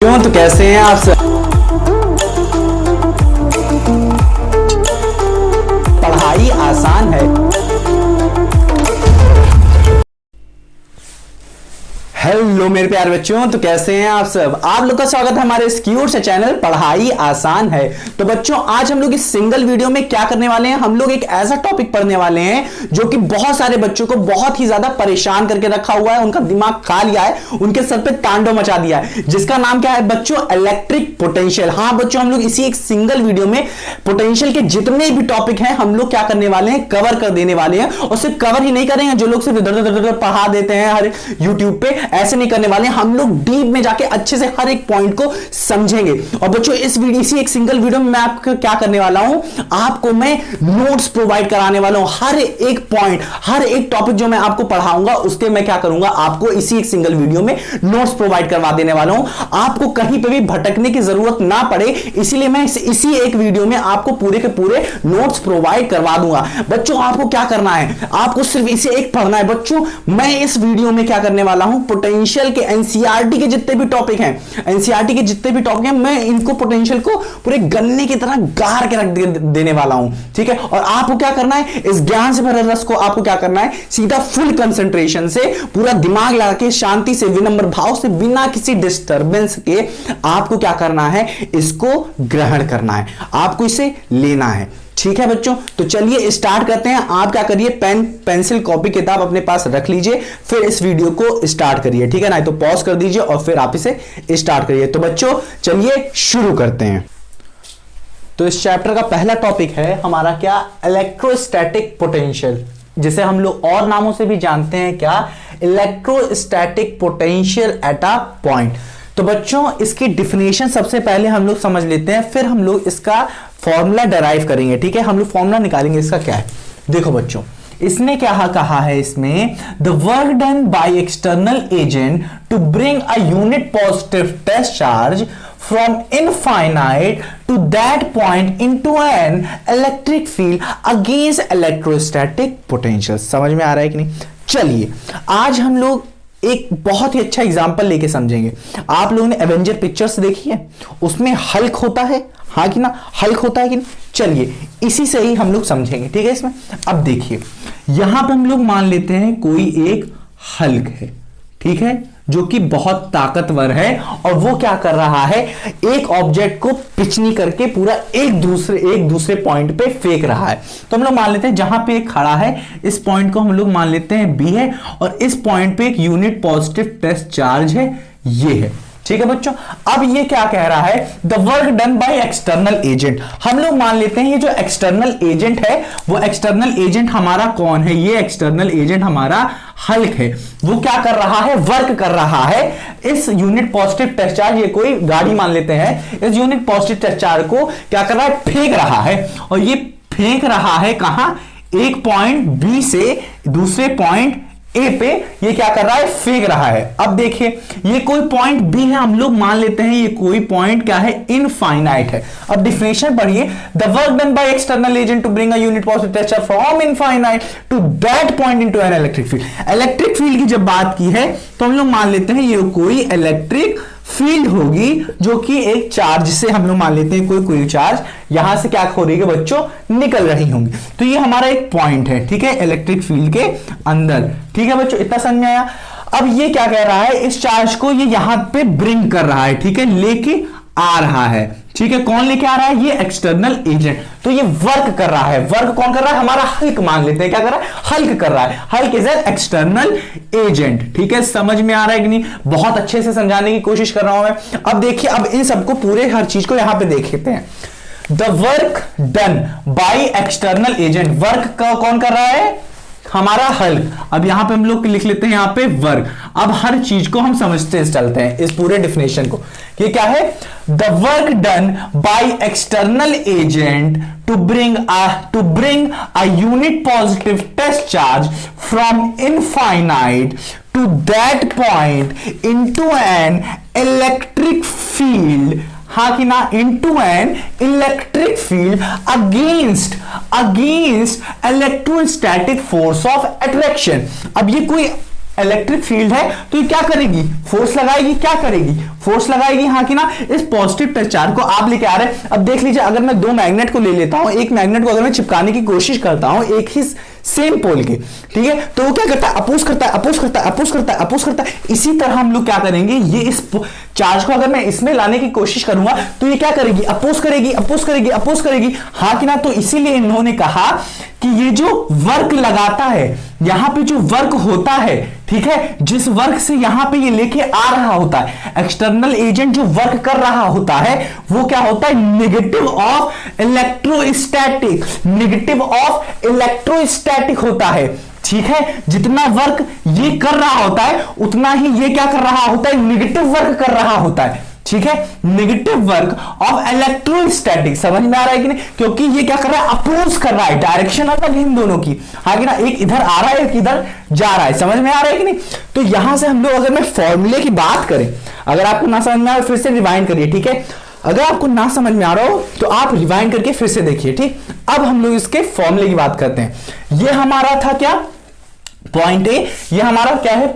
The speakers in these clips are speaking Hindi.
क्यों तो कैसे हैं आप सब। पढ़ाई आसान है। हेलो मेरे प्यारे बच्चों, तो कैसे हैं आप सब। आप लोग का स्वागत है हमारे इस क्यूट से चैनल पढ़ाई आसान है। तो बच्चों, आज हम लोग इस सिंगल वीडियो में क्या करने वाले हैं, हम लोग एक ऐसा टॉपिक पढ़ने वाले हैं जो कि बहुत सारे बच्चों को बहुत ही ज्यादा परेशान करके रखा हुआ है। उनका दिमाग खा लिया है, उनके सर पे तांडव मचा दिया है, जिसका नाम क्या है बच्चों, इलेक्ट्रिक पोटेंशियल। हाँ बच्चों, हम लोग इसी एक सिंगल वीडियो में पोटेंशियल के जितने भी टॉपिक हैं हम लोग क्या करने वाले हैं, कवर कर देने वाले हैं। और सिर्फ कवर ही नहीं करेंगे, जो लोग सिर्फ इधर उधर पढ़ा देते हैं हर यूट्यूब पे, ऐसे नहीं करने वाले हैं। हम लोग डीप में जाके अच्छे से हर एक पॉइंट को समझेंगे। और बच्चों, इसी एक सिंगल वीडियो में मैं आपको क्या करने वाला हूं, आपको मैं नोट्स प्रोवाइड कराने वाला हूं। हर एक पॉइंट, हर एक टॉपिक जो मैं आपको पढ़ाऊंगा उसके मैं क्या करूंगा, आपको इसी एक सिंगल वीडियो में नोट्स प्रोवाइड करवा देने वाला हूं। आपको कहीं पे भी भटकने की जरूरत ना पड़े, इसीलिए मैं इसी एक वीडियो में आपको पूरे के पूरे नोट्स प्रोवाइड करवा दूंगा। बच्चों, आपको क्या करना है, आपको सिर्फ इसे एक पढ़ना है। बच्चों, मैं इस वीडियो में क्या करने वाला हूं, पोटेंशियल के एनसीईआरटी के जितने भी टॉपिक हैं, एनसीईआरटी के जितने भी टॉपिक हैं, मैं इनको पोटेंशियल को पूरे गन्ने की तरह गार के रख देने वाला हूं। ठीक है, और आपको क्या करना है, इस ज्ञान से भरे रस को आपको क्या करना है, सीधा फुल कंसंट्रेशन से पूरा दिमाग लगा के शांति से, विनम्र भाव से, बिना किसी डिस्टरबेंस के आपको क्या करना है, इसको ग्रहण करना है, आपको इसे लेना है। ठीक है बच्चों, तो चलिए स्टार्ट करते हैं। आप क्या करिए, पेन पेंसिल कॉपी किताब अपने पास रख लीजिए, फिर इस वीडियो को स्टार्ट करिए। ठीक है ना, तो पॉज कर दीजिए और फिर आप इसे स्टार्ट करिए। तो बच्चों चलिए शुरू करते हैं। तो इस चैप्टर का पहला टॉपिक है हमारा क्या, इलेक्ट्रोस्टैटिक पोटेंशियल, जिसे हम लोग और नामों से भी जानते हैं क्या, electrostatic potential at a point. तो बच्चों, इसकी डिफिनेशन सबसे पहले हम लोग समझ लेते हैं, फिर हम लोग इसका फॉर्मूला डराइव करेंगे। ठीक है, हम लोग फॉर्मूला निकालेंगे इसका क्या है। देखो बच्चों, इसने क्या कहा है, इसमें the work done by external agent to bring a unit positive test charge from infinite to that point into an electric field against electrostatic potential। समझ में आ रहा है कि नहीं। चलिए, आज हम लोग एक बहुत ही अच्छा एग्जांपल लेके समझेंगे। आप लोगों ने एवेंजर पिक्चर्स देखी है, उसमें हल्क होता है, हाँ कि ना, हल्क होता है कि नहीं। चलिए, इसी से ही हम लोग समझेंगे। ठीक है, इसमें अब देखिए, यहां पे हम लोग मान लेते हैं कोई एक हल्क है, ठीक है, जो कि बहुत ताकतवर है, और वो क्या कर रहा है, एक ऑब्जेक्ट को पिचनी करके पूरा एक दूसरे पॉइंट पे फेंक रहा है। तो हम लोग मान लेते हैं जहां पे एक खड़ा है, इस पॉइंट को हम लोग मान लेते हैं बी है, और इस पॉइंट पे एक यूनिट पॉजिटिव टेस्ट चार्ज है, ये है। ठीक है बच्चों, अब ये क्या कह रहा है, the work done by external agent. हम लोग मान लेते हैं ये जो एक्सटर्नल एजेंट है, वो एक्सटर्नल एजेंट हमारा कौन है, ये एक्सटर्नल एजेंट हमारा हल्क है। वो क्या कर रहा है, वर्क कर रहा है इस यूनिट पॉजिटिव टेस्ट चार्ज, ये कोई गाड़ी मान लेते हैं, इस यूनिट पॉजिटिव टेस्ट चार्ज को क्या कर रहा है, फेंक रहा है। और ये फेंक रहा है कहां, एक पॉइंट बी से दूसरे पॉइंट ए पे, ये क्या कर रहा है, फेंक रहा है। अब देखिए, ये कोई पॉइंट बी है, हम लोग मान लेते हैं ये कोई पॉइंट क्या है, इनफाइनाइट है। अब डिफिनेशन पढ़िए, the work done by external agent to bring a unit positive test charge from infinite to that point into an electric field. Electric field की जब बात की है तो हम लोग मान लेते हैं ये कोई इलेक्ट्रिक फील्ड होगी, जो कि एक चार्ज से हम लोग मान लेते हैं कोई चार्ज यहां से क्या हो रही है बच्चों, निकल रही होंगी। तो ये हमारा एक पॉइंट है, ठीक है, इलेक्ट्रिक फील्ड के अंदर। ठीक है बच्चों, इतना समझ में आया। अब ये क्या कह रहा है, इस चार्ज को ये यहां पे ब्रिंग कर रहा है, ठीक है, लेके आ रहा है। ठीक है, कौन लेके आ रहा है, ये एक्सटर्नल एजेंट। तो ये वर्क कर रहा है, वर्क कौन कर रहा है, हमारा हल्क मान लेते हैं, क्या कर रहा है, हल्क कर रहा है। Hulk is an external agent. ठीक है, समझ में आ रहा है कि नहीं, बहुत अच्छे से समझाने की कोशिश कर रहा हूं मैं। अब देखिए, अब इन सबको पूरे हर चीज को यहां पे देखते हैं। The work done by external agent, work कौन कर रहा है, हमारा हल्क। अब यहां पे हम लोग लिख लेते हैं यहां पे वर्क। अब हर चीज को हम समझते चलते हैं, इस पूरे डिफिनेशन को। ये क्या है, the work done by external agent to bring a unit positive test charge from infinite to that point into an electric field, हाँ कि ना, into an electric field against electrostatic force of attraction. अब ये कोई इलेक्ट्रिक फील्ड है तो ये क्या करेगी, फोर्स लगाएगी, क्या करेगी, फोर्स लगाएगी, हाँ कि ना। इस पॉजिटिव टच चार्ज को आप लेके आ रहे हैं। अब देख लीजिए, अगर मैं दो मैग्नेट को ले लेता हूं, एक मैग्नेट को अगर मैं चिपकाने की कोशिश करता हूं एक ही सेम पोल के, ठीक है, तो वो क्या करता है, अपोज करता है, अपोज करता है, अपोज करता है, अपोज करता है। इसी तरह हम लोग क्या करेंगे, ये इस चार्ज को अगर मैं इसमें लाने की कोशिश करूंगा तो ये क्या करेगी, अपोज करेगी, अपोज करेगी, अपोज करेगी, हाँ कि ना। तो इसीलिए इन्होंने कहा कि ये जो वर्क लगाता है, यहां पे जो वर्क होता है, ठीक है, जिस वर्क से यहां पे ये लेके आ रहा होता है, एक्सटर्नल एजेंट जो वर्क कर रहा होता है, वो क्या होता है, negative of electrostatic, negative of electrostatic होता है, ठीक है। जितना वर्क ये कर रहा होता है उतना ही ये क्या कर रहा होता है, नेगेटिव वर्क कर रहा होता है, ठीक है, नेगेटिव वर्क ऑफ इलेक्ट्रोस्टैटिक। समझ में आ रहा है कि नहीं, क्योंकि ये क्या कर रहा है, अपोज कर रहा है, डायरेक्शन अलग है इन दोनों की, हाँ कि ना, एक इधर आ रहा है एक इधर जा रहा है। समझ में आ रहा है कि नहीं। तो यहां से हम लोग अगर मैं फॉर्मूले की बात करें, अगर आपको ना समझ में आए फिर से रिवाइंड करिए, ठीक है। अगर आपको ना समझ में आ रहा हो तो आप रिवाइंड करके फिर से देखिए, ठीक। अब हम लोग इसके फॉर्मूले की बात करते हैं। ये हमारा था क्या, पॉइंट ए, ये हमारा क्या है,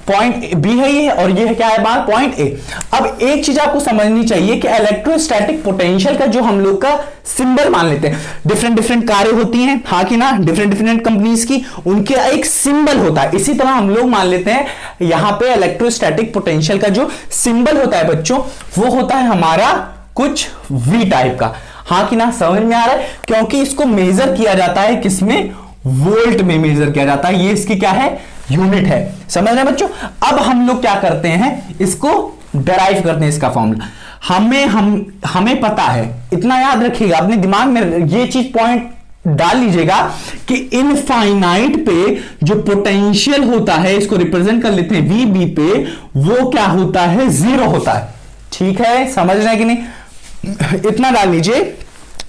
पॉइंट बी है ये, और ये है क्या है बाहर, पॉइंट ए। अब एक चीज आपको समझनी चाहिए कि इलेक्ट्रोस्टैटिक पोटेंशियल का जो हम लोग का सिंबल मान लेते हैं, डिफरेंट डिफरेंट कारें होती हैं, हाँ कि ना, डिफरेंट डिफरेंट कंपनीज की, उनके एक सिंबल होता है। इसी तरह हम लोग मान लेते हैं यहां पे इलेक्ट्रोस्टैटिक पोटेंशियल का जो सिंबल होता है बच्चों, वो होता है हमारा कुछ वी टाइप का, हाँ कि ना। समझ में आ रहा है, क्योंकि इसको मेजर किया जाता है किसमें, वोल्ट में मेजर किया जाता है। ये इसकी क्या है, यूनिट है। समझ रहे बच्चों। अब हम लोग क्या करते हैं, इसको डराइव करते हैं, इसका फॉर्मूला हमें पता है, इतना याद रखिएगा अपने दिमाग में, ये चीज पॉइंट डाल लीजिएगा कि इनफाइनाइट पे जो पोटेंशियल होता है, इसको रिप्रेजेंट कर लेते हैं वीबी पे, वो क्या होता है, जीरो होता है, ठीक है। समझ रहे हैं कि नहीं, इतना डाल लीजिए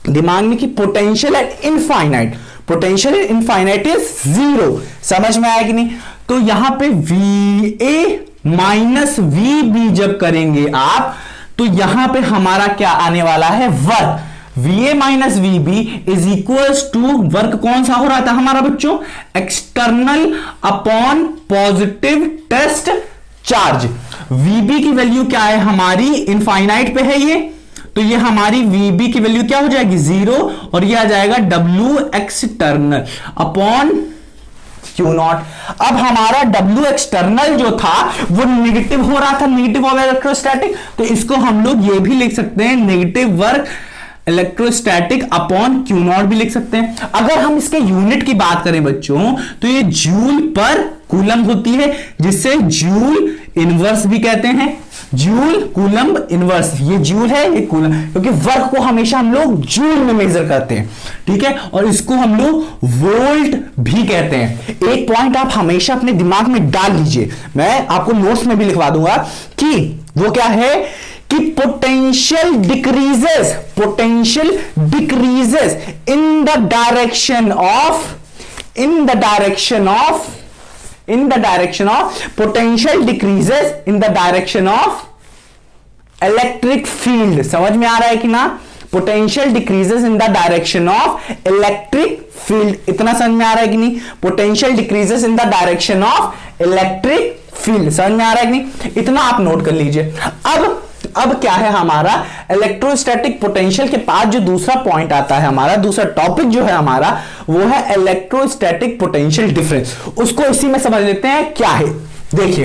दिमाग में कि potential at infinite, potential infinite is zero. समझ में आया कि नहीं। तो यहां पे VA माइनस VB जब करेंगे आप, तो यहां पे हमारा क्या आने वाला है, work. VA minus VB is equals to work कौन सा हो रहा था हमारा बच्चों, external upon positive test charge. VB की वैल्यू क्या है हमारी, इनफाइनाइट पे है ये, तो ये हमारी VB की वैल्यू क्या हो जाएगी, जीरो, और ये आ जाएगा W external upon Q not. अब हमारा W एक्सटर्नल जो था वो नेगेटिव हो रहा था, नेगेटिव ऑफ इलेक्ट्रोस्टैटिक, तो इसको हम लोग ये भी लिख सकते हैं, negative work electrostatic upon Q not भी लिख सकते हैं। अगर हम इसके यूनिट की बात करें बच्चों, तो ये जूल पर कूलम होती है, जिससे जूल इनवर्स भी कहते हैं, जूल कूलम इनवर्स। ये जूल है, ये कूलम, क्योंकि वर्क को हमेशा हम लोग जूल में मेजर करते हैं, ठीक है, और इसको हम लोग वोल्ट भी कहते हैं। एक पॉइंट आप हमेशा अपने दिमाग में डाल लीजिए, मैं आपको नोट्स में भी लिखवा दूंगा कि वो क्या है, कि potential decreases in the direction of potential decreases in the direction of electric field। समझ में आ रहा है कि ना, potential decreases in the direction of electric field। इतना समझ में आ रहा है कि नहीं, potential decreases in the direction of electric field। समझ में आ रहा है कि नहीं, इतना आप नोट कर लीजिए। अब क्या है हमारा इलेक्ट्रोस्टैटिक पोटेंशियल के पास जो दूसरा पॉइंट आता है हमारा, दूसरा टॉपिक जो है हमारा, वो है इलेक्ट्रोस्टैटिक पोटेंशियल डिफरेंस। उसको इसी में समझ लेते हैं क्या है। देखिए,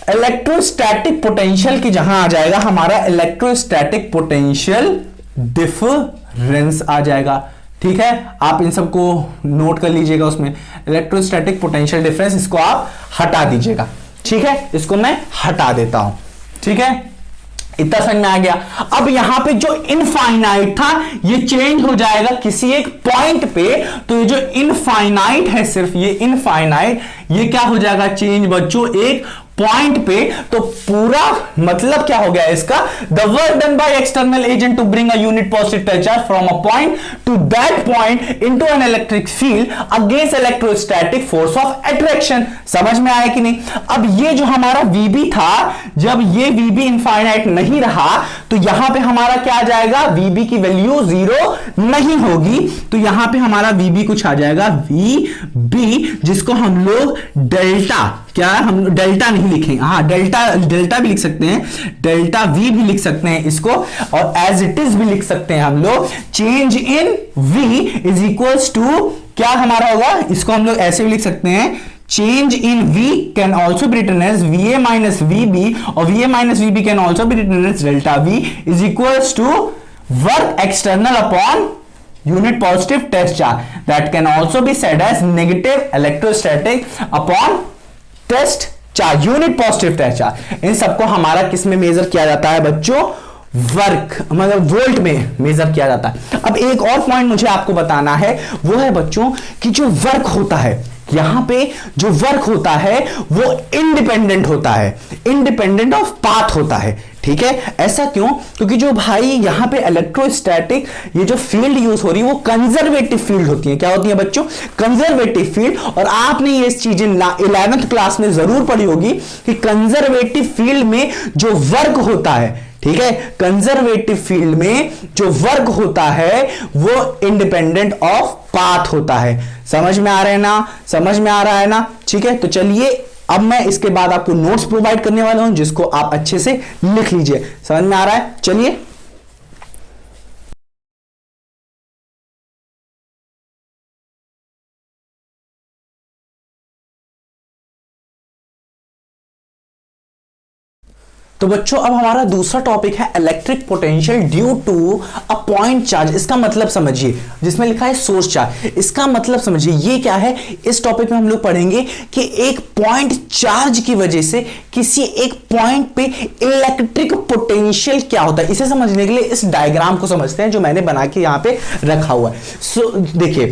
इलेक्ट्रोस्टैटिक पोटेंशियल की जहां आ जाएगा हमारा इलेक्ट्रोस्टैटिक पोटेंशियल डिफरेंस आ जाएगा, ठीक है। आप इन सबको नोट कर लीजिएगा, उसमें इलेक्ट्रोस्टैटिक पोटेंशियल डिफरेंस, इसको आप हटा दीजिएगा, ठीक है। इसको मैं हटा देता हूं, ठीक है, इतना समझ में आ गया। अब यहां पे जो इनफाइनाइट था ये चेंज हो जाएगा किसी एक पॉइंट पे, तो ये जो इनफाइनाइट है, सिर्फ ये इनफाइनाइट, ये क्या हो जाएगा, चेंज बच्चों एक पॉइंट पे। तो पूरा मतलब क्या हो गया इसका, the work done by external agent to bring a unit positive touch charge from a point to that point into an electric field against electrostatic force of attraction. समझ में आया कि नहीं। अब ये जो हमारा VB था, जब ये VB इनफाइनाइट नहीं रहा, तो यहां पे हमारा क्या आ जाएगा, VB की वैल्यू जीरो नहीं होगी, तो यहां पे हमारा VB कुछ आ जाएगा VB, जिसको हम लोग डेल्टा क्या हम डेल्टा नहीं लिखेंगे, हाँ डेल्टा भी लिख सकते हैं, डेल्टा वी भी लिख सकते हैं इसको, और एज इट इज भी लिख सकते हैं हम लोग। Change in V is equals to क्या हमारा होगा, इसको हम लोग ऐसे भी लिख सकते हैं, change in V can also be written as VA minus VB, or VA minus VB can also be written as delta V is equals to work external upon unit positive test charge, that can also be said as negative electrostatic upon test charge, unit positive test charge। इन सबको हमारा किस में मेजर किया जाता है बच्चों, वर्क मतलब वोल्ट में मेजर किया जाता है। अब एक और पॉइंट मुझे आपको बताना है, वो है बच्चों कि जो वर्क होता है, यहां पे जो वर्क होता है वो इंडिपेंडेंट होता है, इंडिपेंडेंट ऑफ पाथ होता है, ठीक है। ऐसा क्यों, क्योंकि जो भाई यहां पे इलेक्ट्रोस्टैटिक ये जो फील्ड यूज हो रही है वो कंजर्वेटिव फील्ड होती है। क्या होती है बच्चों, कंजर्वेटिव फील्ड। और आपने ये चीजें 11th क्लास में जरूर पढ़ी होगी कि कंजर्वेटिव फील्ड में जो वर्क होता है, ठीक है, कंजर्वेटिव फील्ड में जो वर्क होता है वो इंडिपेंडेंट ऑफ पाथ होता है। समझ में आ रहा है ना, समझ में आ रहा है ना, ठीक है। तो चलिए अब मैं इसके बाद आपको नोट्स प्रोवाइड करने वाला हूं जिसको आप अच्छे से लिख लीजिए। समझ में आ रहा है, चलिए। तो बच्चों अब हमारा दूसरा टॉपिक है electric potential due to a point charge. इसका मतलब समझिए, जिसमें लिखा है सोर्स चार्ज, इसका मतलब समझिए ये क्या है। इस टॉपिक में हम लोग पढ़ेंगे कि एक पॉइंट चार्ज की वजह से किसी एक पॉइंट पे इलेक्ट्रिक पोटेंशियल क्या होता है। इसे समझने के लिए इस डायग्राम को समझते हैं जो मैंने बना के यहां पे रखा हुआ है। सो देखिए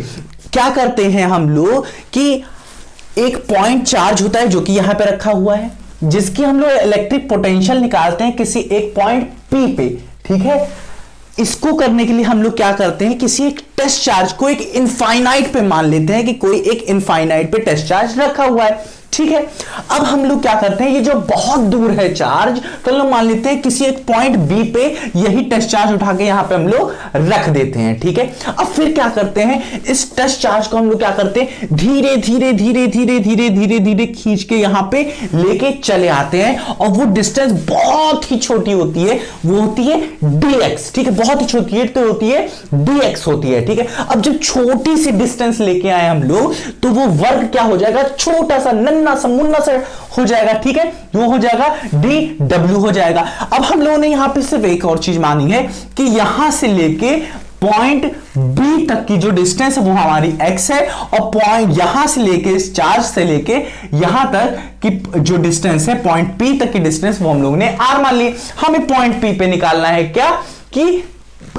क्या करते हैं हम लोग कि एक पॉइंट चार्ज होता है जो कि यहां पे रखा हुआ है, जिसकी हम लोग इलेक्ट्रिक पोटेंशियल निकालते हैं किसी एक पॉइंट P पे, ठीक है। इसको करने के लिए हम लोग क्या करते हैं, किसी एक टेस्ट चार्ज को एक इनफाइनाइट पे मान लेते हैं कि कोई एक इनफाइनाइट पे टेस्ट चार्ज रखा हुआ है, ठीक है। अब हम लोग क्या करते हैं, ये जो बहुत दूर है चार्ज, तो लोग मान लेते हैं किसी एक पॉइंट बी पे यही टेस्ट चार्ज उठा के यहां पे हम लोग रख देते हैं, ठीक है। अब फिर क्या करते हैं, इस टेस्ट चार्ज को हम लोग क्या करते हैं, धीरे धीरे धीरे धीरे धीरे धीरे धीरे खींच के यहां पे लेके चले आते हैं, और वो डिस्टेंस बहुत ही छोटी होती है, वो होती है dx, ठीक है, बहुत ही छोटी है तो होती है dx होती है, ठीक है। अब जब छोटी सी डिस्टेंस लेके आए हम लोग तो वो वर्क क्या हो जाएगा, छोटा सा नन्ना सा मुन्ना सा हो जाएगा, ठीक है, वो हो जाएगा dw हो जाएगा। अब हम लोगों ने यहां पे सिर्फ एक और चीज मानी है कि यहां से लेके पॉइंट B तक की जो डिस्टेंस है वो हमारी x है, और पॉइंट यहां से लेके इस चार्ज से लेके यहां तक की जो डिस्टेंस है पॉइंट P तक की डिस्टेंस वो हम लोगों ने r मान ली। हमें पॉइंट P पे निकालना है क्या कि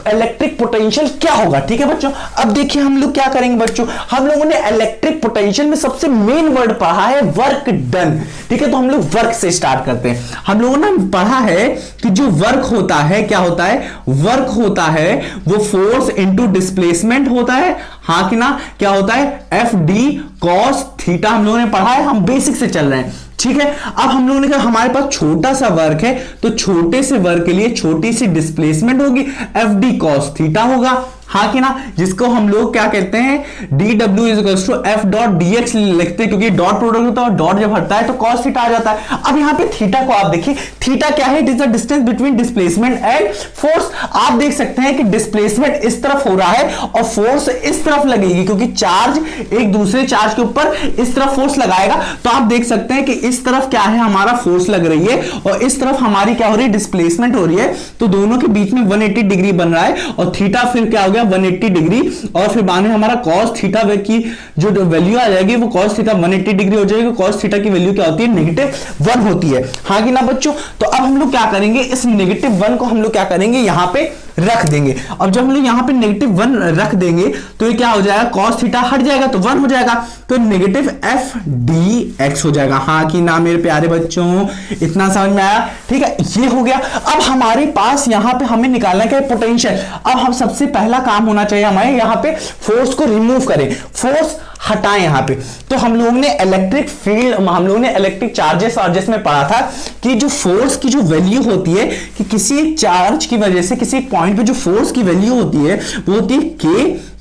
इलेक्ट्रिक पोटेंशियल क्या होगा, ठीक है बच्चों। अब देखिए हम लोग क्या करेंगे बच्चों, हम लोगों ने इलेक्ट्रिक पोटेंशियल में सबसे मेन वर्ड पढ़ा है वर्क डन, ठीक है। तो हम लोग वर्क से स्टार्ट करते हैं। हम लोगों ने पढ़ा है कि जो वर्क होता है क्या होता है, वर्क होता है वो फोर्स इनटू डिस्प्लेसमेंट होता है, हाँ कि ना। क्या होता है, एफ डी कॉस थीटा हम लोगों ने पढ़ा है, हम बेसिक से चल रहे हैं, ठीक है। अब हम लोगों ने कहा हमारे पास छोटा सा वर्क है, तो छोटे से वर्क के लिए छोटी सी डिस्प्लेसमेंट होगी, एफ डी कॉस थीटा होगा, हाँ कि ना, जिसको हम लोग क्या कहते हैं, D W is equals to F dot D X लिखते हैं, क्योंकि डॉट प्रोडक्ट होता है, डॉट जब हटता है तो कॉस थीटा आ जाता है। अब यहाँ पे थीटा को आप देखिए, थीटा क्या है, it is the distance between displacement and force. आप देख सकते हैं कि डिस्प्लेसमेंट इस तरफ हो रहा है और फोर्स इस तरफ लगेगी, क्योंकि चार्ज एक दूसरे चार्ज के ऊपर इस तरफ फोर्स लगाएगा। तो आप देख सकते हैं कि इस तरफ क्या है, हमारा फोर्स लग रही है, और इस तरफ हमारी क्या हो रही है, डिस्प्लेसमेंट हो रही है। तो दोनों के बीच में 180 डिग्री बन रहा है, और थीटा फिर क्या हो गया 180 डिग्री, और फिर बाद में हमारा cos थीटा की जो वैल्यू आ जाएगी वो cos थीटा 180 डिग्री हो जाएगी। cos थीटा की वैल्यू क्या होती है, -1 होती है, हाँ कि ना बच्चों। तो अब हम लोग क्या करेंगे, इस -1 को हम लोग क्या करेंगे, यहां पे रख देंगे। अब जब हम लोग यहां पे -1 रख देंगे तो ये क्या हो जाएगा, cos थीटा हट जाएगा तो 1 हो जाएगा, तो नेगेटिव एफ डी एक्स हो जाएगा, हाँ कि ना मेरे प्यारे बच्चों, इतना समझ में आया, ठीक है। ये हो गया। अब हमारे पास यहां पे हमें निकालना क्या है, पोटेंशियल। अब हम सबसे पहला काम होना चाहिए हमारे यहां पे फोर्स को रिमूव करें, फोर्स हटाएं यहां पे। तो हम लोगों ने इलेक्ट्रिक फील्ड, हम लोगों ने इलेक्ट्रिक चार्जेस में पढ़ा था कि जो फोर्स की जो वैल्यू होती है, कि किसी एक चार्ज की वजह से किसी एक पॉइंट पे जो फोर्स की वैल्यू होती है वो होती है K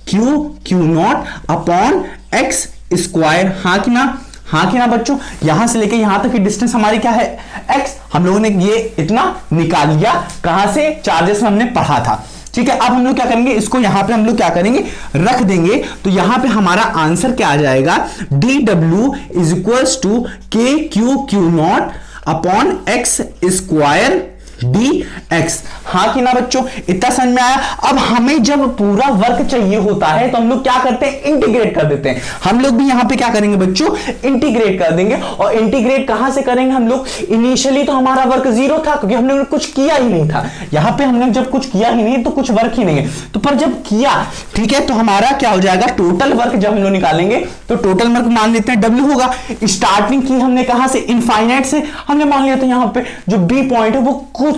Q Q not upon X square, हाँ कि ना, हाँ कि ना बच्चों, यहां से लेके यहां तक की डिस्टेंस हमारी क्या है, x। हम लोगों ने ये इतना निकाल लिया, कहां से, चार्जेस में हमने पढ़ा था। ठीक है, अब हम लोग क्या करेंगे, इसको यहां पे हम लोग क्या करेंगे, रख देंगे। तो यहां पे हमारा आंसर क्या आ जाएगा, dw is equals to K Q not upon X square dx। हाँ कि ना बच्चों, इतना समझ में आया। अब हमें जब पूरा वर्क चाहिए होता है तो हम लोग क्या करते हैं, इंटीग्रेट कर देते हैं। हम लोग भी यहां पे क्या करेंगे बच्चों, इंटीग्रेट कर देंगे। और इंटीग्रेट कहां से करेंगे हम लोग, इनिशियली तो हमारा वर्क 0 था क्योंकि हमने कुछ किया ही नहीं था। यहां पे हमने जब कुछ किया ही नहीं तो कुछ वर्क ही नहीं है, तो पर जब किया, ठीक है, तो हमारा क्या हो जाएगा, टोटल वर्क जब हम लोग निकालेंगे तो टोटल वर्क मान लेते हैं W होगा। स्टार्टिंग की हमने कहां से, इनफाइनाइट से हमने मान लिया था। यहां पे जो B पॉइंट है वो कुछ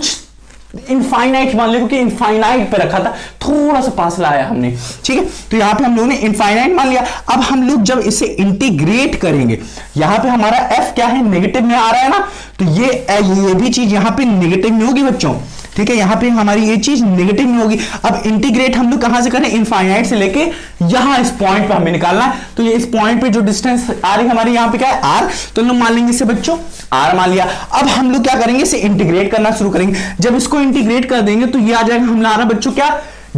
इनफाइनाइट मान लिया, क्योंकि इनफाइनाइट पे रखा था, थोड़ा सा पास लाया हमने। ठीक है, तो यहां पे हम लोगों ने इनफाइनाइट मान लिया। अब हम लोग जब इसे इंटीग्रेट करेंगे, यहां पे हमारा f क्या है, नेगेटिव में आ रहा है ना, तो ये भी चीज यहां पे नेगेटिव में होगी बच्चों। ठीक है, यहां पे हमारी ये चीज नेगेटिव में होगी। अब इंटीग्रेट हम लोग कहां से करें, इनफाइनाइट से लेके यहां इस पॉइंट पे हमें निकालना है। तो ये इस पॉइंट पे जो डिस्टेंस आ रही है हमारी, यहां पे क्या है, r। तो हम लोग मान लेंगे इसे बच्चों r मान लिया। अब हम लोग क्या करेंगे, इसे इंटीग्रेट करना शुरू करेंगे। जब इसको इंटीग्रेट कर देंगे तो ये आ जाएगा हमारा बच्चों क्या,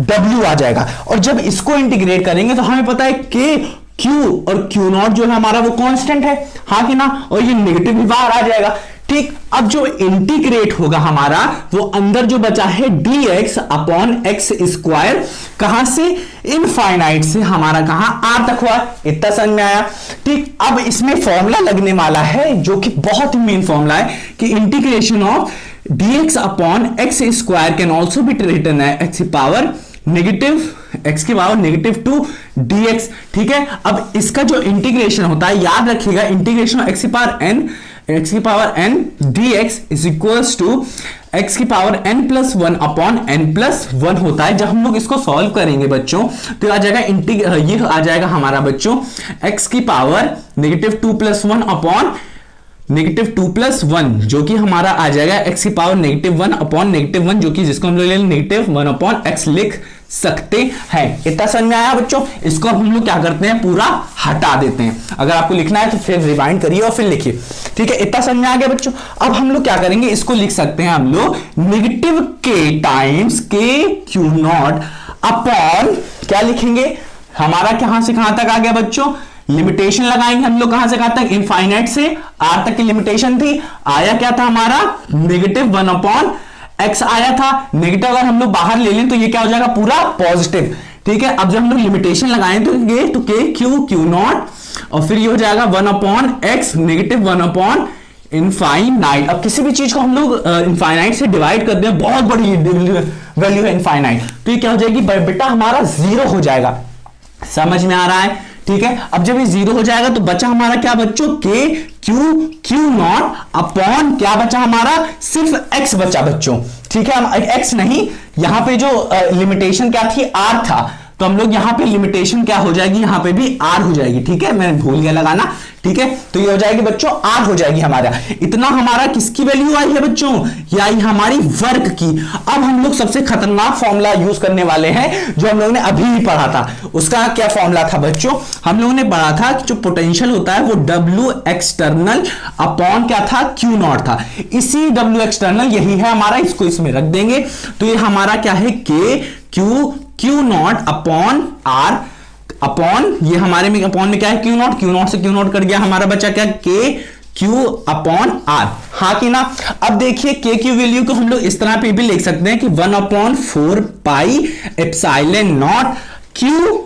w आ जाएगा। और जब इसको इंटीग्रेट करेंगे तो हमें पता है k q और q नॉट जो है हमारा वो कांस्टेंट है, हाँ कि ना, और ये नेगेटिव भी बाहर आ जाएगा। ठीक, अब जो इंटीग्रेट होगा हमारा, वो अंदर जो बचा है dx अपॉन एक्स स्क्वायर, कहां से, इनफाइनाइट से हमारा कहां, r तक हुआ। इतना समझ में आया। ठीक, अब इसमें फॉर्मूला लगने वाला है जो कि बहुत ही मेन फॉर्मूला है कि integration of dx upon X square can also be written X power negative x की पावर नेगेटिव 2 dx। ठीक है, अब इसका जो इंटीग्रेशन होता है, याद रखिएगा, इंटीग्रेशन ऑफ x की power n dx is equals to x की power n plus 1 upon n plus 1 होता है। जब हम लोग इसको सॉल्व करेंगे बच्चों तो आ जाएगा ये आ जाएगा हमारा बच्चों x की power negative 2 plus 1 upon negative 2 plus 1, जो कि हमारा आ जाएगा x की पावर नेगेटिव 1 अपॉन नेगेटिव 1, जो कि जिसको हम लोग नेगेटिव 1 अपॉन x लिख सकते हैं। इतना समझ में आया बच्चों। इसको हम लोग क्या करते हैं, पूरा हटा देते हैं। अगर आपको लिखना है तो फिर रिवाइंड करिए और फिर लिखिए। ठीक है, इतना समझ में आ गया बच्चों। अब हम लोग क्या करेंगे, इसको लिख सकते हैं हम लोग नेगेटिव k टाइम्स के क्यू नॉट अपॉन, क्या लिखेंगे, हमारा कहां से कहां तक आ गया बच्चों, लिमिटेशन लगाएंगे हम लोग, कहां से कहां तक, इनफाइनाइट से r तक की लिमिटेशन थी। आया क्या था हमारा, नेगेटिव 1 अपॉन x आया था। नेगेटिव अगर हम लोग बाहर ले लें तो ये क्या हो जाएगा, पूरा पॉजिटिव। ठीक है, अब जब हम लोग लिमिटेशन लगाएं तो ये तो के क्यू नॉट और फिर ये हो जाएगा 1 upon x, negative 1 upon infinite. अब किसी भी चीज को हम लोग इनफाइनाइट से डिवाइड कर दें, बहुत बड़ी वैल्यू है इनफाइनाइट, तो ये क्या हो जाएगी बेटा, हमारा 0 हो जाएगा। समझ में आ रहा है। ठीक है, अब जब ये 0 हो जाएगा तो बचा हमारा क्या बच्चों, के क्यू नॉट अपॉन क्या बचा हमारा, सिर्फ x बचा बच्चों। ठीक है, हम x नहीं, यहां पे जो लिमिटेशन क्या थी, r था, तो हम लोग यहां पे लिमिटेशन क्या हो जाएगी, यहां पे भी r हो जाएगी। ठीक है, मैंने भूल गया लगाना। ठीक है, तो ये हो जाएगी बच्चों r हो जाएगी हमारा। इतना हमारा किसकी वैल्यू आई है बच्चों, ये आई हमारी वर्क की। अब हम लोग सबसे खतरनाक फॉर्मूला यूज करने वाले हैं जो हम लोगों ने अभी भी पढ़ा था। उसका क्या फॉर्मूला था बच्चों, हम लोगों ने पढ़ा था कि जो पोटेंशियल होता है वो W एक्सटर्नल अपॉन क्या था, Q नॉट था। इसी W एक्सटर्नल यही है हमारा, इसको इसमें रख देंगे तो ये हमारा क्या है, K Q not upon R upon, ये हमारे में अपॉन में क्या है, क्यू नॉट से क्यू नॉट कट गया, हमारा बचा क्या, के क्यू अपॉन आर, हाँ कि ना। अब देखिए के क्यू वैल्यू को हम लोग इस तरह पे भी लिख सकते हैं कि 1 upon 4 pi epsilon naught Q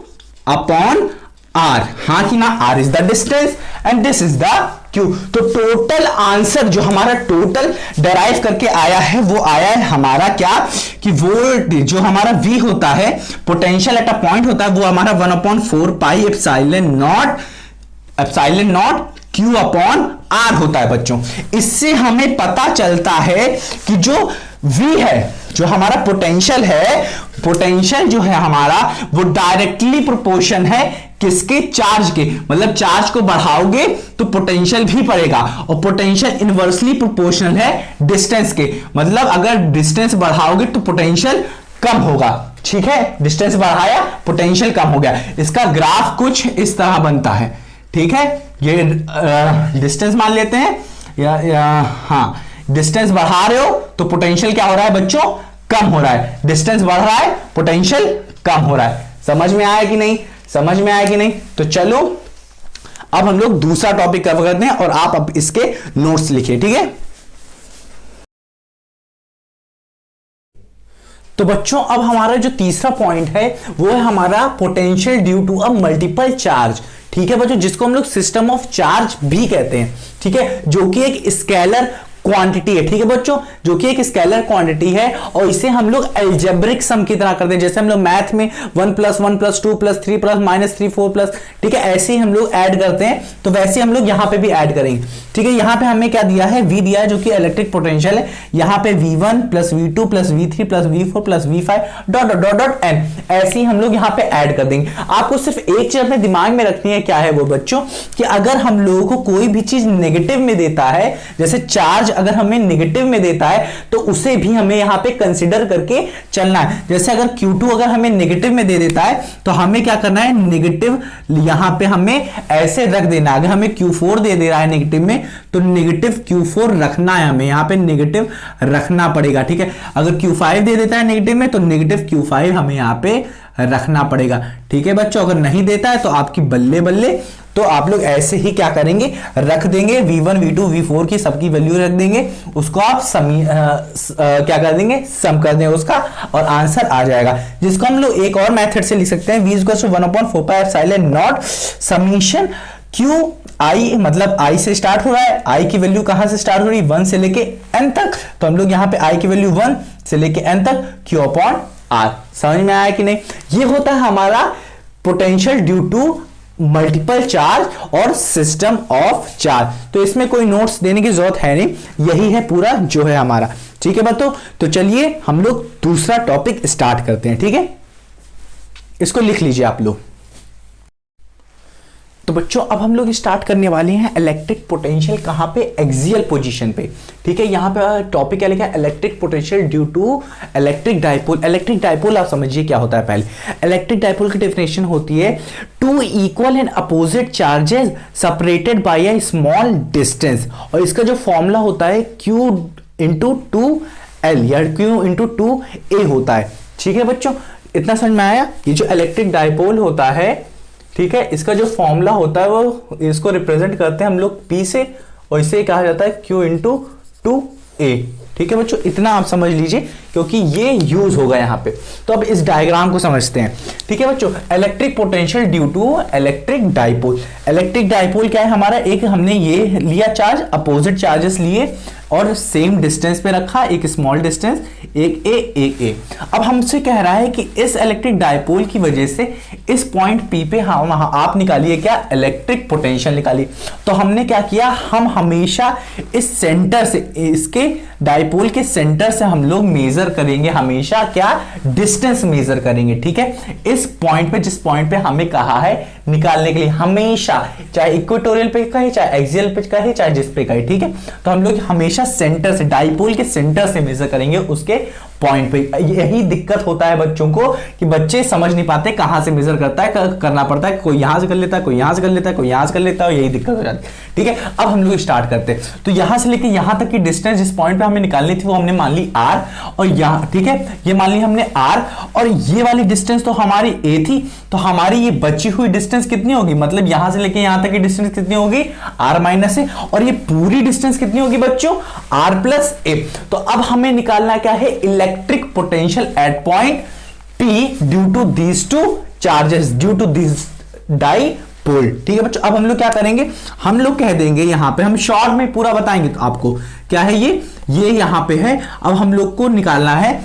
upon R, हाँ कि ना। R is the distance and this is the Q. तो टोटल आंसर जो हमारा टोटल डराइव करके आया है वो आया है हमारा क्या, कि वो जो हमारा V होता है, पोटेंशियल एट अ पॉइंट होता है, वो हमारा 1 upon 4 pi epsilon not Q upon R होता है बच्चों। इससे हमें पता चलता है कि जो V है, जो हमारा पोटेंशियल है, पोटेंशियल जो है हमारा वो डायरेक्टली प्रोपोर्शन है किसके, चार्ज के। मतलब चार्ज को बढ़ाओगे तो पोटेंशियल भी बढ़ेगा, और पोटेंशियल इनवर्सली प्रोपोर्शनल है डिस्टेंस के। मतलब अगर डिस्टेंस बढ़ाओगे तो पोटेंशियल कम होगा। ठीक है, डिस्टेंस बढ़ाया पोटेंशियल कम हो गया। इसका ग्राफ कुछ इस तरह बनता है। ठीक है, ये डिस्टेंस मान लेते हैं हाँ, डिस्टेंस बढ़ा रहे हो तो पोटेंशियल क्या हो रहा है बच्चों, कम हो रहा है। डिस्टेंस बढ़ रहा है, पोटेंशियल कम हो रहा है। समझ में आया कि नहीं, समझ में आया कि नहीं? तो चलो अब हम लोग दूसरा टॉपिक कवर करते हैं और आप अब इसके नोट्स लिखिए, ठीक है। तो बच्चों अब हमारा जो तीसरा पॉइंट है वो है हमारा potential due to a multiple charge. ठीक है बच्चों, जिसको हम लोग सिस्टम ऑफ चार्ज भी कहते हैं। ठीक है, जो कि एक स्केलर क्वांटिटी है। ठीक है बच्चों, जो कि एक स्केलर क्वांटिटी है और इसे हम लोग अलजेब्रिक सम की तरह करते हैं। जैसे हम लोग मैथ में 1 + 1 + 2 + 3 + -3 4 प्लस, ठीक है, ऐसे ही हम लोग ऐड करते हैं। तो वैसे हम लोग यहां पे भी ऐड करेंगे। ठीक है, यहां पे हमें क्या दिया है, V दिया है जो कि इलेक्ट्रिक पोटेंशियल है। यहां पे V1 + V2 + V3 + V4 + V5 dot dot dot n, ऐसे ही हम लोग यहां पे ऐड कर देंगे। आपको सिर्फ एक चीज अपने दिमाग में रखनी है, क्या है वो बच्चों, कि अगर हम लोगों को कोई भी चीज नेगेटिव में देता है, जैसे चार्ज अगर हमें नेगेटिव में देता है तो उसे भी हमें यहां पे कंसीडर करके चलना है। जैसे अगर Q2 अगर हमें नेगेटिव में दे देता है तो हमें क्या करना है, नेगेटिव यहां पे हमें ऐसे रख देना। अगर हमें Q4 दे रहा है नेगेटिव में तो नेगेटिव Q4 रखना है, हमें यहां पे नेगेटिव रखना पड़ेगा। ठीक है, अगर Q5 दे देता है नेगेटिव में तो नेगेटिव Q5 हमें यहां पे रखना पड़ेगा। ठीक है बच्चों, अगर नहीं देता है तो आपकी बल्ले बल्ले। तो आप लोग ऐसे ही क्या करेंगे, रख देंगे V1 V2 V4 की सबकी वैल्यू रख देंगे, उसको आप क्या कर देंगे, सम कर देंगे उसका और आंसर आ जाएगा। जिसको हम लोग एक और मेथड से लिख सकते हैं, V = 1/4πε0 समीशन Q I, मतलब I से स्टार्ट हो रहा है। I की वैल्यू कहां से स्टार्ट हो रही है, 1 से लेके n तक। तो हम लोग यहां पे I की वैल्यू 1 से लेके n तक Q/R। समझ में आया कि नहीं? ये होता है हमारा potential due to multiple charge और सिस्टम ऑफ चार्ज। तो इसमें कोई नोट्स देने की जरूरत है नहीं, यही है पूरा जो है हमारा। ठीक है बच्चों, तो चलिए हम लोग दूसरा टॉपिक स्टार्ट करते हैं। ठीक है, इसको लिख लीजिए आप लोग। तो बच्चों अब हम लोग स्टार्ट करने वाले हैं इलेक्ट्रिक पोटेंशियल, कहां पे, एक्सियल पोजीशन पे। ठीक है, यहां पे टॉपिक क्या लिखा है, electric potential due to electric dipole. Electric dipole आप समझिए क्या होता है। पहले इलेक्ट्रिक डाइपोल की डेफिनेशन होती है, two equal and opposite charges separated by a small distance. और इसका जो फॉर्मूला होता है Q × 2L या Q × 2A होता है। ठीक है बच्चों, इतना समझ में आया? ये जो इलेक्ट्रिक डाइपोल होता है, ठीक है, इसका जो फॉर्मूला होता है वो, इसको रिप्रेजेंट करते हैं हम लोग P से और इसे कहा जाता है Q × 2A। ठीक है बच्चों, इतना आप समझ लीजिए क्योंकि ये यूज होगा यहां पे। तो अब इस डायग्राम को समझते हैं। ठीक है बच्चों, electric potential due to electric dipole. Electric dipole क्या है हमारा, एक हमने ये लिया चार्ज, अपोजिट चार्जेस लिए और सेम डिस्टेंस पे रखा, एक स्मॉल डिस्टेंस, एक A। अब हमसे कह रहा है कि इस इलेक्ट्रिक डाइपोल की वजह से इस पॉइंट P पे आप निकालिए क्या, इलेक्ट्रिक पोटेंशियल निकालिए। तो हमने क्या किया, हम हमेशा इस सेंटर से, इसके डाइपोल के सेंटर से हम लोग मेजर करेंगे, हमेशा क्या, डिस्टेंस मेजर करेंगे। ठीक है, इस पॉइंट पे, जिस पॉइंट पे हमें कहा है निकालने के लिए, हमेशा चाहे इक्वेटोरियल पे कहे, चाहे एक्सियल पे कहे, चाहे जिस पे कहे। ठीक है, तो हम लोग हमेशा सेंटर से, डाइपोल के सेंटर से मेजर करेंगे उसके पॉइंट पे। यही दिक्कत होता है बच्चों को कि बच्चे समझ नहीं पाते कहां से मेजर करना पड़ता है। कोई यहां से कर लेता है, कोई यहां से कर लेता है, कोई यहां से कर लेता है, यही दिक्कत हो जाती है। ठीक है, अब हम लोग स्टार्ट करते हैं। तो यहां से लेके यहां तक की डिस्टेंस जिस पॉइंट पे हमें निकालनी थी वो हमने मान ली R, और यहां, ठीक है, ये मान ली हमने R, और ये वाली डिस्टेंस तो हमारी A थी। तो हमारी ये बची हुई डिस्टेंस कितनी होगी, मतलब यहां से लेके यहां तक की डिस्टेंस कितनी होगी, R - A, और ये पूरी डिस्टेंस कितनी होगी बच्चों, R + A। तो अब हमें निकालना क्या है, electric potential at point P due to these two charges, due to this dipole. ठीक है बच्चों, अब हम लोग क्या करेंगे, हम लोग कह देंगे यहां पे, हम शॉर्ट में पूरा बताएंगे तो आपको क्या है, ये यहां पे है। अब हम लोग को निकालना है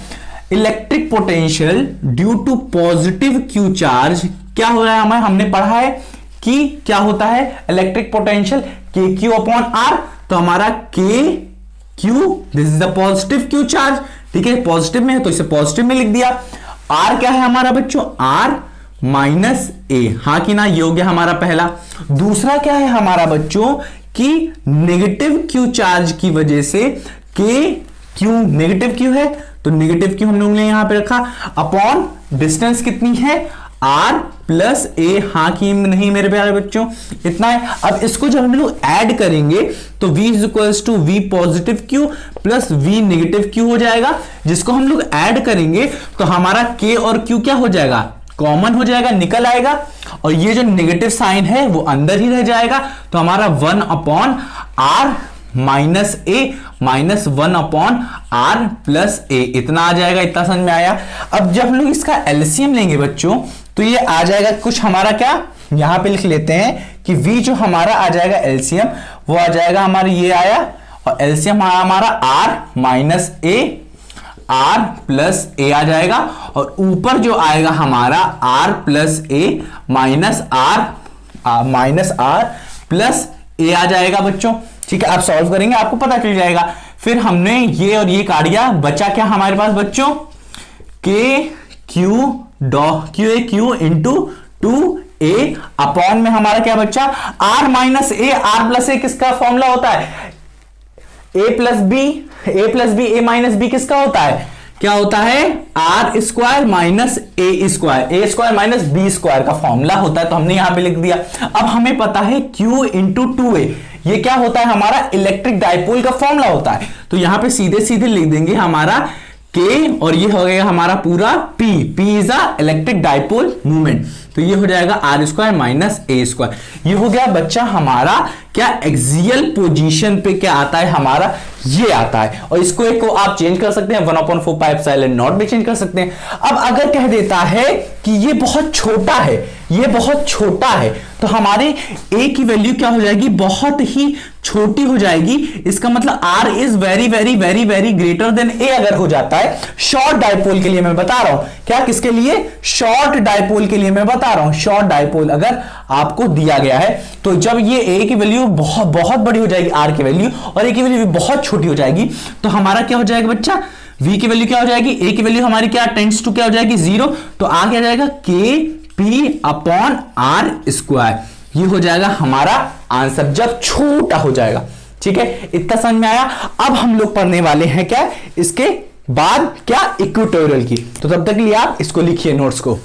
electric potential due to positive Q charge. क्या हो रहा है हमें, हमने पढ़ा है कि क्या होता है इलेक्ट्रिक पोटेंशियल, KQ/R। तो हमारा KQ, this is the positive Q charge. ठीक है, पॉजिटिव में है तो इसे पॉजिटिव में लिख दिया। R क्या है हमारा बच्चों, R - A। हाँ कि ना, ये हो गया हमारा पहला। दूसरा क्या है हमारा बच्चों, कि नेगेटिव Q चार्ज की वजह से KQ, नेगेटिव Q है तो नेगेटिव Q हम लोग ने यहां पे रखा, अपॉन डिस्टेंस कितनी है, आर प्लस ए, हाँ कि नहीं मेरे प्यारे बच्चों, इतना है। अब इसको जब हम लोग ऐड करेंगे तो v is equals to V positive Q plus V negative Q हो जाएगा, जिसको हम लोग ऐड करेंगे तो हमारा k और q क्या हो जाएगा, कॉमन हो जाएगा, निकल आएगा, और ये जो नेगेटिव साइन है वो अंदर ही रह जाएगा। तो हमारा 1 upon R minus A minus 1 upon R plus A, इतना आ जाएगा। इतना समझ में आया। अब जब हम लोग इसका एलसीएम लेंगे बच्चों तो ये आ जाएगा कुछ हमारा, क्या यहां पे लिख लेते हैं कि v जो हमारा आ जाएगा एलसीएम वो आ जाएगा हमारा, ये आया, और एलसीएम आया हमारा r minus A r plus A आ जाएगा, और ऊपर जो आएगा हमारा r plus A minus R plus A आ जाएगा बच्चों। ठीक है, आप सॉल्व करेंगे आपको पता चल जाएगा। फिर हमने ये और ये काट दिया, बचा क्या हमारे पास बच्चों, क्यू इंटू 2a अपॉन में हमारा क्या बच्चा, r minus A, r plus A किसका फॉर्मूला होता है, a plus B, a minus B किसका होता है, क्या होता है, R square minus A square minus B square का फॉर्मूला होता है। तो हमने यहां पे लिख दिया। अब हमें पता है Q इंटू 2a, ये क्या होता है हमारा, इलेक्ट्रिक डाइपोल का फॉर्मूला होता है। तो यहां पे सीधे सीधे लिख देंगे हमारा K, और ये हो गया हमारा पूरा P is a electric dipole movement. तो ये हो जाएगा R square minus A square. ये हो गया बच्चा हमारा क्या, एक्सियल पोजीशन पे क्या आता है हमारा, ये आता है। और इसको एक को आप चेंज कर सकते हैं, 1/4 पाई एप्सिलॉन नॉट भी चेंज कर सकते हैं। अब अगर कह देता है कि ये बहुत छोटा है, ये बहुत छोटा है, तो हमारे a की वैल्यू क्या हो जाएगी, बहुत ही छोटी हो जाएगी। इसका मतलब r is very very very very greater than a अगर हो जाता है, शॉर्ट डाइपोल के लिए मैं बता रहा हूं, क्या किसके लिए, शॉर्ट डाइपोल के लिए मैं बता रहा हूं। शॉर्ट डाइपोल अगर आपको दिया गया है तो जब ये a की वैल्यू बहुत बहुत बड़ी हो जाएगी, r की वैल्यू, और a की वैल्यू बहुत छोटी हो जाएगी, तो हमारा क्या हो जाएगा बच्चा, v की वैल्यू क्या हो जाएगी, a की वैल्यू हमारी क्या टेंड्स टू क्या हो जाएगी, 0। तो आ क्या जाएगा, k अपॉन आर स्क्वायर, ये हो जाएगा हमारा आंसर जब छोटा हो जाएगा। ठीक है, इतना समझ में आया। अब हम लोग पढ़ने वाले हैं क्या, इसके बाद क्या, इक्वेटोरियल की। तो तब तक के लिए आप इसको लिखिए नोट्स को।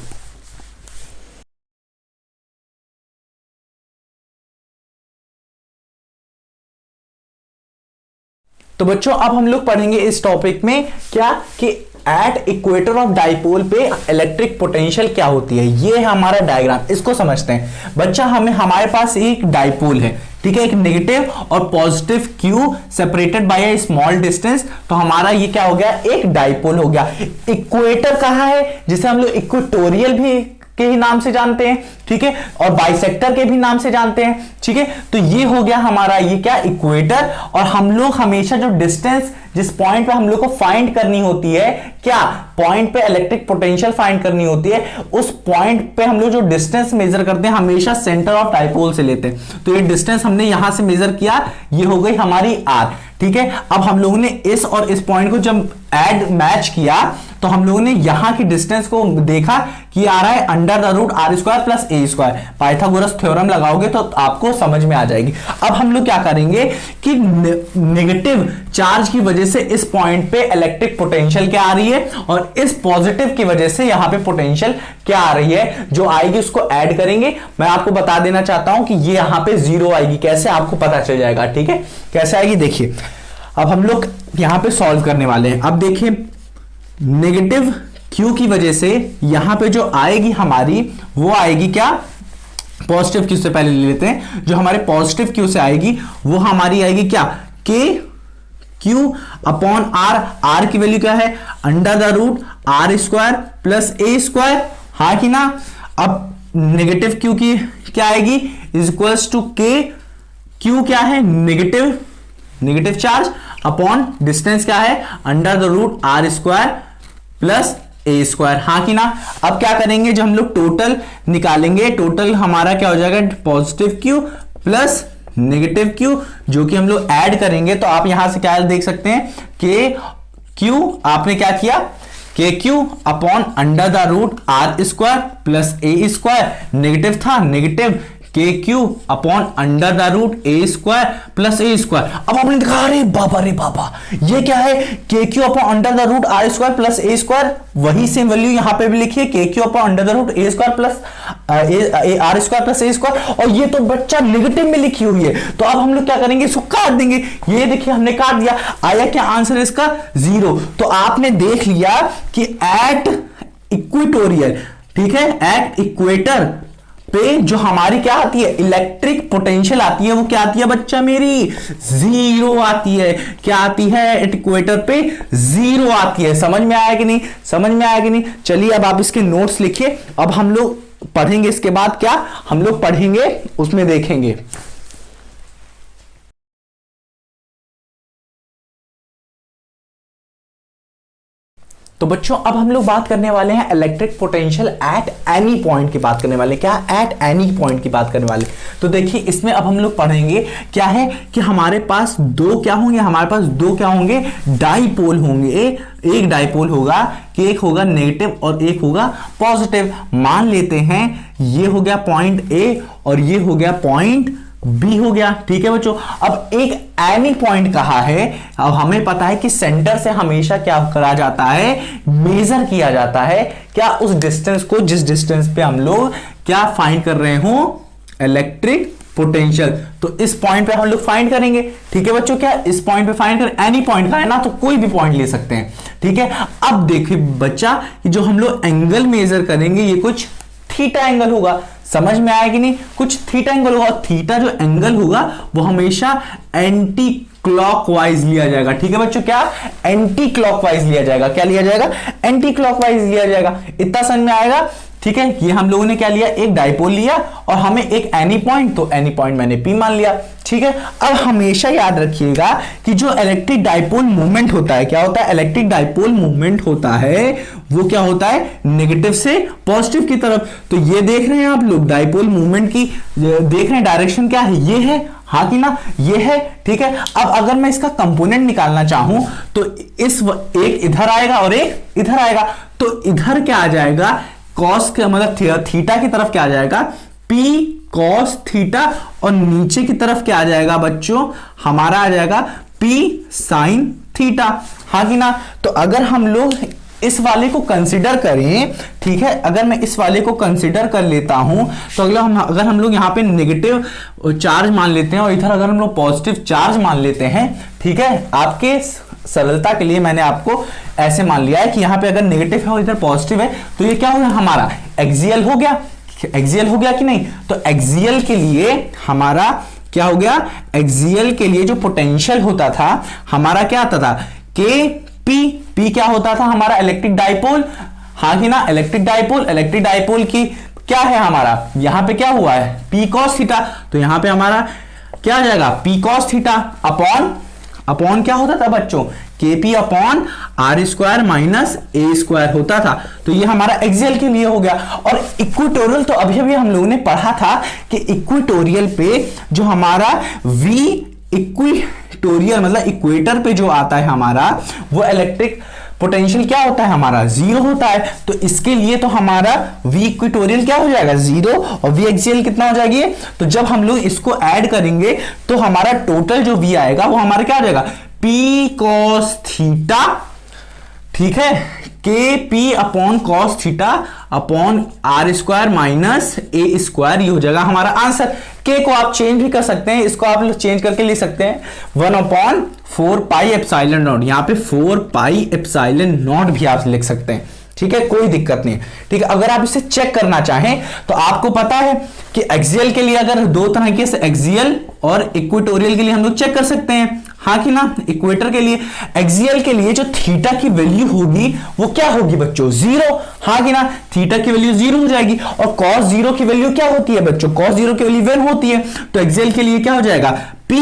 तो बच्चों अब हम लोग पढ़ेंगे इस टॉपिक में क्या, कि एट इक्वेटर ऑफ डाइपोल पे इलेक्ट्रिक पोटेंशियल क्या होती है। ये है हमारा डायग्राम, इसको समझते हैं बच्चा। हमारे पास एक डाइपोल है, ठीक है, एक नेगेटिव और positive Q separated by a small distance. तो हमारा ये क्या हो गया, एक डाइपोल हो गया। इक्वेटर कहाँ है, जिसे हम लोग इक्वेटोरियल भी के ही नाम से जानते हैं, ठीक है, और बाइसेक्टर के भी नाम से जानते हैं। ठीक है, तो ये हो गया हमारा ये क्या, इक्वेटर। और हम लोग हमेशा जो डिस्टेंस जिस पॉइंट पे हम लोग को फाइंड करनी होती है, क्या पॉइंट पे इलेक्ट्रिक पोटेंशियल फाइंड करनी होती है, उस पॉइंट पे हम लोग जो डिस्टेंस मेजर करते हैं हमेशा सेंटर ऑफ डाइपोल से लेते हैं। तो ये डिस्टेंस हमने यहां से मेजर किया, ये हो गई हमारी आर। ठीक है, अब हम लोगों ने इस और इस पॉइंट को जब ऐड मैच किया तो हम लोगों ने यहां की डिस्टेंस को देखा कि आ रहा है under the root R square plus A square. Pythagoras theorem लगाओगे तो आपको समझ में आ जाएगी। अब हम लोग क्या करेंगे कि नेगेटिव चार्ज की वजह से इस पॉइंट पे इलेक्ट्रिक पोटेंशियल क्या आ रही है, और इस पॉजिटिव की वजह से यहां पे पोटेंशियल क्या आ रही है, जो आएगी उसको ऐड करेंगे। मैं आपको बता देना चाहता हूं कि ये यहां पे 0 आएगी, कैसे आपको पता चल जाएगा। ठीक है, कैसे आएगी देखिए। अब हम लोग यहां पे सॉल्व करने वाले हैं। अब देखिए, नेगेटिव क्यू की वजह से यहां पे जो आएगी हमारी, वो आएगी क्या, पॉजिटिव क्यू से पहले ले लेते हैं। जो हमारे पॉजिटिव क्यू से आएगी वो हमारी आएगी क्या, K Q upon R. R की वैल्यू क्या है, under the root R square plus A square, हाँ कि ना। अब नेगेटिव क्यू की क्या आएगी, is equals to K Q क्या है, नेगेटिव चार्ज अपॉन डिस्टेंस क्या है, under the root R square plus A square, हाँ कि ना। अब क्या करेंगे, जो हम लोग टोटल निकालेंगे, टोटल हमारा क्या हो जाएगा, positive Q plus negative Q, जो कि हम लोग ऐड करेंगे। तो आप यहां से क्या देख सकते हैं, के क्यू आपने क्या किया, K Q upon under the root R square plus A square, negative था, negative K Q upon under the root A square plus A square. अब आपने देखा अरे बाबा ये क्या है, K Q upon under the root R square plus A square. वही सेम वैल्यू यहां पे भी लिखिए, K Q upon under the root A square plus R square plus A square. और ये तो बच्चा नेगेटिव में लिखी हुई है, तो अब हम लोग क्या करेंगे, इसको काट देंगे। ये देखिए हमने काट दिया, आया क्या आंसर इसका 0। तो आपने देख लिया कि एट इक्वेटोरियल, ठीक है, एट इक्वेटर पे जो हमारी क्या आती है, इलेक्ट्रिक पोटेंशियल आती है, वो क्या आती है बच्चा मेरी 0 आती है। क्या आती है, एट इक्वेटर पे 0 आती है। समझ में आया कि नहीं, समझ में आया कि नहीं। चलिए अब आप इसके नोट्स लिखिए, अब हम लोग पढ़ेंगे इसके बाद क्या हम लोग पढ़ेंगे उसमें देखेंगे। तो बच्चों अब हम लोग बात करने वाले हैं electric potential eight any point की बात करने वाले, क्या एट एनी पॉइंट की बात करने वाले। तो देखिए इसमें अब हम लोग पढ़ेंगे क्या है कि हमारे पास दो क्या होंगे, हमारे पास दो क्या होंगे, डाइपोल होंगे। एक डाइपोल होगा कि एक होगा नेगेटिव और एक होगा पॉजिटिव। मान लेते हैं ये हो गया पॉइंट ए और ये हो गया पॉइंट बी हो गया, ठीक है बच्चों। अब एक एनी पॉइंट कहा है, अब हमें पता है कि सेंटर से हमेशा क्या करा जाता है, मेजर किया जाता है क्या, उस डिस्टेंस को जिस डिस्टेंस पे हम लोग क्या फाइंड कर रहे हो, इलेक्ट्रिक पोटेंशियल। तो इस पॉइंट पे हम लोग फाइंड करेंगे, ठीक है बच्चों। क्या इस पॉइंट पे फाइंड करें, एनी पॉइंट का है ना, तो कोई भी पॉइंट ले सकते हैं, ठीक है। अब देखिए बच्चा कि जो हम लोग एंगल मेजर करेंगे ये कुछ थीटा एंगल होगा। समझ में आया कि नहीं, कुछ थीटा एंगल होगा। थीटा जो एंगल होगा वो हमेशा एंटी क्लॉकवाइज लिया जाएगा, ठीक है बच्चों। क्या एंटी क्लॉकवाइज लिया जाएगा, क्या लिया जाएगा, एंटी क्लॉकवाइज लिया जाएगा। इतना समझ में आएगा, ठीक है। ये हम लोगों ने क्या लिया, एक डाइपोल लिया और हमें एक एनी पॉइंट, तो एनी पॉइंट मैंने पी मान लिया, ठीक है। अब हमेशा याद रखिएगा कि जो इलेक्ट्रिक डाइपोल मूवमेंट होता है, क्या होता है, इलेक्ट्रिक डाइपोल मूवमेंट होता है वो क्या होता है, नेगेटिव से पॉजिटिव की तरफ। तो ये देख रहे हैं आप लोग डाइपोल मूवमेंट की देख रहे हैं डायरेक्शन क्या है, ये है, हाँ कि ना, ये है, ठीक है। अब अगर मैं इसका कंपोनेंट निकालना चाहूं तो इस एक इधर आएगा और एक इधर आएगा, तो इधर क्या आ जाएगा, कॉस का मतलब थीटा की तरफ क्या आ जाएगा, पी कॉस थीटा, और नीचे की तरफ क्या आ जाएगा बच्चों, हमारा आ जाएगा पी साइन थीटा, हाँ कि ना। तो अगर हम लोग इस वाले को कंसीडर करें, ठीक है, अगर मैं इस वाले को कंसीडर कर लेता हूं तो अगर हम लोग यहाँ पे नेगेटिव चार्ज मान लेते हैं और इधर अगर हम लोग पॉजिटिव चार्ज मान लेते हैं, ठीक है, आपके सरलता के लिए मैंने आपको ऐसे मान लिया है कि यहाँ पे अगर नेगेटिव है और इधर पॉजिटिव है तो ये क्या हो गया, हमारा एक्सियल हो गया। एक्सियल हो गया कि नहीं, तो एक्सियल के लिए हमारा क्या हो गया, एक्सियल के लिए जो पोटेंशियल होता था हमारा क्या आता था, के पी, पी क्या होता था हमारा, इलेक्ट्रिक डाइपोल, हाँ कि ना, इलेक्ट्रिक डाइपोल। इलेक्ट्रिक डाइपोल की क्या है हमारा, यहां पे क्या हुआ है, पी कॉस थीटा, तो यहां पे हमारा क्या आ जाएगा, पी कॉस थीटा अपॉन क्या होता था बच्चों, K P upon R square minus A square होता था। तो ये हमारा एक्सियल के लिए हो गया। और इक्वेटोरियल तो अभी अभी हम लोगों ने पढ़ा था कि इक्वेटोरियल पे जो हमारा वी इक्वेटोरियल मतलब इक्वेटर पे जो आता है हमारा, वो इलेक्ट्रिक पोटेंशियल क्या होता है हमारा, 0 होता है। तो इसके लिए तो हमारा वी इक्वेटोरियल क्या हो जाएगा, 0, और वी एक्सियल कितना हो जाएगी। तो जब हम लोग इसको ऐड करेंगे तो हमारा टोटल जो वी आएगा वो हमारा क्या हो जाएगा, पी कॉस थीटा, ठीक है, K P upon cos theta upon R square minus A square, ये हो जाएगा हमारा आंसर। के को आप चेंज भी कर सकते हैं, इसको आप चेंज करके लिख सकते हैं 1/4 पाई एप्सिलॉन नॉट, यहाँ पे 4 पाई एप्सिलॉन नॉट भी आप लिख सकते हैं, ठीक है, कोई दिक्कत नहीं, ठीक है। अगर आप इसे चेक करना चाहें तो आपको पता है कि एक्सियल के लिए अगर दो तरीके से एक्सियल और इक्वेटोरियल के लिए हम लोग चेक कर सकते हैं, हाँ कि ना। इक्वेटर के लिए, एक्सियल के लिए जो थीटा की वैल्यू होगी वो क्या होगी बच्चों, 0, हाँ कि ना, थीटा की वैल्यू 0 हो जाएगी। और cos 0 की वैल्यू क्या होती है बच्चों, cos 0 की वैल्यू 1 होती है। तो एक्सियल के लिए क्या हो जाएगा, p,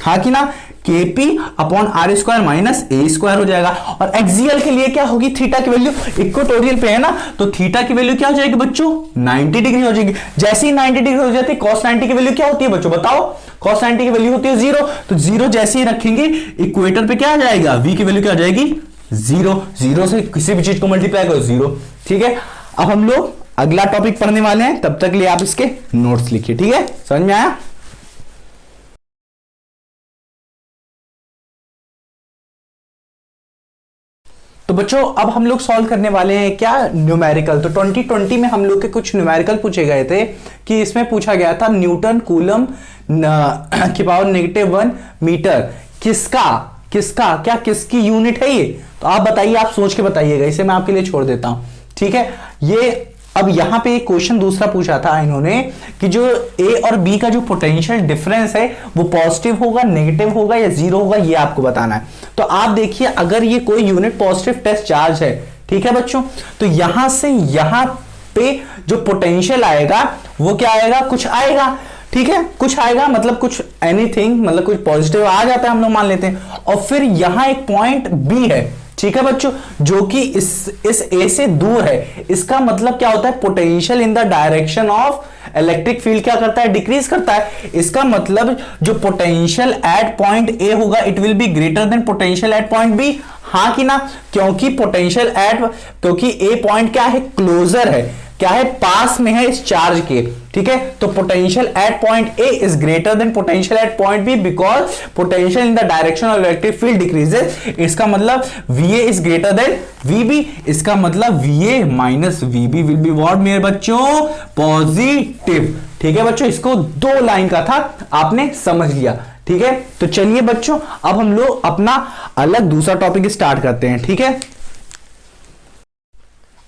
हाँ कि ना, K P upon R square minus A square हो जाएगा। और एक्सियल के लिए क्या होगी, थीटा की वैल्यू, इक्वेटोरियल पे है ना, तो थीटा की वैल्यू क्या हो जाएगी बच्चों, 90 डिग्री हो जाएगी। जैसे ही 90 डिग्री हो जाती है, cos 90 की वैल्यू क्या होती है बच्चों, बताओ, cos 90 की वैल्यू होती है 0, तो 0 जैसे ही रखेंगे इक्वेटर पे क्या आ जाएगा, v की वैल्यू क्या हो जाएगी 0, 0 से किसी भी चीज को मल्टीप्लाई करो 0, ठीक है। अब हम लोग अगला टॉपिक पढ़ने वाले हैं, तब तक लिए आप इसके नोट्स लिखिए, ठीक है, समझ में आया। तो बच्चों अब हम लोग सॉल्व करने वाले हैं क्या, न्यूमेरिकल। तो 2020 में हम लोग के कुछ न्यूमेरिकल पूछे गए थे कि इसमें पूछा गया था न्यूटन कूलम की पावर -1 मीटर किसकी यूनिट है ये। तो आप बताइए, आप सोच के बताइएगा, इसे मैं आपके लिए छोड़ देता हूं, ठीक है। ये अब यहां पे एक क्वेश्चन दूसरा पूछा था इन्होंने कि जो ए और बी का जो पोटेंशियल डिफरेंस है वो पॉजिटिव होगा, नेगेटिव होगा या जीरो होगा, ये आपको बताना है। तो आप देखिए, अगर ये कोई यूनिट पॉजिटिव टेस्ट चार्ज है, ठीक है बच्चों, तो यहां से यहां पे जो पोटेंशियल आएगा वो क्या आएगा, कुछ आएगा, ठीक है, कुछ आएगा, मतलब कुछ एनीथिंग, मतलब कुछ पॉजिटिव आ जाता है, हम लोग मान लेते हैं। और फिर यहां एक पॉइंट बी है, ठीक है बच्चों, जो कि इस ए से दूर है। इसका मतलब क्या होता है, potential in the direction of electric field क्या करता है, डिक्रीज करता है। इसका मतलब जो पोटेंशियल एट पॉइंट ए होगा it will be greater than potential at point B, हाँ कि ना, क्योंकि ए पॉइंट क्या है, क्लोजर है, क्या है, पास में है इस चार्ज के, ठीक है। तो potential at point A is greater than potential at point B because potential in the direction of electric field decreases. इसका मतलब VA is greater than VB, इसका मतलब VA minus VB will be what मेरे बच्चों, पॉजिटिव, ठीक है बच्चों। इसको 2 लाइन का था, आपने समझ लिया, ठीक है। तो चलिए बच्चों अब हम लोग अपना अलग दूसरा टॉपिक स्टार्ट करते हैं, ठीक है।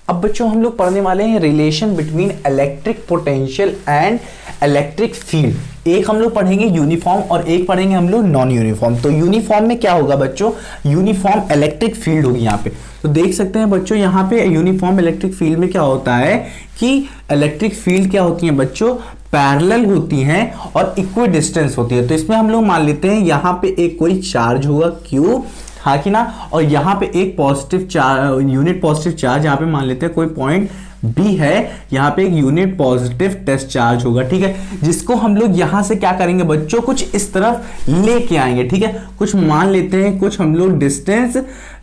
अब बच्चों हम लोग पढ़ने वाले हैं relation between electric potential and electric field. एक हम लोग पढ़ेंगे यूनिफॉर्म और एक पढ़ेंगे हम लोग नॉन यूनिफॉर्म। तो यूनिफॉर्म में क्या होगा बच्चों, यूनिफॉर्म इलेक्ट्रिक फील्ड होगी यहाँ पे। तो देख सकते हैं बच्चों यहाँ पे यूनिफॉर्म इलेक्ट्रिक फील्ड में क्या होता है कि इलेक्ट्रिक फील्ड क्या होती है बच्चों, पैरेलल होती हैं और इक्वी डिस्टेंस होती है। तो इसमें हम लोग मान लेते हैं यहाँ पे एक कोई चार्ज होगा Q, हाँ कि ना, और यहाँ पे एक positive charge, unit positive charge, यहाँ पे मान लेते हैं कोई पॉइंट बी है, यहाँ पे एक यूनिट पॉजिटिव टेस्ट चार्ज होगा, ठीक है, जिसको हम लोग यहाँ से क्या करेंगे बच्चों, कुछ इस तरफ लेके आएंगे, ठीक है। कुछ मान लेते हैं, कुछ हम लोग डिस्टेंस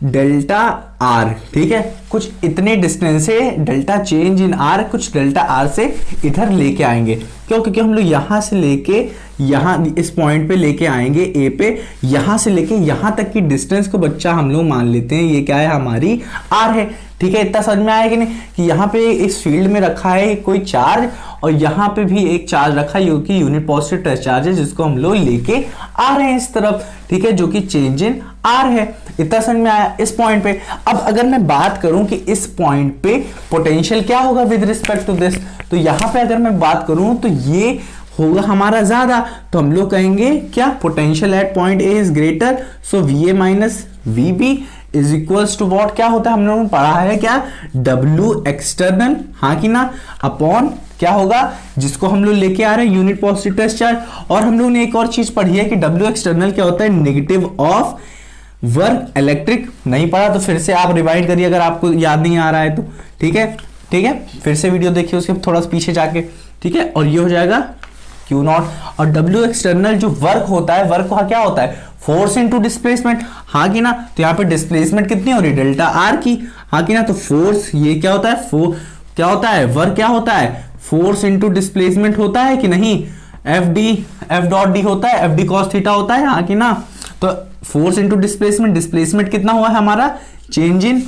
डेल्टा आर, ठीक है, कुछ इतने डिस्टेंस से डेल्टा चेंज इन आर, कुछ डेल्टा आर से इधर लेके आएंगे। क्यों, क्योंकि हम लोग यहाँ से लेके यहाँ इस पॉइंट पे लेके आएंगे ए पे, यहाँ से लेके यहाँ तक की डिस्टेंस को बच्चा हम लोग मान लेते हैं ये क्या है, हमारी आर है, ठीक है। इतना समझ में आया कि नहीं, कि यहाँ पे इस फील्ड में रखा है कोई चार्ज और यहाँ पे भी एक चार्ज रखा है जो कि यूनिट पॉजिटिव टेस्ट चार्ज है, जिसको हम लोग लेके आ रहे हैं इस तरफ, ठीक है, जो कि चेंज इन आर है। इतना समझ में आया इस पॉइंट पे। अब अगर मैं बात करूं कि इस पॉइंट पे पोटेंशियल क्या होगा विद रिस्पेक्ट टू दिस, तो यहां पे अगर मैं बात करूं तो ये होगा हमारा ज्यादा, तो हम लोग कहेंगे क्या, potential at point A is greater, so VA minus VB is equals to what, क्या होता है, हम लोगों ने पढ़ा है क्या, W एक्सटर्नल, हाँ कि ना, अपॉन क्या होगा, जिसको हम लोग लेके आ रहे हैं यूनिट पॉजिटिव टेस्ट चार्ज। और हम लोग ने एक और चीज पढ़ी है कि W एक्सटर्नल क्या होता है, नेगेटिव ऑफ वर्क इलेक्ट्रिक। नहीं पढ़ा तो फिर से आप रिवाइंड करिए अगर आपको याद नहीं आ रहा है तो, ठीक है, ठीक है, फिर से वीडियो देखिए उसके थोड़ा सा पीछे जाके, ठीक है। और ये हो जाएगा Q0 और W एक्सटर्नल जो वर्क होता है, वर्क क्या होता है, फोर्स इनटू डिस्प्लेसमेंट, हाँ कि ना। तो यहाँ पे डिस्प्लेसमेंट कितनी हो रही है, डेल्टा आर की, हाँ कि ना। तो फोर्स ये क्या होता है, क्या होता है, वर्क क्या होता है, फोर्स इनटू डिस्प्लेसमेंट होता है कि नहीं, एफ डॉट डी होता है, FD cos थीटा होता है, हाँ कि ना। तो फोर्स इनटू डिस्प्लेसमेंट, डिस्प्लेसमेंट कितना हुआ है हमारा, चेंज इन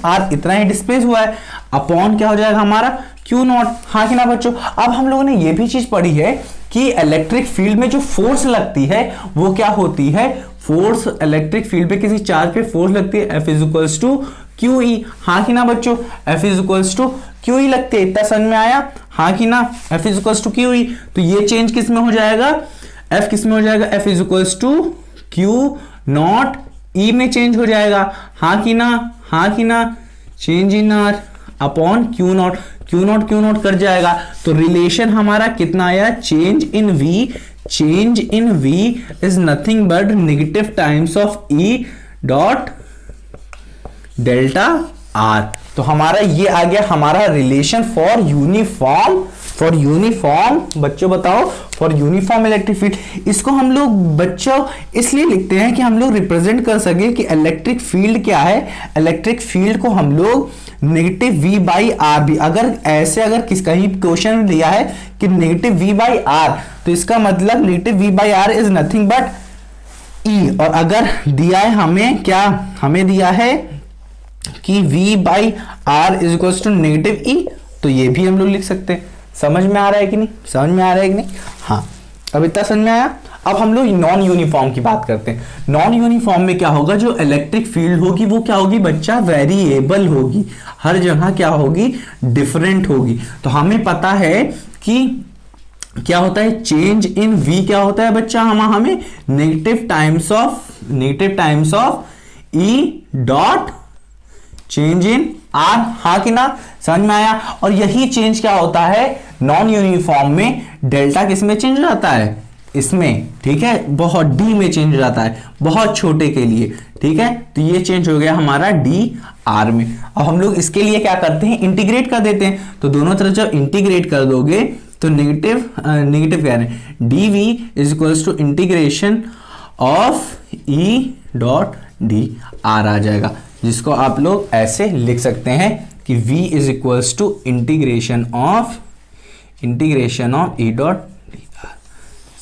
आर, इतना ही डिस्प्लेस हुआ है, अपॉन क्या हो जाएगा हमारा Q0, हाँ कि ना बच्चों। अब हम लोगों ने ये भी चीज पढ़ी है कि इलेक्ट्रिक फील्ड में जो फोर्स लगती है वो क्या होती है, फोर्स इलेक्ट्रिक फील्ड पे किसी चार्ज पे फोर्स लगती है, F is equals to QE, हाँ कि ना बच्चों, F is equals to QE लगते हैं। इतना समझ में आया, हाँ कि ना, F is equals to QE। तो ये चेंज किस में हो जाएगा, F किस में हो जाएगा, F is equals to Q0 E में चेंज हो जाएगा, हाँ कि ना, हाँ कि ना, change in R upon Q0 कट जाएगा। तो रिलेशन हमारा कितना आया, change in V is nothing but negative times of E dot delta R। तो हमारा ये आ गया हमारा relation for uniform for uniform, बच्चों बताओ, फॉर यूनिफॉर्म इलेक्ट्रिक फील्ड। इसको हम लोग बच्चों इसलिए लिखते हैं कि हम लोग रिप्रेजेंट कर सके कि इलेक्ट्रिक फील्ड क्या है। इलेक्ट्रिक फील्ड को हम लोग नेगेटिव v बाई आर भी, अगर ऐसे अगर किस कहीं क्वेश्चन में दिया है कि नेगेटिव v बाई आर, तो इसका मतलब negative v by R is nothing but E। और अगर दिया है हमें क्या, हमें दिया है कि v by R is equal to negative E, तो ये भी हम लोग लिख सकते हैं। समझ में आ रहा है कि नहीं, समझ में आ रहा है कि नहीं? हाँ, अब इतना समझ में आया। अब हम लोग नॉन यूनिफॉर्म की बात करते हैं। नॉन यूनिफॉर्म में क्या होगा, जो इलेक्ट्रिक फील्ड होगी वो क्या होगी बच्चा, वेरिएबल होगी, हर जगह क्या होगी, डिफरेंट होगी। तो हमें पता है कि क्या होता है, चेंज इन v क्या होता है बच्चा, हमें negative times of E dot change in are. हाँ कि ना, समझ में आया। और यही चेंज क्या होता है नॉन यूनिफॉर्म में, डेल्टा किस में चेंज हो जाता है, इसमें, ठीक है, बहुत डी में चेंज हो जाता है, बहुत छोटे के लिए, ठीक है। तो ये चेंज हो गया हमारा डी आर में। अब हम लोग इसके लिए क्या करते हैं, इंटीग्रेट कर देते हैं। तो दोनों तरफ जब इंटीग्रेट कर दोगे तो नेगेटिव कह रहे हैं, D V is equals to integration of E dot D R आ जाएगा, जिसको आप लोग ऐसे लिख सकते हैं कि v is equals to integration of E dot D R.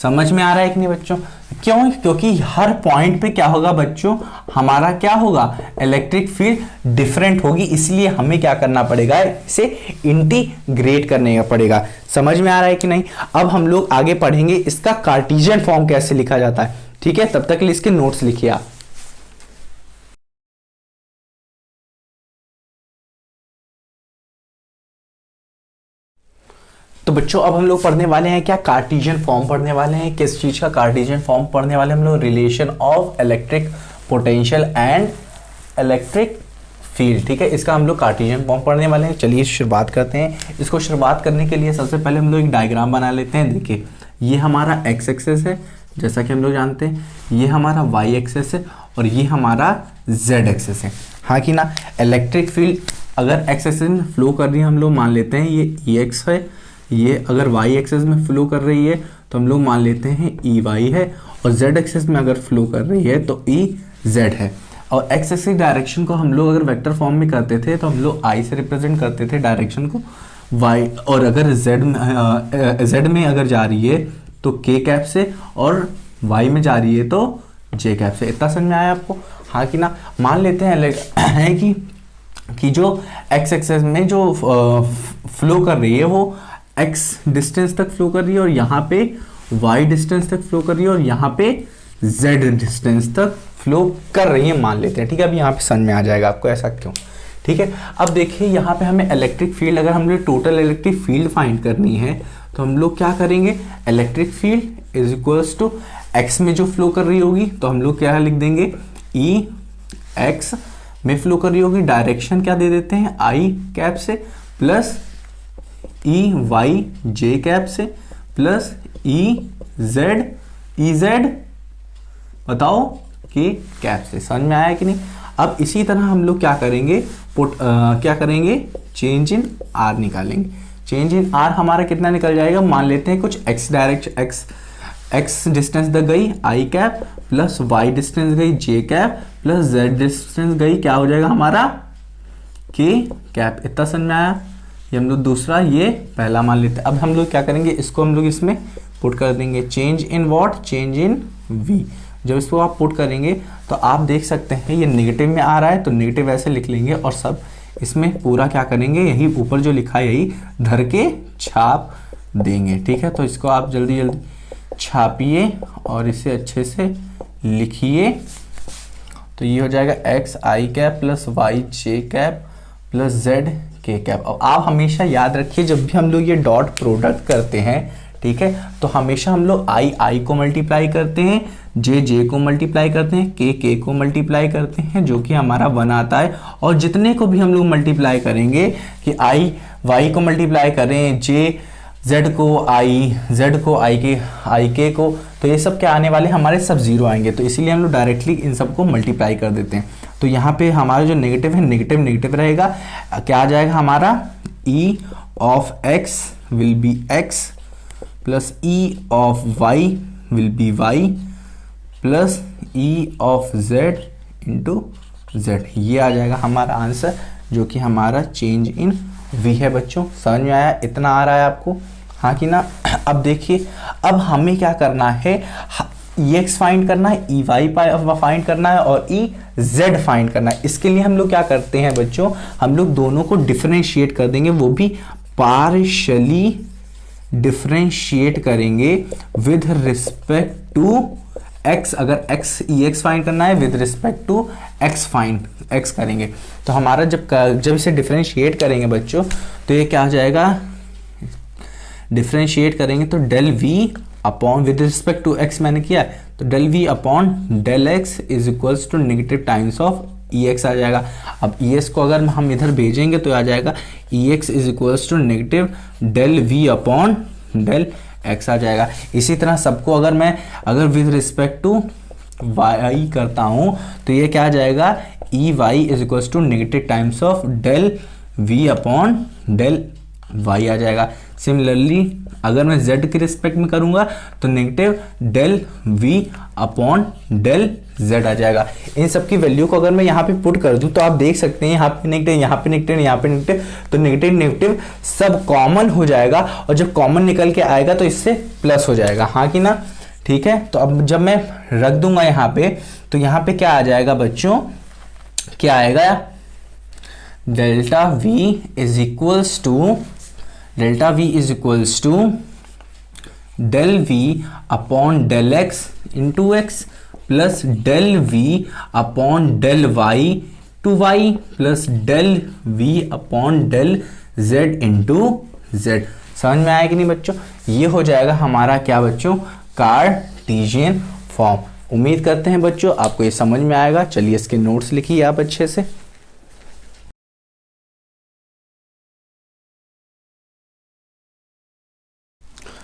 समझ में आ रहा है कि नहीं बच्चों? क्यों? क्योंकि हर पॉइंट पे क्या होगा बच्चों, हमारा क्या होगा, इलेक्ट्रिक फील्ड डिफरेंट होगी, इसलिए हमें क्या करना पड़ेगा, इसे इंटीग्रेट करने का पड़ेगा। समझ में आ रहा है कि नहीं? अब हम लोग आगे पढ़ेंगे इसका कार्टेशियन फॉर्म कैसे लिखा जाता है, ठीक है। तब तक के लिए इसके नोट्स लिखिए आप। तो बच्चों अब हम लोग पढ़ने वाले हैं क्या, कार्टेशियन फॉर्म पढ़ने वाले हैं। किस चीज का कार्टेशियन फॉर्म पढ़ने वाले हम लोग, relation of electric potential and electric field, ठीक है। इसका हम लोग कार्टेशियन फॉर्म पढ़ने वाले हैं। चलिए शुरुआत करते हैं। इसको शुरुआत करने के लिए सबसे पहले हम लोग एक डायग्राम बना लेते हैं। देखिए ये हमारा एक्स एक्सेस है, जैसा कि हम लोग जानते हैं, ये हमारा वाई एक्सेस है और ये हमारा जेड एक्सेस है। हाँ कि ना। इलेक्ट्रिक फील्ड अगर एक्स एक्सेस में फ्लो कर रही है, हम लोग मान लेते हैं ये ई एक्स है, ये अगर y एक्सेस में फ्लो कर रही है तो हम लोग मान लेते हैं ई वाई है, और z एक्सेस में अगर फ्लो कर रही है तो ई जेड है। और x एक्सिस की डायरेक्शन को हम लोग अगर वेक्टर फॉर्म में करते थे तो हम लोग i से रिप्रेजेंट करते थे डायरेक्शन को y, और अगर z में अगर जा रही है तो k कैप से, और y में जा रही है तो j कैप से। इतना समझ में आया आपको? हाँ कि ना। मान लेते हैं कि जो x एक्सेस में जो फ्लो कर रही है वो x डिस्टेंस तक फ्लो कर रही है, और यहाँ पे y डिस्टेंस तक फ्लो कर रही है, और यहाँ पे z डिस्टेंस तक फ्लो कर रही है मान लेते हैं, ठीक है। अब यहाँ पे समझ में आ जाएगा आपको ऐसा क्यों, ठीक है। अब देखिए यहाँ पे हमें इलेक्ट्रिक फील्ड, अगर हमने टोटल इलेक्ट्रिक फील्ड फाइंड करनी है तो हम लोग क्या करेंगे, electric field is equals to x में जो फ्लो कर रही होगी तो हम लोग क्या लिख देंगे, ई एक्स में फ्लो कर रही होगी, डायरेक्शन क्या दे देते हैं आई कैप से, प्लस ई वाई जे कैप से, प्लस ई जेड बताओ के कैप से। समझ में आया कि नहीं? अब इसी तरह हम लोग क्या करेंगे, क्या करेंगे, चेंज इन आर निकालेंगे। चेंज इन आर हमारा कितना निकल जाएगा, मान लेते हैं कुछ एक्स डायरेक्शन, एक्स डिस्टेंस तक गई आई कैप, प्लस वाई डिस्टेंस गई जे कैप, प्लस जेड डिस्टेंस गई क्या हो जाएगा हमारा, के कैप। इतना समझ में आया? ये हम लोग दूसरा, ये पहला मान लेते हैं। अब हम लोग क्या करेंगे, इसको हम लोग इसमें पुट कर देंगे, change in what, change in v। जब इसको आप पुट करेंगे तो आप देख सकते हैं ये नेगेटिव में आ रहा है तो नेगेटिव ऐसे लिख लेंगे, और सब इसमें पूरा क्या करेंगे, यही ऊपर जो लिखा है यही धर के छाप देंगे, ठीक है। तो इसको आप जल्दी जल्दी छापिए और इसे अच्छे से लिखिए। तो ये हो जाएगा एक्स आई कैप प्लस वाई जे कैप प्लस जेड के कैप। अब आप हमेशा याद रखिए जब भी हम लोग ये डॉट प्रोडक्ट करते हैं, ठीक है, तो हमेशा हम लोग आई को मल्टीप्लाई करते हैं, जे को मल्टीप्लाई करते हैं, के को मल्टीप्लाई करते हैं, जो कि हमारा 1 आता है। और जितने को भी हम लोग मल्टीप्लाई करेंगे कि आई वाई को मल्टीप्लाई करें, जे जेड को आई के को, तो ये सब क्या आने वाले हमारे सब जीरो आएंगे। तो इसीलिए हम लोग डायरेक्टली इन सबको मल्टीप्लाई कर देते हैं। तो यहाँ पे हमारा जो नेगेटिव है नेगेटिव रहेगा, क्या आ जाएगा हमारा E of X will be X plus E of Y will be Y plus E of Z into Z. ये आ जाएगा हमारा आंसर, जो कि हमारा चेंज इन वी है। बच्चों समझ में आया? इतना आ रहा है आपको, हाँ कि ना? अब देखिए, अब हमें क्या करना है, ई एक्स फाइंड करना है, ई वाई फाइंड करना है और ई जेड फाइंड करना है। इसके लिए हम लोग क्या करते हैं बच्चों, हम लोग दोनों को डिफरेंशिएट कर देंगे, वो भी पार्शियली डिफरेंशिएट करेंगे विद रिस्पेक्ट टू एक्स। अगर एक्स ई एक्स फाइंड करना है विद रिस्पेक्ट टू एक्स करेंगे, तो हमारा जब इसे डिफरेंशिएट करेंगे बच्चों, तो ये क्या आ जाएगा, डिफरेंशिएट करेंगे तो del V upon with respect to X मैंने किया है, तो del V upon del X is equals to negative times of E X आ जाएगा। अब ई एक्स को अगर हम इधर भेजेंगे तो आ जाएगा E X is equals to negative del V upon del X आ जाएगा। इसी तरह सबको अगर विद रिस्पेक्ट टू वाई करता हूं तो ये क्या आ जाएगा, E Y is equals to negative times of del V upon del Y आ जाएगा। सिमिलरली अगर मैं z के रिस्पेक्ट में करूंगा तो negative del v upon del z आ जाएगा। इन सब की वैल्यू को अगर मैं यहाँ पे पुट कर दूं तो आप देख सकते हैं यहाँ पे नेगेटिव, यहाँ पे नेगेटिव, यहाँ पे नेगेटिव, तो नेगेटिव नेगेटिव सब कॉमन हो जाएगा और जब कॉमन निकल के आएगा तो इससे प्लस हो जाएगा, हाँ कि ना? ठीक है, तो अब जब मैं रख दूंगा यहाँ पे, तो यहाँ पे क्या आ जाएगा बच्चों, क्या आएगा, delta v is equals to del v upon del x into X plus del v upon del y to y plus del v upon del z into z। समझ में आया कि नहीं बच्चों? ये हो जाएगा हमारा क्या बच्चों, कार्टेशियन फॉर्म। उम्मीद करते हैं बच्चों आपको ये समझ में आएगा। चलिए इसके नोट्स लिखिए आप अच्छे से।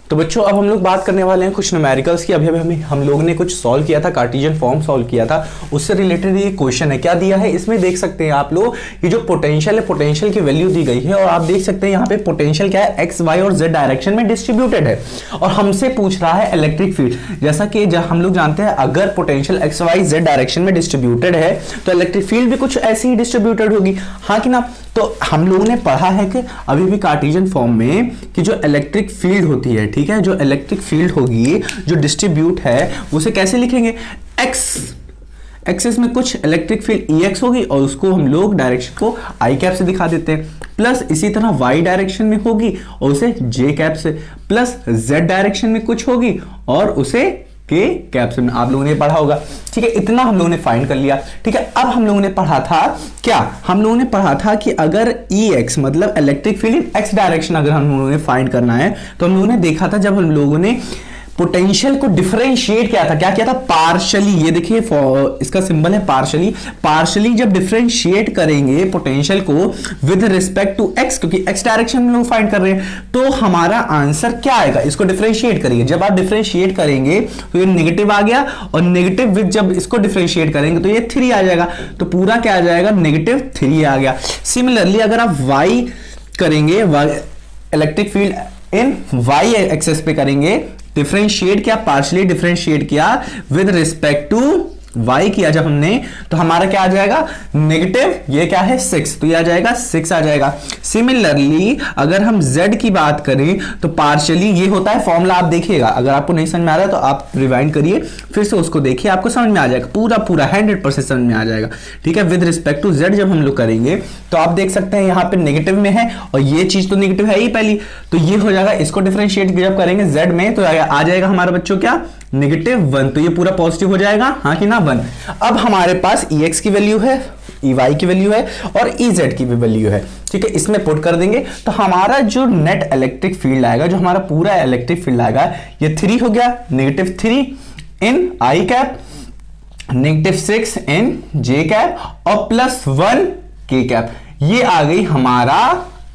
तो बच्चों अब हम लोग बात करने वाले हैं कुछ न्यूमेरिकल्स की। अभी हम लोग ने कुछ सॉल्व किया था, कार्टेशियन फॉर्म सॉल्व किया था, उससे रिलेटेड ये क्वेश्चन है। क्या दिया है इसमें देख सकते हैं आप लोग, ये जो पोटेंशियल है, पोटेंशियल की वैल्यू दी गई है और आप देख सकते हैं यहाँ पे पोटेंशियल क्या है, एक्स वाई और जेड डायरेक्शन में डिस्ट्रीब्यूटेड है और हमसे पूछ रहा है इलेक्ट्रिक फील्ड। जैसा कि हम लोग जानते हैं अगर potential X Y Z direction में डिस्ट्रीब्यूटेड है तो इलेक्ट्रिक फील्ड भी कुछ ऐसी ही डिस्ट्रीब्यूटेड होगी, हाँ कि ना? तो हम लोगों ने पढ़ा है कि अभी भी कार्टेशियन फॉर्म में कि जो इलेक्ट्रिक फील्ड होती है, ठीक है, जो इलेक्ट्रिक फील्ड होगी जो डिस्ट्रीब्यूट है उसे कैसे लिखेंगे, एक्सिस में कुछ इलेक्ट्रिक फील्ड ई एक्स होगी और उसको हम लोग डायरेक्शन को आई कैप से दिखा देते हैं, प्लस इसी तरह वाई डायरेक्शन में होगी और उसे जे कैप से, प्लस जेड डायरेक्शन में कुछ होगी और उसे के कैप से। आप लोगों ने पढ़ा होगा, ठीक है? इतना हम लोगों ने फाइंड कर लिया, ठीक है? अब हम लोगों ने पढ़ा था क्या, हम लोगों ने पढ़ा था कि अगर ई एक्स मतलब इलेक्ट्रिक फील्ड इन एक्स डायरेक्शन अगर हम लोगों ने फाइंड करना है तो हम लोगों ने देखा था जब हम लोगों ने पोटेंशियल को डिफरेंशिएट किया था, क्या किया था, पार्शियली। ये देखिए इसका सिंबल है पार्शियली जब डिफरेंशिएट करेंगे पोटेंशियल को विद रिस्पेक्ट टू एक्स, क्योंकि एक्स डायरेक्शन में लोग फाइंड कर रहे हैं, तो हमारा आंसर क्या आएगा, इसको डिफरेंशिएट करिए। जब आप डिफरेंशिएट करेंगे तो ये नेगेटिव आ गया और नेगेटिव विद जब इसको डिफरेंशिएट करेंगे तो ये 3 आ जाएगा, तो पूरा क्या आ जाएगा, -3 आ गया। सिमिलरली अगर आप वाई करेंगे, electric field in Y axis पे करेंगे, डिफरेंशिएट किया, पार्शियली डिफरेंशिएट किया विद रिस्पेक्ट टू y किया जब हमने, तो हमारा क्या आ जाएगा, नेगेटिव, ये क्या है 6, तो ये आ जाएगा 6 आ जाएगा। सिमिलरली अगर हम z की बात करें तो पार्शियली ये होता है फॉर्मूला, आप देखिएगा, अगर आपको नहीं समझ में आ रहा है तो आप रिवाइंड करिए, फिर से उसको देखिए, आपको समझ में आ जाएगा, पूरा 100% समझ में आ जाएगा, ठीक है? विद रिस्पेक्ट टू z जब हम लोग करेंगे तो आप देख सकते हैं यहाँ पे नेगेटिव में है और ये चीज तो नेगेटिव है ही पहली, तो ये हो जाएगा, इसको डिफरेंशिएट जब करेंगे z में तो आ जाएगा हमारा बच्चों क्या, -1, तो ये पूरा पॉजिटिव हो जाएगा, हाँ कि ना, 1। अब हमारे पास EX की वैल्यू है, EY की वैल्यू है और EZ की भी वैल्यू है, ठीक है? इसमें पुट कर देंगे तो हमारा जो नेट इलेक्ट्रिक फील्ड आएगा, जो हमारा पूरा इलेक्ट्रिक फील्ड आएगा, ये 3 हो गया, -3 इन आई कैप, -6 इन जे कैप और +1 के कैप। ये आ गई हमारा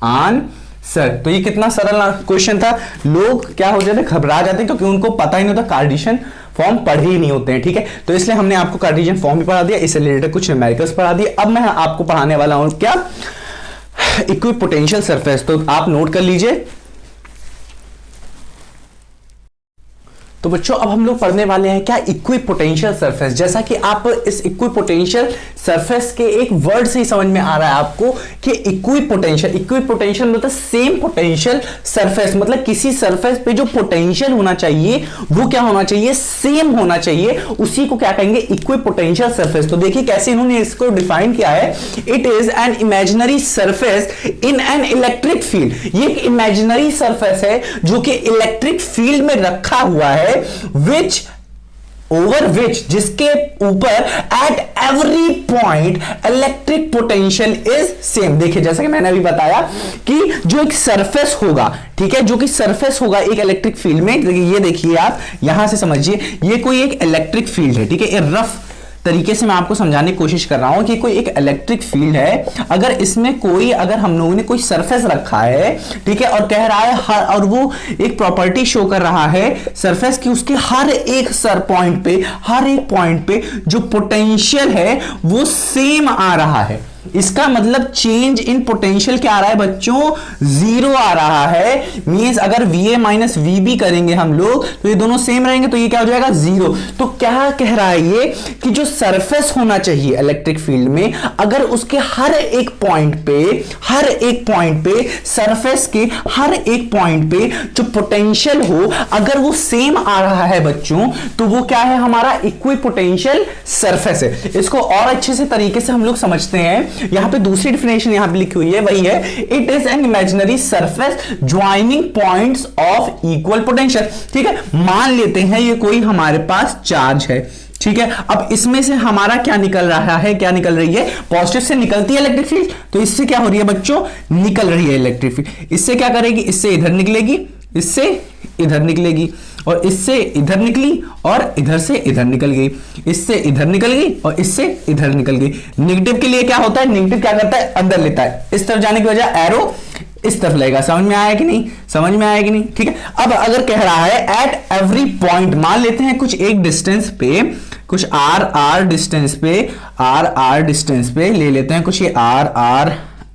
आंसर। तो ये कितना सरल क्वेश्चन था। लोग क्या हो जाते, घबरा जाते हैं क्योंकि उनको पता ही नहीं होता, कार्टेशियन फॉर्म पढ़े ही नहीं होते हैं, ठीक है? तो इसलिए हमने आपको कार्टेशियन फॉर्म भी पढ़ा दिया, इससे रिलेटेड कुछ न्यूमेरिकल्स पढ़ा दिए। अब मैं आपको पढ़ाने वाला हूं क्या, इक्विपोटेंशियल सरफेस, तो आप नोट कर लीजिए। तो बच्चों अब हम लोग पढ़ने वाले हैं क्या, इक्विपोटेंशियल सरफेस। जैसा कि आप इस इक्विपोटेंशियल सरफेस के एक वर्ड से ही समझ में आ रहा है आपको कि इक्विपोटेंशियल मतलब सेम पोटेंशियल सरफेस, मतलब किसी सरफेस पे जो पोटेंशियल होना चाहिए वो क्या होना चाहिए, सेम होना चाहिए, उसी को क्या कहेंगे, इक्विपोटेंशियल सरफेस। तो देखिए कैसे इन्होंने इसको डिफाइन किया है, it is an imaginary surface in an electric field. ये एक इमेजिनरी सरफेस है जो कि इलेक्ट्रिक फील्ड में रखा हुआ है, विच ओवर विच, जिसके ऊपर at every point electric potential is same. देखिए जैसा कि मैंने अभी बताया कि जो एक सरफेस होगा, ठीक है, जो कि सरफेस होगा एक इलेक्ट्रिक फील्ड में, ये देखिए आप यहां से समझिए, ये कोई एक इलेक्ट्रिक फील्ड है, ठीक है, ये रफ तरीके से मैं आपको समझाने की कोशिश कर रहा हूं कि कोई एक इलेक्ट्रिक फील्ड है, अगर इसमें कोई, अगर हम लोगों ने कोई सरफेस रखा है, ठीक है, और कह रहा है और वो एक प्रॉपर्टी शो कर रहा है सरफेस की, उसके हर एक पॉइंट पे जो पोटेंशियल है वो सेम आ रहा है। इसका मतलब चेंज इन पोटेंशियल क्या आ रहा है बच्चों, जीरो आ रहा है। मींस अगर VA माइनस VB करेंगे हम लोग तो ये दोनों सेम रहेंगे, तो ये क्या हो जाएगा, जीरो। तो क्या कह रहा है ये कि जो सरफेस होना चाहिए इलेक्ट्रिक फील्ड में, अगर उसके हर एक पॉइंट पे सरफेस के हर एक पॉइंट पे जो पोटेंशियल हो, अगर वो सेम आ रहा है बच्चों, तो वो क्या है, हमारा इक्विपोटेंशियल सरफेस है। इसको और अच्छे से तरीके से हम लोग समझते हैं, यहां पे दूसरी डिफिनेशन यहां पे लिखी हुई है, वही है, it is an imaginary surface joining points of equal potential. ठीक है, मान लेते हैं ये कोई हमारे पास चार्ज है, ठीक है, अब इसमें से हमारा क्या निकल रहा है, क्या निकल रही है, पॉजिटिव से निकलती है इलेक्ट्रिक फील्ड, तो इससे क्या हो रही है बच्चों, निकल रही है इलेक्ट्रिक फील्ड। इससे क्या करेगी, इससे इधर निकलेगी, इससे इधर निकलेगी, और इससे इधर निकली और इधर से इधर निकल गई, इससे इधर निकल गई और इससे इधर निकल गई। नेगेटिव के लिए क्या होता है, नेगेटिव क्या करता है, अंदर लेता है, इस तरफ जाने की वजह एरो इस तरफ लगेगा। समझ में आया कि नहीं, समझ में आया कि नहीं, ठीक है। अब अगर कह रहा है एट एवरी पॉइंट, मान लेते हैं कुछ एक डिस्टेंस पे, कुछ आर डिस्टेंस पे ले लेते हैं, कुछ ये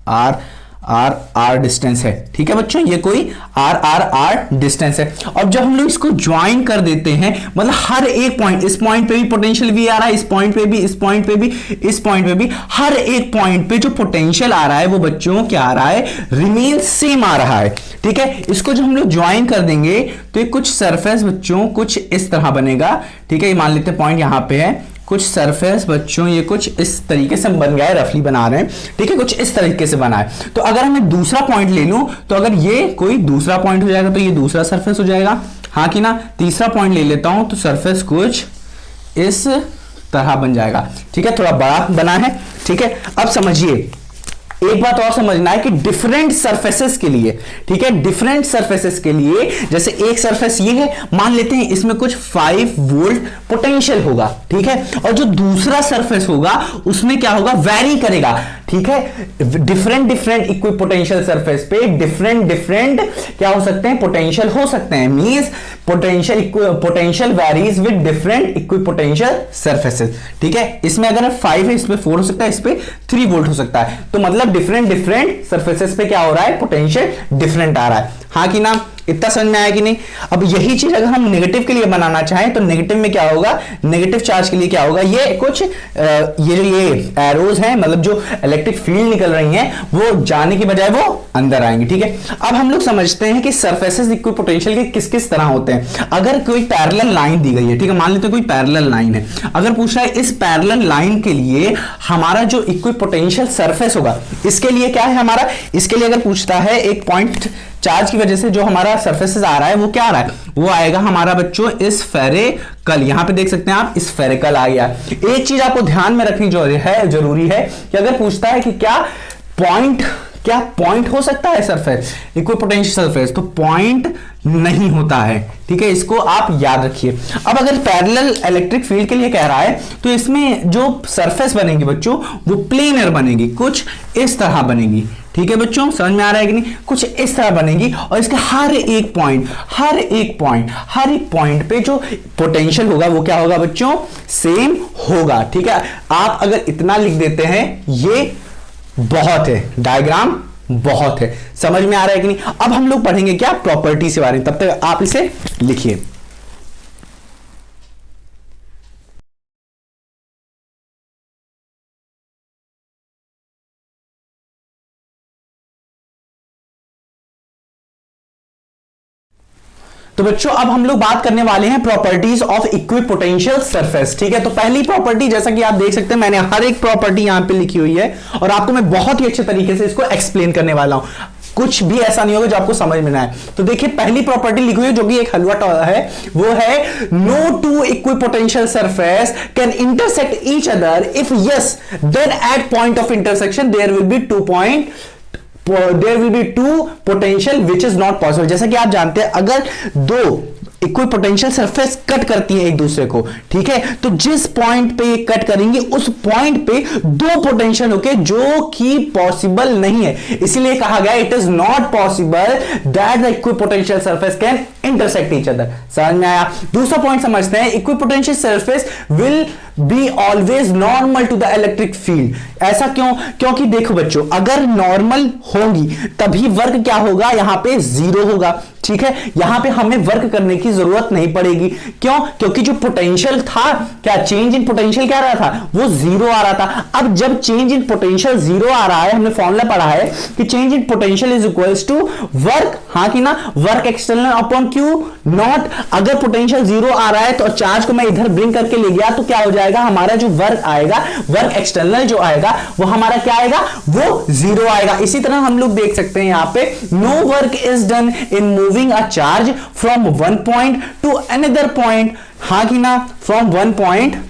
आर डिस्टेंस है, ठीक है बच्चों, ये कोई आर डिस्टेंस है। अब जब हम लोग इसको ज्वाइन कर देते हैं, मतलब हर एक पॉइंट, इस पॉइंट पे भी पोटेंशियल भी आ रहा है, इस पॉइंट पे भी, इस पॉइंट पे भी, इस पॉइंट पे भी, हर एक पॉइंट पे जो पोटेंशियल आ रहा है वो बच्चों क्या आ रहा है, रिमेन सेम आ रहा है, ठीक है। इसको जब हम लोग ज्वाइन कर देंगे तो ये कुछ सरफेस बच्चों कुछ इस तरह बनेगा, ठीक है। ये मान लेते हैं पॉइंट यहां पे है, कुछ सरफेस बच्चों ये कुछ इस तरीके से बन गया है, रफली बना रहे हैं, ठीक है, कुछ इस तरीके से बना है। तो अगर मैं दूसरा पॉइंट ले लूं, तो अगर ये कोई दूसरा पॉइंट हो जाएगा तो ये दूसरा सरफेस हो जाएगा, हाँ कि ना। तीसरा पॉइंट ले लेता हूं तो सरफेस कुछ इस तरह बन जाएगा, ठीक है, थोड़ा बड़ा बना है, ठीक है। अब समझिए एक बात और समझना है कि डिफरेंट सरफेसेस के लिए, ठीक है, डिफरेंट सरफेसेस के लिए, जैसे एक सरफेस ये है, मान लेते हैं इसमें कुछ 5 वोल्ट पोटेंशियल होगा, ठीक है, और जो दूसरा सरफेस होगा उसमें क्या होगा, वेरी करेगा, ठीक है। डिफरेंट इक्विपोटेंशियल सरफेस पे डिफरेंट क्या हो सकते हैं, पोटेंशियल हो सकते हैं। Means potential varies with different equipotential surfaces, ठीक है। इसमें अगर 5 है, इसमें 4 हो सकता है, इस पे 3 वोल्ट हो सकता है, तो मतलब डिफरेंट सरफेसेस पे क्या हो रहा है, पोटेंशियल डिफरेंट आ रहा है, हाँ कि ना। इतना समझ में आया कि नहीं। अब यही चीज अगर हम नेगेटिव के लिए बनाना चाहें तो नेगेटिव में क्या होगा, नेगेटिव चार्ज के लिए क्या होगा, ये कुछ ये जो ये एरोज हैं, मतलब जो इलेक्ट्रिक फील्ड निकल रही हैं वो जाने की बजाय वो अंदर आएंगे, ठीक है। अब हम लोग समझते हैं कि सरफेसेस इक्विपोटेंशियल के किस किस तरह होते हैं। अगर कोई पैरेलल लाइन दी गई है, ठीक है, मान लेते हैं कोई पैरेलल लाइन है, अगर पूछ रहा है इस पैरेलल लाइन के लिए हमारा जो इक्विपोटेंशियल सरफेस होगा, इसके लिए क्या है हमारा, इसके लिए अगर पूछता है एक पॉइंट चार्ज की वजह से जो हमारा सरफेसेस आ रहा है वो क्या आ रहा है, वो आएगा हमारा बच्चों स्फेरिकल। यहां पे देख सकते हैं आप, स्फेरिकल आ गया। एक चीज आपको ध्यान में रखनी जरूरी है कि अगर पूछता है कि क्या पॉइंट हो सकता है सरफेस, इक्विपोटेंशियल सरफेस, तो पॉइंट नहीं होता है, ठीक है, इसको आप याद रखिए। अब अगर पैरेलल इलेक्ट्रिक फील्ड के लिए कह रहा है तो इसमें जो सरफेस बनेगी बच्चों वो प्लेनर बनेगी, कुछ इस तरह बनेगी, ठीक है बच्चों, समझ में आ रहा है कि नहीं, कुछ इस तरह बनेगी, और इसके हर एक पॉइंट पे जो पोटेंशियल होगा वो क्या होगा बच्चों, सेम होगा, ठीक है। आप अगर इतना लिख देते हैं ये बहुत है, डायग्राम बहुत है। समझ में आ रहा है कि नहीं? अब हम लोग पढ़ेंगे क्या, प्रॉपर्टीज के बारे में। तब तक आप इसे लिखिए। तो बच्चों अब हम लोग बात करने वाले हैं प्रॉपर्टीज ऑफ इक्विपोटेंशियल सरफेस। ठीक है, तो पहली प्रॉपर्टी, जैसा कि आप देख सकते हैं, मैंने हर एक प्रॉपर्टी यहां पे लिखी हुई है और आपको मैं बहुत ही अच्छे तरीके से इसको एक्सप्लेन करने वाला हूं। कुछ भी ऐसा नहीं होगा जो आपको समझ में ना आए। तो देखिए पहली प्रॉपर्टी लिखी हुई है जो कि एक हलवा है, वो है no two equipotential surface can intersect each other if yes then at point of intersection there will be there will be two potential which is not possible. जैसा कि आप जानते हैं अगर दो इक्विपोटेंशियल सरफेस कट करती है एक दूसरे को, ठीक है, तो जिस पॉइंट पे ये कट करेंगे उस पॉइंट पे दो पोटेंशियल होके जो कि पॉसिबल नहीं है, इसीलिए कहा गया it is not possible that the equipotential surface can intersect each other. समझ में आया? दूसरा पॉइंट समझते हैं, equipotential surface will be always normal to the electric field. ऐसा क्यों? क्योंकि देखो बच्चों, अगर नॉर्मल होंगी तभी वर्क क्या होगा, यहां पे जीरो होगा। ठीक है, यहां पे हमें वर्क करने की जरूरत नहीं पड़ेगी। क्यों? क्योंकि जो पोटेंशियल था, क्या चेंज इन पोटेंशियल क्या आ रहा था, वो जीरो आ रहा था। अब जब चेंज इन पोटेंशियल जीरो आ रहा है, हमने फॉर्मूला पढ़ा है कि change in potential is equals to work, हाँ कि ना, work external upon Q not. अगर पोटेंशियल जीरो आ रहा है तो चार्ज को मैं इधर ब्रिंग करके ले गया तो क्या हो जाएगा, हमारा जो वर्क आएगा, वर्क एक्सटर्नल जो आएगा वो हमारा क्या आएगा, वो जीरो आएगा। इसी तरह हम लोग देख सकते हैं यहां पे no work is done in moving a charge from one point to another point, हाँ कि ना, from one point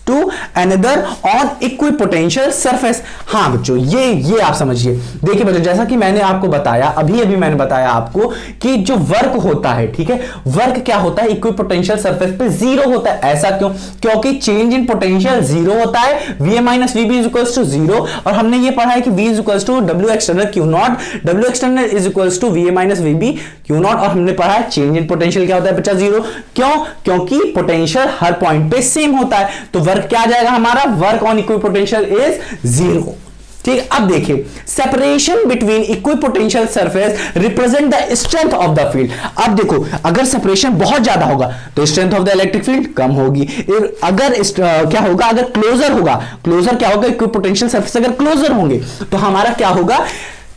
to another on equipotential surface। हाँ बच्चों, ये आप समझिए। देखिए बच्चों, जैसा कि मैंने आपको बताया, अभी मैंने बताया आपको कि जो वर्क होता है, ठीक है, वर्क क्या होता है, इक्विपोटेंशियल सरफेस पे जीरो होता है। ऐसा क्यों? क्योंकि चेंज इन पोटेंशियल जीरो होता है, Va minus Vb is equals to zero. और हमने ये पढ़ा है कि V is equals to W external Q not, W external is equals to Va minus Vb Q not. और हमने पढ़ा है चेंज इन पोटेंशियल क्या होता है बच्चा, जीरो। क्यों? क्योंकि पोटेंशियल हर पॉइंट पे सेम होता है, तो वर्क क्या आ जाएगा हमारा, work on equipotential is zero. ठीक, अब देखिए separation between equipotential surface represent the strength of the field. अब देखो, अगर सेपरेशन बहुत ज्यादा होगा तो strength of the electric field कम होगी। अगर क्या होगा, अगर क्लोजर होगा, क्लोजर क्या होगा, इक्विपोटेंशियल सरफेस अगर क्लोजर होंगे तो हमारा क्या होगा,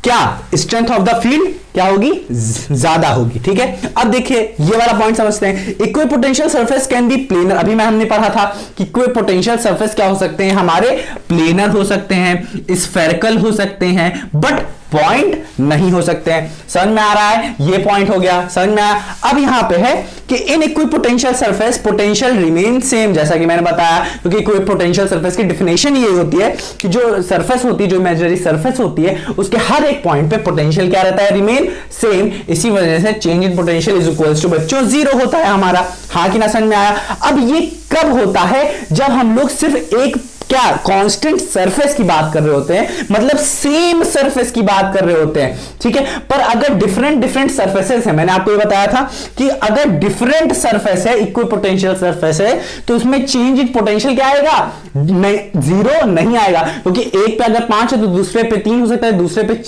क्या स्ट्रेंथ ऑफ द फील्ड क्या होगी, ज्यादा होगी। ठीक है, अब देखिए ये वाला पॉइंट समझते हैं। Equipotential surface can be planar. अभी मैं हमने पढ़ा था कि इक्विपोटेंशियल सरफेस क्या हो सकते हैं, हमारे प्लेनर हो सकते हैं, स्फेरिकल हो सकते हैं, बट पॉइंट नहीं हो सकते हैं। समझ में आ रहा है? ये पॉइंट हो गया, समझ में आया? अब यहां पे है कि in equipotential surface potential remain same, जैसा कि मैंने बताया, क्योंकि इक्विपोटेंशियल सरफेस की डिफिनेशन ये होती है कि जो सरफेस होती है, जो इमेजिनरी सरफेस होती है, उसके हर एक पॉइंट पे पोटेंशियल क्या रहता है, रिमेन सेम। इसी वजह से change in potential is equals to बच्चों जीरो होता है हमारा। हाँ कि ना, समझ में आया? अब ये कब होता है, जब हम लोग सिर्फ एक क्या कांस्टेंट सरफेस की बात कर रहे होते हैं, मतलब सेम सरफेस की बात कर रहे होते हैं। ठीक है, पर अगर डिफरेंट सरफेसेस है, मैंने आपको ये बताया था कि अगर डिफरेंट सरफेस है, इक्विपोटेंशियल सरफेस है, तो उसमें चेंज इन पोटेंशियल क्या आएगा, जीरो नहीं आएगा। क्योंकि एक पे अगर 5 है तो दूसरे पे 3 हो सकता है, दूसरे पे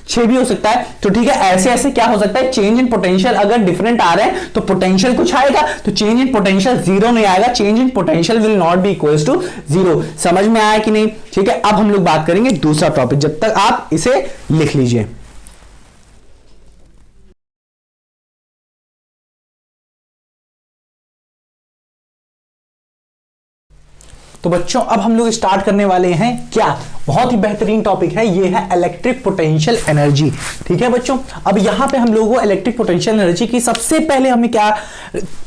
6 भी हो सकता है। तो ठीक है, ऐसे ऐसे क्या हो सकता है, चेंज इन पोटेंशियल अगर डिफरेंट आ रहे हैं तो पोटेंशियल कुछ आएगा, तो चेंज इन पोटेंशियल जीरो नहीं आएगा। Change in potential will not be equals to zero. समझ में आया कि नहीं? ठीक है, अब हम लोग बात करेंगे दूसरा टॉपिक, जब तक आप इसे लिख लीजिए। तो बच्चों अब हम लोग स्टार्ट करने वाले हैं क्या, बहुत ही बेहतरीन टॉपिक है, ये है इलेक्ट्रिक पोटेंशियल एनर्जी। ठीक है बच्चों, अब यहां पे हम लोगों को इलेक्ट्रिक पोटेंशियल एनर्जी की सबसे पहले हमें क्या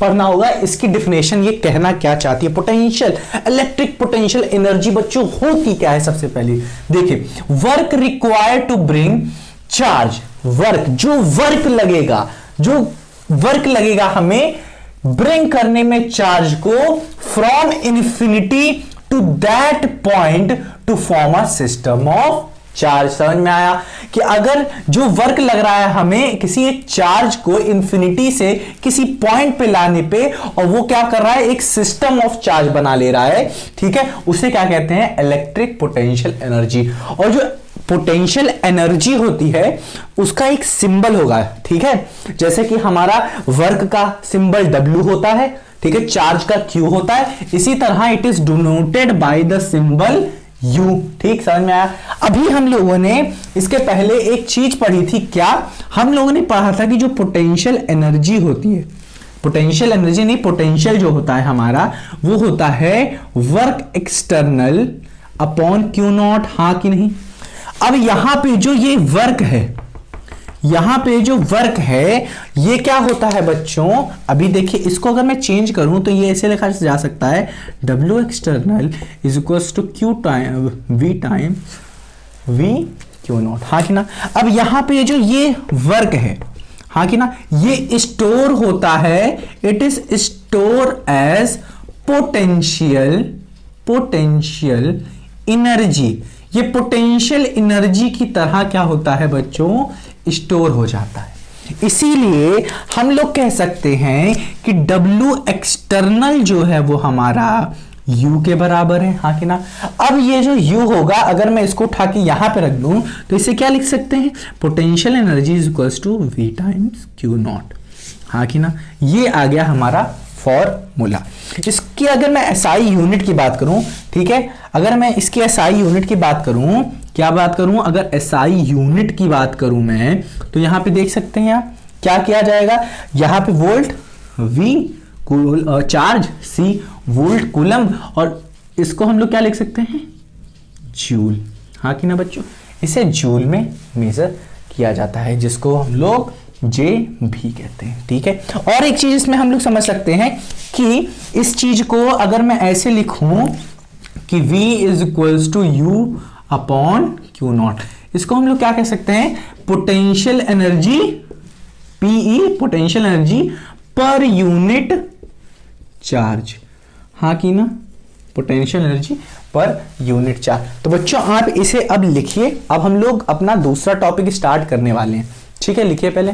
पढ़ना होगा, इसकी डिफिनेशन, ये कहना क्या चाहती है पोटेंशियल, इलेक्ट्रिक पोटेंशियल एनर्जी बच्चों होती क्या है। सबसे पहले देखिए, work required to bring charge, work जो वर्क लगेगा हमें ब्रिंग करने में चार्ज को from infinity to that point to form a system of charge. समझ में आया कि अगर जो वर्क लग रहा है हमें किसी एक चार्ज को इन्फिनिटी से किसी पॉइंट पे लाने पे, और वो क्या कर रहा है, एक सिस्टम ऑफ चार्ज बना ले रहा है, ठीक है, उसे क्या कहते हैं, इलेक्ट्रिक पोटेंशियल एनर्जी। और जो पोटेंशियल एनर्जी होती है उसका एक सिंबल होगा, ठीक है। जैसे कि हमारा वर्क का सिंबल W होता है, ठीक है, चार्ज का Q होता है, इसी तरह it is denoted by the symbol U। ठीक, समझ में आया। अभी हम लोगों ने इसके पहले एक चीज पढ़ी थी, क्या हम लोगों ने पढ़ा था कि जो पोटेंशियल एनर्जी होती है, पोटेंशियल एनर्जी नहीं, पोटेंशियल जो होता है हमारा वो होता है work external upon Q not, हाँ कि नहीं। अब यहां पे जो ये वर्क है, यहां पे जो वर्क है ये क्या होता है बच्चों, अभी देखिए इसको अगर मैं चेंज करूं तो ये ऐसे लिखा जा सकता है W external is equal to Q time V time V Q not, हाँ कि ना। अब यहां पे जो ये वर्क है, हाँ कि ना, ये स्टोर होता है, it is store as potential energy. ये पोटेंशियल एनर्जी की तरह क्या होता है बच्चों, स्टोर हो जाता है। इसीलिए हम लोग कह सकते हैं कि W एक्सटर्नल जो है वो हमारा U के बराबर है, हाँ कि ना। अब ये जो U होगा अगर मैं इसको उठा के यहां पे रख दूं तो इसे क्या लिख सकते हैं, potential energy is equals to V times Q not, हाँ कि ना। ये आ गया हमारा फॉर्मूला। इसकी अगर मैं SI यूनिट की बात करूं, ठीक है, अगर मैं इसकी SI यूनिट की बात करूं, क्या बात करूं, अगर SI यूनिट की बात करूं मैं, तो यहां पे देख सकते हैं आप क्या किया जाएगा, यहां पे volt V charge, C volt coulomb, और इसको हम लोग क्या लिख सकते हैं, जूल, हाँ कि ना बच्चों। इसे जूल में मेजर किया जाता है, जिसको हम लोग J भी कहते हैं, ठीक है। और एक चीज इसमें हम लोग समझ सकते हैं कि इस चीज को अगर मैं ऐसे लिखूं कि V is equals to U upon Q not, इसको हम लोग क्या कह सकते हैं, potential energy PE, potential energy per unit charge, हाँ कि ना, potential energy per unit charge. तो बच्चों आप इसे अब लिखिए। अब हम लोग अपना दूसरा टॉपिक स्टार्ट करने वाले हैं, ठीक है, लिखिए पहले।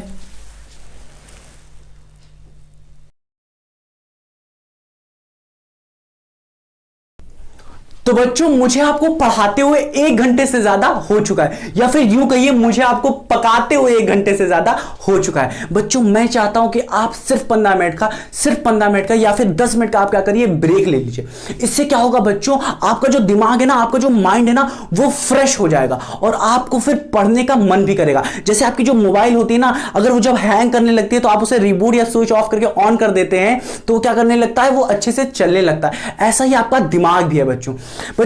तो बच्चों मुझे आपको पढ़ाते हुए 1 घंटे से ज्यादा हो चुका है, या फिर यूं कहिए मुझे आपको पकाते हुए 1 घंटे से ज्यादा हो चुका है। बच्चों मैं चाहता हूं कि आप सिर्फ 15 मिनट का, सिर्फ 15 मिनट का या फिर 10 मिनट का आप क्या करिए, ब्रेक ले लीजिए। इससे क्या होगा बच्चों, आपका जो दिमाग है ना, आपका जो माइंड है ना, वो फ्रेश हो जाएगा और आपको फिर पढ़ने का मन भी करेगा। जैसे आपकी जो मोबाइल होती है ना, अगर वो जब हैंग करने लगती है तो आप उसे रिबूट या स्विच ऑफ करके ऑन कर देते हैं तो क्या करने लगता है, वो अच्छे से चलने लगता है। ऐसा ही आपका दिमाग भी है बच्चों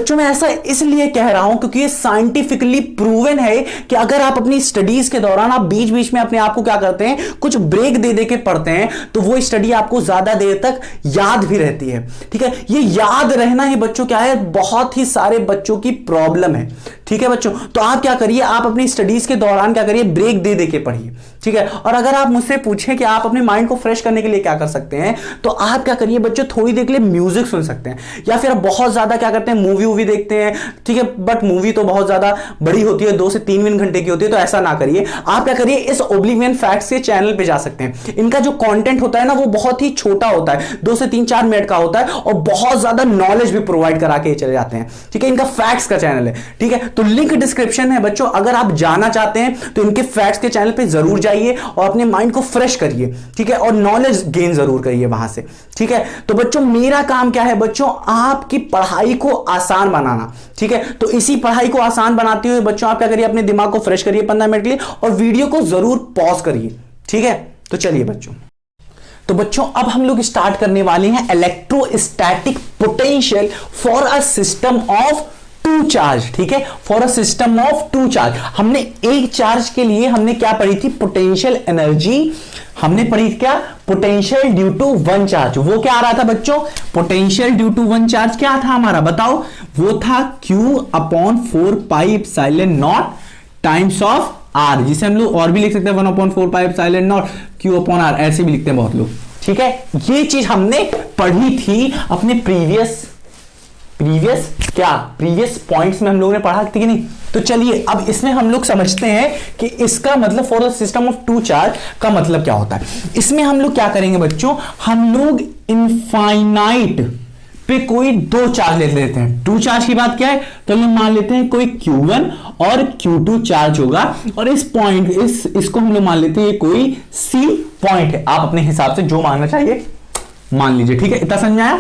मैं ऐसा इसलिए कह रहा हूं क्योंकि ये साइंटिफिकली प्रूवन है कि अगर आप अपनी स्टडीज के दौरान आप बीच बीच में अपने आप को क्या करते हैं, कुछ ब्रेक दे दे के पढ़ते हैं, तो वो स्टडी आपको ज्यादा देर तक याद भी रहती है, ठीक है। ये याद रहना ही बच्चों क्या है, बहुत ही सारे बच्चों की प्रॉब्लम है, ठीक है बच्चों। तो आप क्या करिए, आप अपनी स्टडीज के दौरान क्या करिए, ब्रेक दे दे के पढ़िए, ठीक है। और अगर आप मुझसे पूछें कि आप अपने माइंड को फ्रेश करने के लिए क्या कर सकते हैं, तो आप क्या करिए बच्चों, थोड़ी देर के लिए म्यूजिक सुन सकते हैं, या फिर बहुत ज्यादा क्या करते हैं, मूवी देखते हैं, ठीक है। बट मूवी तो बहुत ज्यादा बड़ी होती है, 2 से 3 घंटे की होती है, तो ऐसा ना करिए। आप क्या करिए, इस ओब्लिवियन फैक्ट्स के चैनल पे जा सकते हैं। इनका जो कंटेंट होता है ना, वो बहुत ही छोटा होता है, 2 से 3-4 मिनट का होता है, और बहुत ज्यादा नॉलेज भी प्रोवाइड करा के चले जाते हैं, ठीक है। इनका फैक्ट्स का चैनल है, ठीक है। तो लिंक डिस्क्रिप्शन है बच्चों, अगर आप जाना चाहते हैं तो इनके फैक्ट्स के चैनल पे जरूर जाइए और अपने माइंड को फ्रेश करिए, ठीक है, और नॉलेज गेन जरूर करिए वहां से, ठीक है। तो बच्चों मेरा काम क्या है बच्चों, आपकी पढ़ाई को आसान बनाना, ठीक है। तो इसी पढ़ाई को आसान बनाते हुए बच्चों आप क्या करिए, अपने दिमाग को फ्रेश करिए 15 मिनट के लिए, और वीडियो को जरूर पॉज करिए, ठीक है। तो चलिए बच्चों, तो बच्चों अब हम लोग स्टार्ट करने वाले हैं electrostatic potential for a system of 2 charge, ठीक है, for a system of 2 charge. हमने एक चार्ज के लिए हमने क्या पढ़ी थी, पोटेंशियल एनर्जी हमने पढ़ी क्या, पोटेंशियल ड्यू टू 1 चार्ज। वो क्या आ रहा था बच्चों, पोटेंशियल ड्यू टू 1 चार्ज क्या था हमारा, बताओ, वो था Q upon 4 pi epsilon not times of R, जिसे हम लोग और भी लिख सकते हैं 1 upon 4 pi epsilon not Q upon R, ऐसे भी लिखते हैं बहुत लोग, ठीक है। ये चीज हमने पढ़ी थी अपने प्रीवियस पॉइंट्स में हम लोगों ने पढ़ा थी कि नहीं। तो चलिए अब इसमें हम लोग समझते हैं कि इसका मतलब for the system of 2 charge का मतलब क्या होता है। इसमें हम लोग क्या करेंगे बच्चों, हम लोग इनफाइनाइट पे कोई दो चार्ज ले लेते हैं। टू चार्ज की बात क्या है, तो हम मान लेते हैं कोई Q1 और Q2 चार्ज होगा, और इस पॉइंट इसको हम लोग मान लेते हैं ये कोई C पॉइंट है। आप अपने हिसाब से जो मानना चाहिए मान लीजिए, ठीक है। इतना समझ आया,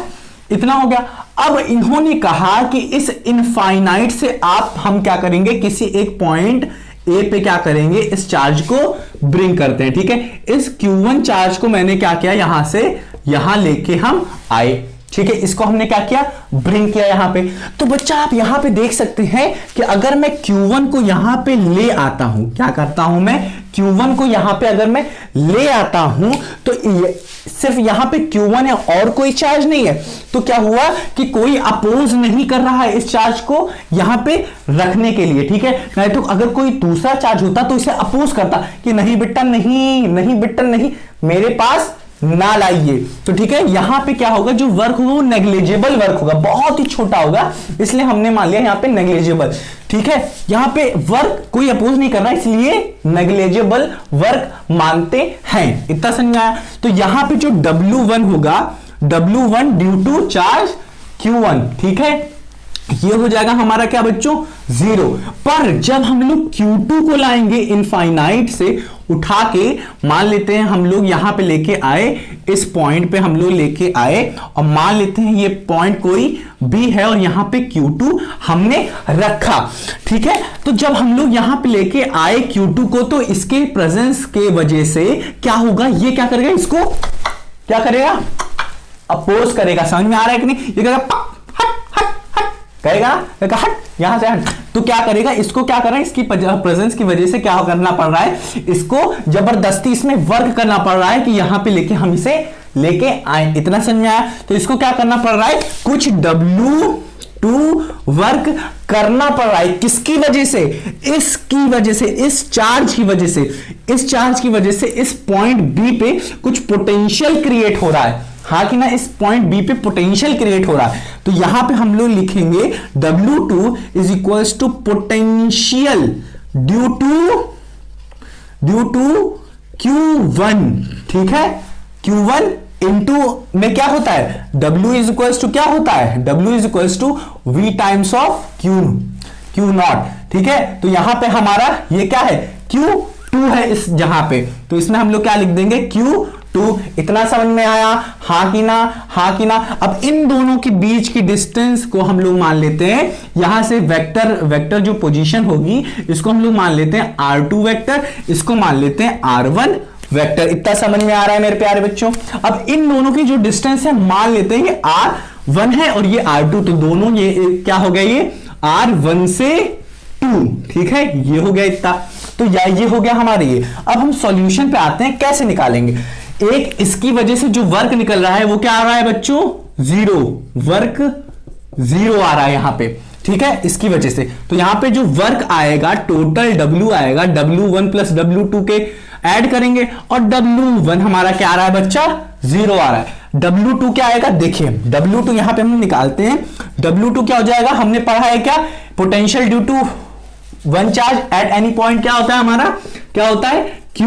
इतना हो गया। अब इन्होंने कहा कि इस इनफाइनाइट से हम क्या करेंगे, किसी एक पॉइंट ए पे क्या करेंगे, इस चार्ज को ब्रिंग करते हैं, ठीक है। इस Q1 चार्ज को मैंने क्या किया, यहां से यहां लेके हम आए, ठीक है। इसको हमने क्या किया, ब्रिंग किया यहां पे। तो बच्चा आप यहां पे देख सकते हैं कि अगर मैं Q1 को यहां पे ले आता हूं, क्या करता हूं मैं, Q1 को यहां पे अगर मैं ले आता हूं, तो सिर्फ यहां पे Q1 है और कोई चार्ज नहीं है। तो क्या हुआ कि कोई अपोज नहीं कर रहा है इस चार्ज को यहां पे रखने के लिए, ठीक है। नहीं तो अगर कोई दूसरा चार्ज होता तो इसे अपोज करता कि नहीं बेटा, नहीं नहीं बेटा, नहीं, मेरे पास ना लाइए। तो ठीक है, यहां पे क्या होगा, जो वर्क होगा वो नेग्लिजिबल वर्क होगा, बहुत ही छोटा होगा, इसलिए हमने मान लिया यहां पे नेग्लिजिबल, ठीक है। यहां पे वर्क कोई अपोज नहीं कर रहा, इसलिए नेग्लिजिबल वर्क मानते हैं। इतना समझ में आया। तो यहां पे जो W1 होगा, W1 due to charge Q1, ठीक है, ये हो जाएगा हमारा क्या बच्चों, 0। पर जब हम लोग Q2 को लाएंगे इनफाइनाइट से उठा के, मान लेते हैं हम लोग यहां पे लेके आए, इस पॉइंट पे हम लोग लेके आए, और मान लेते हैं ये पॉइंट कोई B है और यहां पे Q2 हमने रखा, ठीक है। तो जब हम लोग यहां पे लेके आए Q2 को, तो इसके प्रेजेंस के वजह से क्या होगा, ये क्या करेगा, इसको क्या करेगा, अपोज करेगा। समझ में आ रहा है कि नहीं, ये कहेगा कहेगा हट, यहां से हट। तो क्या करेगा, इसको क्या कर रहा है, इसकी प्रेजेंस की वजह से क्या करना पड़ रहा है, इसको जबरदस्ती इसमें वर्क करना पड़ रहा है कि यहां पे लेके हम इसे लेके आए। इतना समझ में आया। तो इसको क्या करना पड़ रहा है, कुछ W2 वर्क करना पड़ रहा है। किसकी वजह से, इसकी वजह से, इस चार्ज की वजह से, इस चार्ज की वजह से इस पॉइंट B पे कुछ पोटेंशियल क्रिएट हो रहा है, हाँ कि ना, इस पॉइंट बी पे पोटेंशियल क्रिएट हो रहा है। तो यहां पे हम लोग लिखेंगे W2 is equals to potential due to Q1, ठीक है। Q1 इंटू में क्या होता है, W इज इक्वल्स टू क्या होता है, W is equals to V times of Q not, ठीक है। तो यहां पे हमारा ये क्या है, Q2 है इस जहां पे, तो इसमें हम लोग क्या लिख देंगे, Q2। इतना समझ में आया, हाँ कि ना, हाँ कि ना। अब इन दोनों के बीच की डिस्टेंस को हम लोग मान लेते हैं, यहां से वेक्टर जो पोजीशन होगी इसको हम लोग मान लेते हैं R2 वेक्टर, इसको मान लेते हैं R1 वेक्टर। इतना समझ में आ रहा है मेरे प्यारे बच्चों। अब इन दोनों की जो डिस्टेंस है मान लेते हैं ये R1 है और ये R2, तो दोनों ये क्या हो गया, ये R1 से 2, ठीक है, ये हो गया इतना। तो ये हो गया हमारे ये। अब हम सॉल्यूशन पे आते हैं, कैसे निकालेंगे। एक इसकी वजह से जो वर्क निकल रहा है वो क्या आ रहा है बच्चों, 0, वर्क 0 आ रहा है यहां पे, ठीक है, इसकी वजह से। तो यहां पे जो वर्क आएगा, टोटल W आएगा, W1 प्लस W2 के ऐड करेंगे, और W1 हमारा क्या आ रहा है बच्चा, 0 आ रहा है। W2 क्या आएगा, देखिए W2 यहां पे हम निकालते हैं। W2 क्या हो जाएगा, हमने पढ़ा है क्या, potential due to one charge at any point क्या होता है हमारा, क्या होता है, Q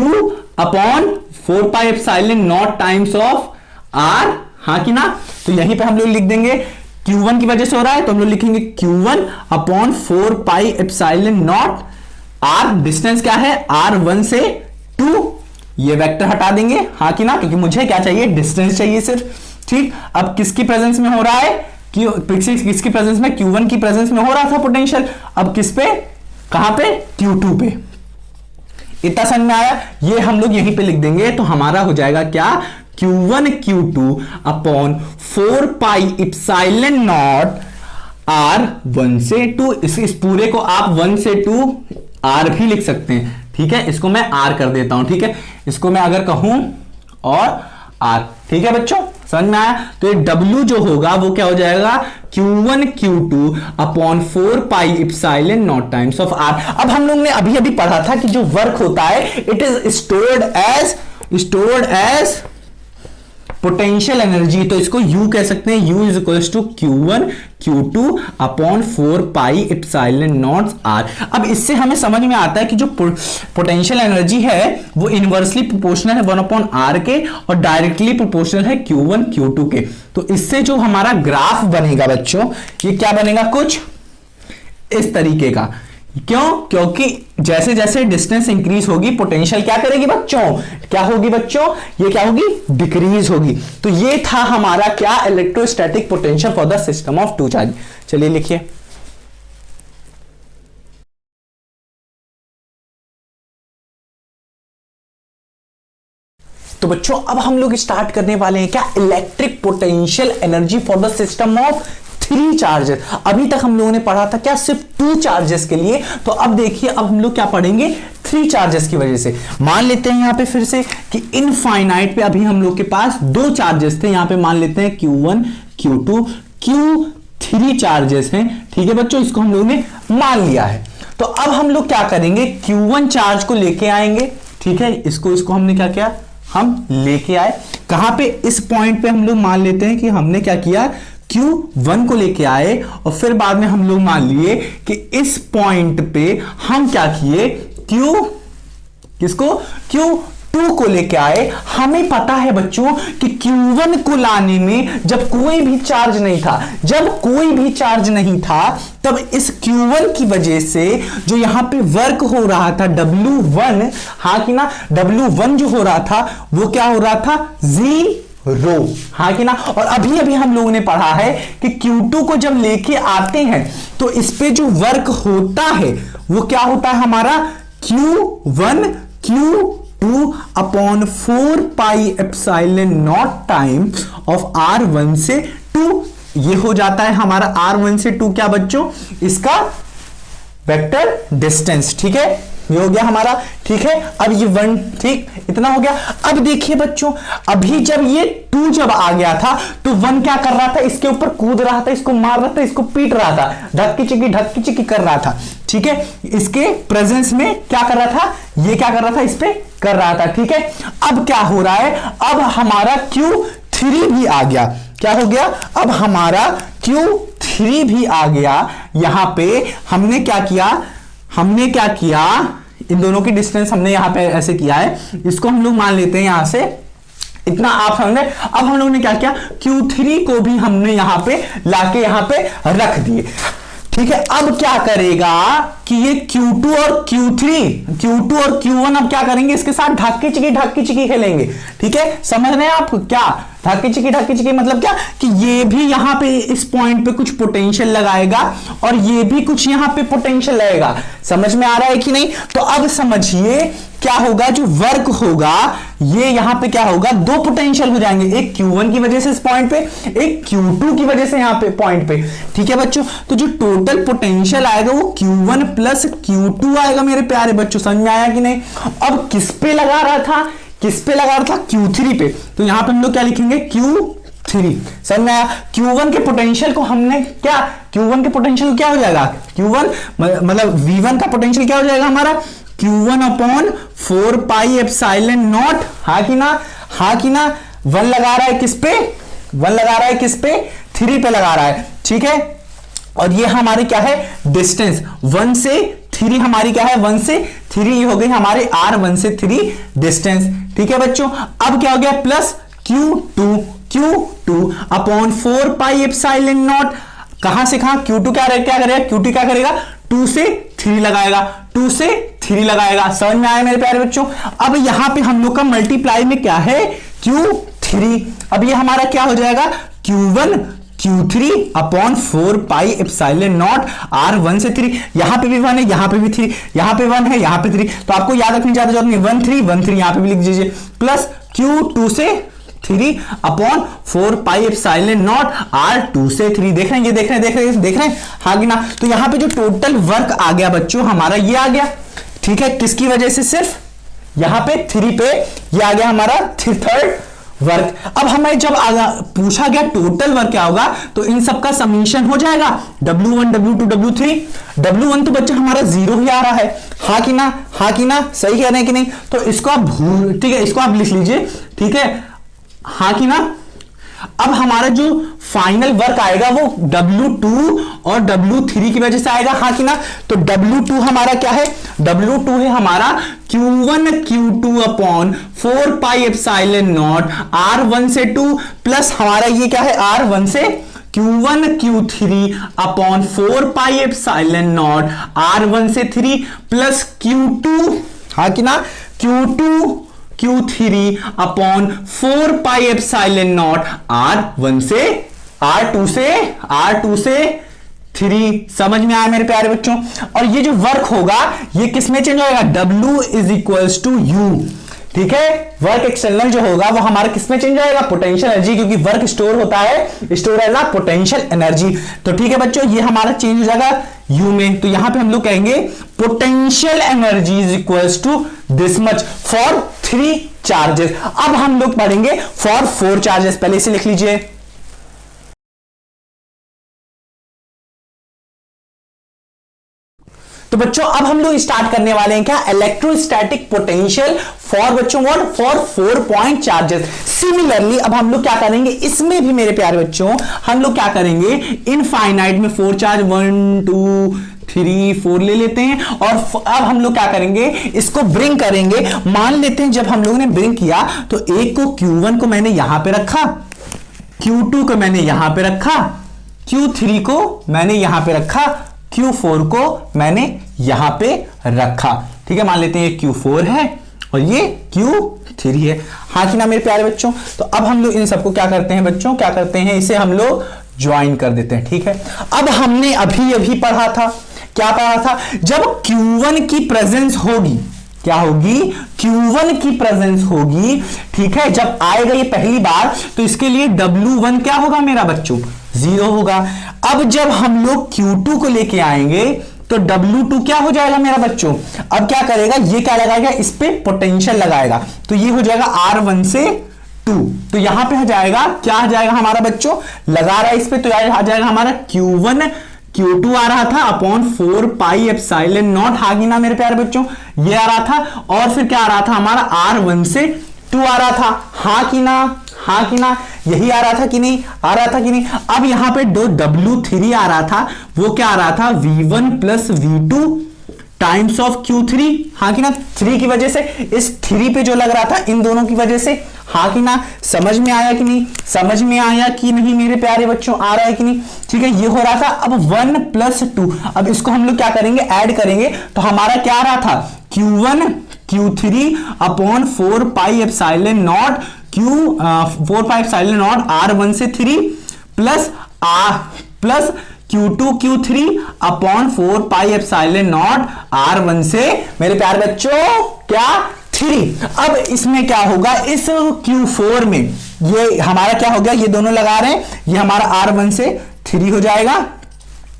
upon 4 pi epsilon not times of R, हाँ कि ना। तो यहीं पे हम लोग लिख देंगे Q1 की वजह से हो रहा है, तो हम लोग लिखेंगे Q1 upon 4 pi epsilon not R, distance क्या है, R1 से 2, ये वेक्टर हटा देंगे, हाँ कि ना, क्योंकि मुझे क्या चाहिए, डिस्टेंस चाहिए सिर्फ, ठीक। अब किसकी प्रेजेंस में हो रहा है, किसकी प्रेजेंस में, Q1 की प्रेजेंस में हो रहा था पोटेंशियल, अब किस पे, कहां पे, Q2 पे। इतना समझ में आया। ये हम लोग यहीं पे लिख देंगे, तो हमारा हो जाएगा क्या, Q1 Q2 upon 4 pi epsilon not R1 से 2। इस पूरे को आप 1 से 2 R भी लिख सकते हैं, ठीक है। इसको मैं R कर देता हूं, ठीक है, इसको मैं अगर कहूं और R, ठीक है बच्चों, समझ में आया। तो ये W जो होगा वो क्या हो जाएगा, Q1 Q2 upon 4 pi epsilon not times of R। अब हम लोग ने अभी अभी पढ़ा था कि जो वर्क होता है it is stored as potential energy, तो इसको U कह सकते हैं, U is equal to Q1 Q2 upon 4 pi epsilon not R। अब इससे हमें समझ में आता है कि जो पोटेंशियल एनर्जी है वो इनवर्सली प्रोपोर्शनल है 1 अपॉन R के और डायरेक्टली प्रोपोर्शनल है Q1 Q2 के। तो इससे जो हमारा ग्राफ बनेगा बच्चों, ये क्या बनेगा, कुछ इस तरीके का। क्यों? क्योंकि जैसे जैसे डिस्टेंस इंक्रीज होगी पोटेंशियल क्या करेगी बच्चों, क्या होगी बच्चों, ये क्या होगी, डिक्रीज होगी। तो ये था हमारा क्या, electrostatic potential for the system of two charge. चलिए लिखिए। तो बच्चों अब हम लोग स्टार्ट करने वाले हैं क्या, electric potential energy for the system of 3 charges. अभी तक हम लोगों ने पढ़ा था क्या, सिर्फ 2 चार्जेस के लिए। तो अब देखिए, अब हम लोग क्या पढ़ेंगे 3 चार्जेस की वजह से। मान लेते हैं यहां पे फिर से कि इनफाइनाइट पे अभी हम लोग के पास 2 चार्जेस थे, यहां पे मान लेते हैं Q1 Q2 Q3 चार्जेस हैं। ठीक है बच्चों, इसको हम लोगों ने मान लिया है। तो अब हम लोग क्या करेंगे, Q1 चार्ज को लेके आएंगे। ठीक है, इसको हमने क्या किया, हम लेके आए कहां पे, इस पॉइंट पे हम लोग मान लेते हैं कि हमने क्या किया, Q1 को लेके आए और फिर बाद में हम लोग मान लिए कि इस पॉइंट पे हम क्या किए, Q2 को लेके आए। हमें पता है बच्चों कि Q1 को लाने में जब कोई भी चार्ज नहीं था, तब इस Q1 की वजह से जो यहां पे वर्क हो रहा था W1, हाँ कि ना, W1 जो हो रहा था वो क्या हो रहा था, रो, हाँ कि ना। और अभी अभी हम लोगों ने पढ़ा है कि Q2 को जब लेके आते हैं तो इस पे जो वर्क होता है वो क्या होता है हमारा, Q1 Q2 upon 4 pi epsilon not time of R1 से 2। ये हो जाता है हमारा R1 से 2 क्या बच्चों, इसका वेक्टर डिस्टेंस। ठीक है, ये हो गया हमारा। ठीक है, अब ये 1, ठीक, इतना हो गया। अब देखिए बच्चों, अभी जब ये 2 जब आ गया था तो 1 क्या कर रहा था, इसके ऊपर कूद रहा था, इसको मार रहा था, इसको पीट रहा था, ढक्की चिक्की कर रहा था। ठीक है, इसके प्रेजेंस में क्या कर रहा था, ये क्या कर रहा था, इस पे कर रहा था। ठीक है, अब क्या हो रहा है, अब हमारा Q3 भी आ गया। क्या हो गया, अब हमारा Q3 भी आ गया। यहां पे हमने क्या किया, इन दोनों की डिस्टेंस हमने यहां पे ऐसे किया है, इसको हम लोग मान लेते हैं यहां से इतना, आप समझे। अब हम लोगों ने क्या किया, Q3 को भी हमने यहां पे लाके यहां पे रख दिए। ठीक है, अब क्या करेगा कि ये Q2 और Q1 अब क्या करेंगे, इसके साथ ढक्की चिकी खेलेंगे। ठीक है, समझ रहे हैं आप क्या, ढक्की चिकी मतलब क्या, कि ये भी यहां पे इस पॉइंट पे कुछ पोटेंशियल लगाएगा और ये भी कुछ यहां पे पोटेंशियल लगेगा। समझ में आ रहा है कि नहीं? तो अब समझिए क्या होगा, जो वर्क होगा ये यहां पे क्या होगा, 2 पोटेंशियल हो जाएंगे, एक Q1 की वजह से इस पॉइंट पे, एक Q2 की वजह से यहां पे पॉइंट पे। ठीक है बच्चों, तो जो टोटल पोटेंशियल आएगा वो Q1 प्लस Q2 आएगा मेरे प्यारे बच्चों। समझ में आया कि नहीं? अब किस पे लगा रहा था, Q3 पे। तो यहां पे हम लोग क्या लिखेंगे, Q3। समझ में आया? Q1 के पोटेंशियल को हमने क्या, Q1 के पोटेंशियल क्या हो जाएगा, Q1 मतलब V1 का पोटेंशियल क्या हो जाएगा हमारा, Q1 upon 4 pi epsilon not, हाँ कि ना, 1 लगा रहा है किस पे, 3 पे लगा रहा है। ठीक है, और ये हमारी क्या है, डिस्टेंस 1 से 3 हमारी क्या है, 1 से 3 हो गई हमारे R1 से 3 डिस्टेंस। ठीक है बच्चों, अब क्या हो गया, plus Q2 upon 4 pi epsilon not, कहां से कहां, Q2 क्या करेगा, 2 से 3 लगाएगा। समझ में आया मेरे प्यारे बच्चों? अब यहां पे हम लोग का मल्टीप्लाई में क्या है, Q3। अब ये हमारा क्या हो जाएगा, Q1 Q3 upon 4 pi epsilon not R1 से 3। यहां पे भी 1 है, यहां पे भी 3, यहां पे 1 है, यहां पे 3, तो आपको याद रखनी ज्यादा जरूरत नहीं, 1 3 यहां पे भी लिख दीजिए, प्लस Q2 से 3 upon 4 pi epsilon not R2 से 3। देख रहे हैं, हाँ कि ना? तो यहां पे जो टोटल वर्क आ गया बच्चों हमारा, ये आ गया। ठीक है, किसकी वजह से, सिर्फ यहां पे 3 पे ये आ गया हमारा थर्ड वर्क। अब हमें जब पूछा गया टोटल वर्क क्या होगा, तो इन सबका समीशन हो जाएगा W1 W2 W3। W1 तो बच्चा हमारा 0 ही आ रहा है, हाँ कि ना, सही कह रहे हैं कि नहीं? तो इसको आप ठीक है, इसको आप लिख लीजिए। ठीक है, हाँ कि ना। अब हमारा जो फाइनल वर्क आएगा वो W2 और W3 की वजह से आएगा, हाँ कि ना। तो W2 हमारा क्या है, W2 है हमारा Q1 Q2 upon 4 pi epsilon not R1 से 2 प्लस हमारा ये क्या है R1 से Q1 Q3 upon 4 pi epsilon not R1 से 3 प्लस Q2, हाँ कि ना, Q2 Q3 upon 4 pi epsilon not R1 से R2 से 3। समझ में आया मेरे प्यारे बच्चों। और ये जो वर्क होगा ये किसमें चेंज होगा, W is equals to U, ठीक है। वर्क एक्सटर्नल जो होगा वो हमारा किसमें चेंज होगा, पोटेंशियल एनर्जी, क्योंकि वर्क स्टोर होता है, स्टोर है ना पोटेंशियल एनर्जी। तो ठीक है बच्चों, ये हमारा चेंज हो जाएगा U में। तो यहां पे हम लोग कहेंगे potential energy is equals to this much for 3 charges. अब हम लोग पढ़ेंगे फॉर 4 चार्जेस, पहले इसे लिख लीजिए। तो बच्चों अब हम लोग स्टार्ट करने वाले हैं क्या, इलेक्ट्रोस्टैटिक पोटेंशियल फॉर बच्चों what, for 4 point charges. Similarly अब हम लोग क्या करेंगे, इसमें भी मेरे प्यारे बच्चों हम लोग क्या करेंगे, इनफाइनाइट में 4 चार्ज 1 2 3 4 ले लेते हैं। और अब हम लोग क्या करेंगे, इसको ब्रिंग करेंगे। मान लेते हैं जब हम लोगों ने ब्रिंग किया तो एक को Q1 को मैंने यहां पे रखा, Q2 को मैंने यहां पे रखा, Q3 को मैंने यहां पे रखा, Q4 को मैंने यहां पे रखा, ठीक है। मान लेते हैं ये Q4 है और ये Q3 है, हाँ कि ना मेरे प्यारे बच्चों। तो अब हम लोग इन सबको क्या करते हैं बच्चों, क्या करते हैं, इसे हम लोग ज्वाइन कर देते हैं, ठीक है। अब हमने अभी पढ़ा था, क्या पढ़ा था, जब Q1 की प्रेजेंस होगी, क्या होगी, Q1 की प्रेजेंस होगी, ठीक है। जब आएगा ये पहली बार तो इसके लिए W1 क्या होगा मेरा बच्चों, 0 होगा। अब जब हम लोग Q2 को लेके आएंगे तो W2 क्या हो जाएगा मेरा बच्चों, अब क्या करेगा, ये क्या लगाएगा, इस पे पोटेंशियल लगाएगा, तो ये हो जाएगा R1 से 2। तो यहां पे हो जाएगा, क्या आ जाएगा हमारा बच्चों, लगा रहा है इस पे, तो आ जाएगा हमारा Q1 Q2 आ रहा था अपॉन 4 पाई एप्सिलॉन नॉट, हाँ कि ना मेरे प्यारे बच्चों, ये आ रहा था। और फिर क्या आ रहा था हमारा R1 से 2 आ रहा था, हाँ कि ना, हाँ कि ना, यही आ रहा था कि नहीं, आ रहा था कि नहीं। अब यहां पे दो W3 आ रहा था, वो क्या आ रहा था, V1 plus V2 times of Q3, हाँ कि ना, 3 की वजह से, इस 3 पे जो लग रहा था इन दोनों की वजह से, हाँ कि ना। समझ में आया कि नहीं, समझ में आया कि नहीं मेरे प्यारे बच्चों, आ रहा है कि नहीं, ठीक है। ये हो रहा था। अब 1 प्लस 2, अब इसको हम लोग क्या करेंगे, ऐड करेंगे, तो हमारा क्या आ रहा था, Q1 Q3 upon 4 pi epsilon not 4 pi epsilon not R1 से 3 plus Q2 Q3 upon 4 pi epsilon not R1 से मेरे प्यारे बच्चों क्या, 3। अब इसमें क्या होगा, इस Q4 में ये हमारा क्या हो गया, ये दोनों लगा रहे हैं, ये हमारा R1 से 3 हो जाएगा,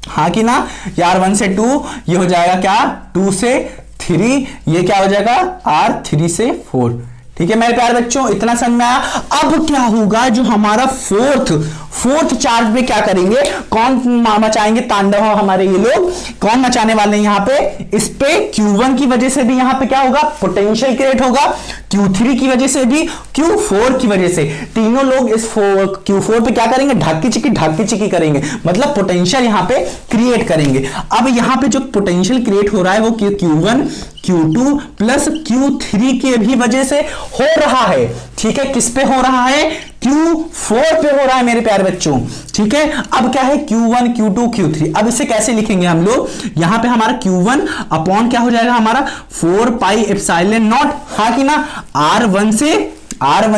हाँ कि ना, ये R1 से 2, ये हो जाएगा क्या, 2 से 3, ये क्या हो जाएगा R3 से 4, ठीक है मेरे प्यारे बच्चों, इतना समझ में आया। अब क्या होगा, जो हमारा फोर्थ चार्ज में क्या करेंगे, कौन मचाएंगे तांडव, हमारे ये लोग कौन मचाने वाले हैं यहाँ पे, इस पे Q1 की वजह से भी यहाँ पे क्या होगा, पोटेंशियल क्रिएट होगा, Q3 की वजह से भी, Q4 की वजह से, तीनों लोग इस Q4 पे क्या करेंगे, ढाकी चिकी करेंगे, मतलब पोटेंशियल यहाँ पे क्रिएट करेंगे। अब यहाँ पे जो पोटेंशियल क्रिएट हो रहा है वो Q1 Q2 प्लस Q3 की भी वजह से हो रहा है, ठीक है। किस पे हो रहा है, Q4 पे हो रहा है मेरे प्यारे बच्चों, ठीक है। अब क्या है, Q1 Q2 Q3, अब इसे कैसे लिखेंगे हम लोग, यहां पे हमारा Q1 अपॉन क्या हो जाएगा हमारा 4 पाई एप्सिलॉन नॉट, हाँ कि ना, R1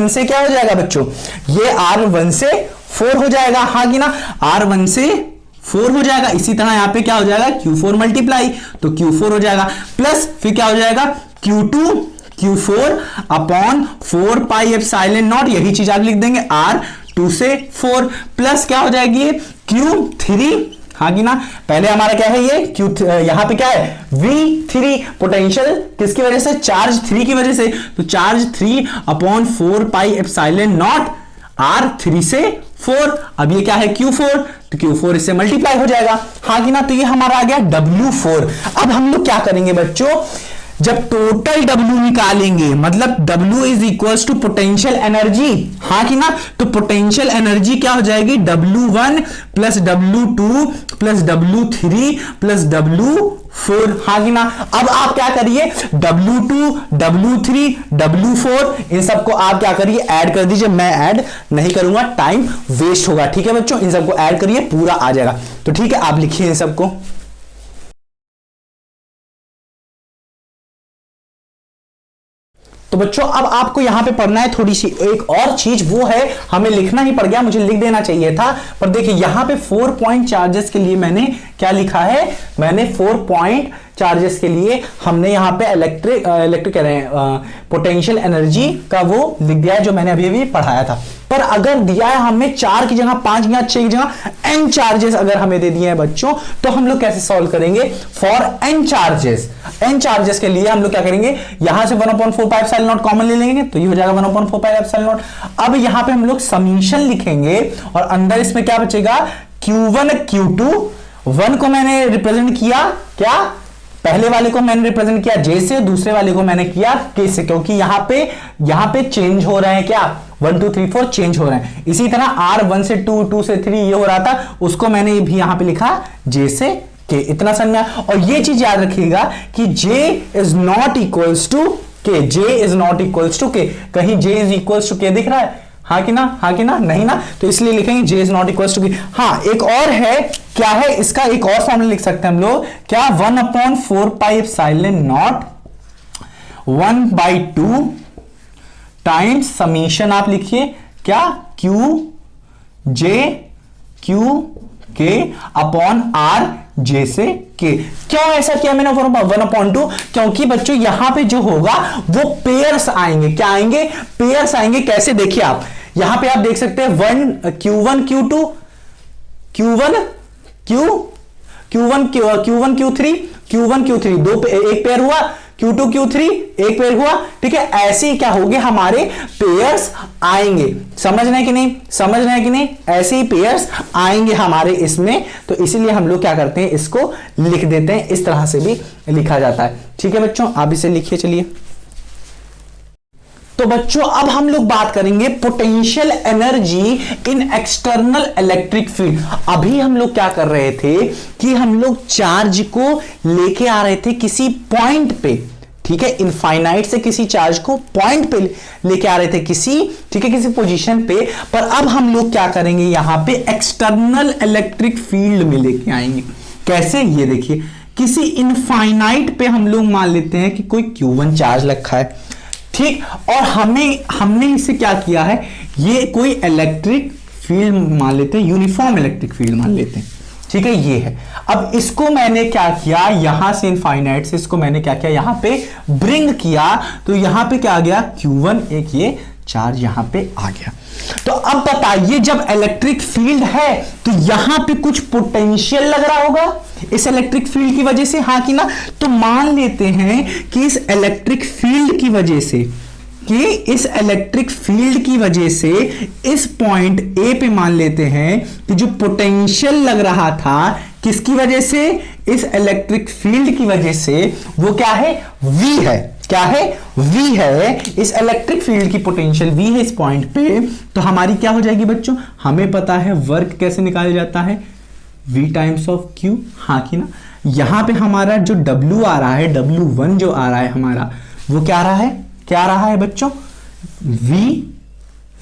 से क्या हो जाएगा बच्चों, ये R1 से 4 हो जाएगा, हाँ कि ना, R1 से 4 हो जाएगा। इसी तरह यहां पे क्या हो जाएगा, Q4 मल्टीप्लाई, तो Q4 हो जाएगा, प्लस फिर क्या हो जाएगा, Q2 Q4 upon 4 pi epsilon not, यही चीज आप लिख देंगे, R2 से 4, प्लस क्या हो जाएगी Q3, हाँ कि ना, पहले हमारा क्या है ये यहां पे क्या है, V3, पोटेंशियल किसकी वजह से, चार्ज 3 की वजह से, तो charge 3 upon 4 pi epsilon not R3 से 4। अब ये क्या है Q4, तो Q4 इससे मल्टीप्लाई हो जाएगा, हाँ कि ना, तो ये हमारा आ गया W4। अब हम लोग क्या करेंगे बच्चों, जब टोटल W निकालेंगे, मतलब W is equals to potential energy, हाँ कि ना, तो पोटेंशियल एनर्जी क्या हो जाएगी, W1 plus W2 plus W3 plus W4, हाँ कि ना। अब आप क्या करिए, W2 W3 W4 इन सबको आप क्या करिए, ऐड कर दीजिए। मैं ऐड नहीं करूंगा, टाइम वेस्ट होगा, ठीक है बच्चों। इन सबको ऐड करिए, पूरा आ जाएगा। तो ठीक है, आप लिखिए इन सबको। तो बच्चों अब आपको यहां पे पढ़ना है थोड़ी सी एक और चीज, वो है हमें लिखना ही पड़ गया, मुझे लिख देना चाहिए था, पर देखिए यहां पे 4 पॉइंट चार्जेस के लिए मैंने क्या लिखा है, मैंने 4 पॉइंट चार्जेस के लिए हमने यहां पे इलेक्ट्रिक कह रहे हैं पोटेंशियल एनर्जी का वो लिख दिया है, जो मैंने अभी अभी पढ़ाया था। पर अगर दिया है हमें 4 की जगह 5 या 6 की जगह n चार्जेस अगर हमें दे दिए हैं बच्चों, तो हम लोग कैसे सॉल्व करेंगे, फॉर n चार्जेस के लिए हम लोग क्या करेंगे, यहां से 1/4πε0 कॉमन ले लेंगे, तो ये हो जाएगा 1/4πε0। अब यहां पे हम लोग समीशन लिखेंगे और अंदर इसमें क्या बचेगा, Q1 Q2, 1 को मैंने रिप्रेजेंट किया क्या, पहले वाले को मैंने रिप्रेजेंट किया J से, दूसरे वाले को मैंने किया K से, क्योंकि यहां पे चेंज हो रहे हैं क्या, 1 2 3 4 चेंज हो रहे हैं। इसी तरह R 1 से 2 2 से 3 ये हो रहा था, उसको मैंने भी यहां पे लिखा J से K, इतना समझ में। और ये चीज याद रखिएगा कि J is not equals to K, J is not equals to K। कहीं J is equals to K दिख रहा है, हाँ कि ना, हाँ कि ना, नहीं ना, तो इसलिए लिखेंगे J is not equals to K। हाँ एक और है, क्या है इसका एक और फॉर्मूला लिख सकते हैं हम लोग, क्या, 1/4πε0 1/2 टाइम्स समीशन, आप लिखिए क्या, Q अपॉन R J से K। क्यों ऐसा किया मैंने 1/2, क्योंकि बच्चों यहां पे जो होगा वो पेयर्स आएंगे, क्या आएंगे, पेयर्स आएंगे। कैसे, देखिए आप यहां पे आप देख सकते हैं Q1 Q2 Q1 Q3 दो एक पेयर हुआ, Q2 Q3 एक पेयर हुआ, ठीक है। ऐसे ही क्या होंगे, हमारे पेयर्स आएंगे, समझ रहे हैं कि नहीं, समझ रहे हैं कि नहीं, ऐसे ही पेयर्स आएंगे हमारे इसमें। तो इसीलिए हम लोग क्या करते हैं, इसको लिख देते हैं, इस तरह से भी लिखा जाता है, ठीक है बच्चों। आप इसे लिखिए, चलिए। तो बच्चों अब हम लोग बात करेंगे potential energy in external electric field. अभी हम लोग क्या कर रहे थे कि हम लोग चार्ज को लेके आ रहे थे किसी पॉइंट पे, ठीक है, इनफाइनाइट से किसी चार्ज को पॉइंट पे लेके आ रहे थे किसी, ठीक है, किसी पोजीशन पे। पर अब हम लोग क्या करेंगे, यहां पे एक्सटर्नल इलेक्ट्रिक फील्ड में लेके आएंगे। कैसे, ये देखिए, किसी इनफाइनाइट पे हम लोग मान लेते हैं कि कोई Q1 चार्ज रखा है, ठीक, और हमने इसे क्या किया है, ये कोई इलेक्ट्रिक फील्ड मान लेते हैं, यूनिफॉर्म इलेक्ट्रिक फील्ड मान लेते हैं, ठीक है, ये है। अब इसको मैंने क्या किया, यहां से इनफाइनाइट से इसको मैंने क्या किया, यहां पे ब्रिंग किया, तो यहां पे क्या आ गया, Q1 एक ये चार्ज यहां पे आ गया। तो अब बताइए, जब इलेक्ट्रिक फील्ड है तो यहां पे कुछ पोटेंशियल लग रहा होगा इस इलेक्ट्रिक फील्ड की वजह से, हाँ कि ना। तो मान लेते हैं कि इस इलेक्ट्रिक फील्ड की वजह से इस पॉइंट ए पे मान लेते हैं कि जो पोटेंशियल लग रहा था, किसकी वजह से, इस इलेक्ट्रिक फील्ड की वजह से, वो क्या है, V है, क्या है, V है। इस इलेक्ट्रिक फील्ड की पोटेंशियल V है इस पॉइंट पे, तो हमारी क्या हो जाएगी बच्चों, हमें पता है वर्क कैसे निकाला जाता है, V टाइम्स ऑफ Q, हाँ कि ना। यहां पे हमारा जो W आ रहा है, W1 जो आ रहा है हमारा, वो क्या आ रहा है, क्या आ रहा है बच्चों,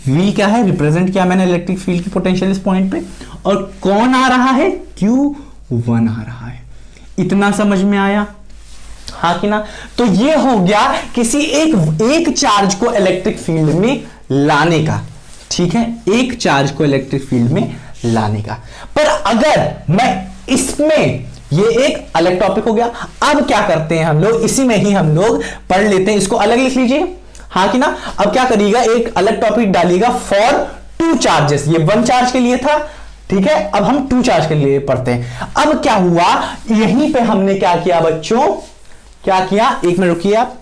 V क्या है, रिप्रेजेंट किया मैंने इलेक्ट्रिक फील्ड की पोटेंशियल इस पॉइंट पे, और कौन आ रहा है, Q1 आ रहा है। इतना समझ में आया, हाँ कि ना। तो ये हो गया किसी एक चार्ज को इलेक्ट्रिक फील्ड में लाने का, ठीक है, एक चार्ज को इलेक्ट्रिक फील्ड में लाने का। पर अगर मैं इसमें, ये एक अलग टॉपिक हो गया। अब क्या करते हैं हम लोग, इसी में ही हम लोग पढ़ लेते हैं, इसको अलग लिख लीजिए, हाँ कि ना। अब क्या करिएगा, एक अलग टॉपिक डालिएगा फॉर 2 चार्जेस, ये 1 चार्ज के लिए था, ठीक है। अब हम 2 चार्ज के लिए पढ़ते हैं। अब क्या हुआ, यहीं पे हमने क्या किया बच्चों, क्या किया, एक मिनट रुकिए आप,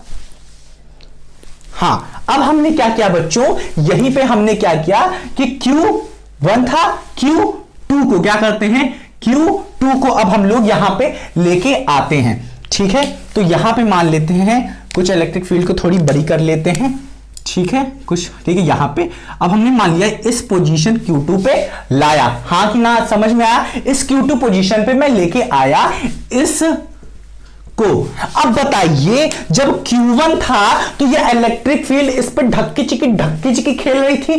हाँ, अब हमने क्या किया बच्चों, यहीं पे हमने क्या किया कि Q1 था, Q2 को क्या करते हैं, Q2 को अब हम लोग यहां पे लेके आते हैं। ठीक है, तो यहां पे मान लेते हैं कुछ इलेक्ट्रिक फील्ड को थोड़ी बड़ी कर लेते हैं, ठीक है कुछ, ठीक है यहां पे अब हमने मान लिया इस पोजीशन Q2 पे लाया, हाँ कि ना, समझ में आया, इस Q2 पोजीशन पे मैं लेके आया इस को। अब बताइए जब Q1 था तो ये इलेक्ट्रिक फील्ड इस पर ढक्की चिकी खेल रही थी,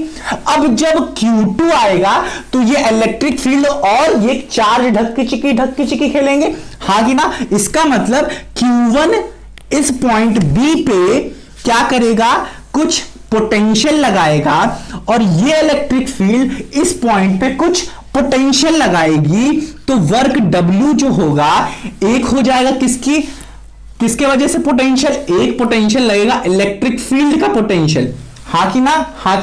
अब जब Q2 आएगा तो ये इलेक्ट्रिक फील्ड और ये चार्ज ढक्की चिकी खेलेंगे, हाँ कि ना। इसका मतलब Q1 इस पॉइंट B पे क्या करेगा, कुछ पोटेंशियल लगाएगा और ये इलेक्ट्रिक फील्ड इस पॉइंट पे कुछ पोटेंशियल लगाएगी, तो वर्क W जो होगा एक हो जाएगा किसके वजह से पोटेंशियल, एक पोटेंशियल लगेगा इलेक्ट्रिक फील्ड का पोटेंशियल, हाँ कि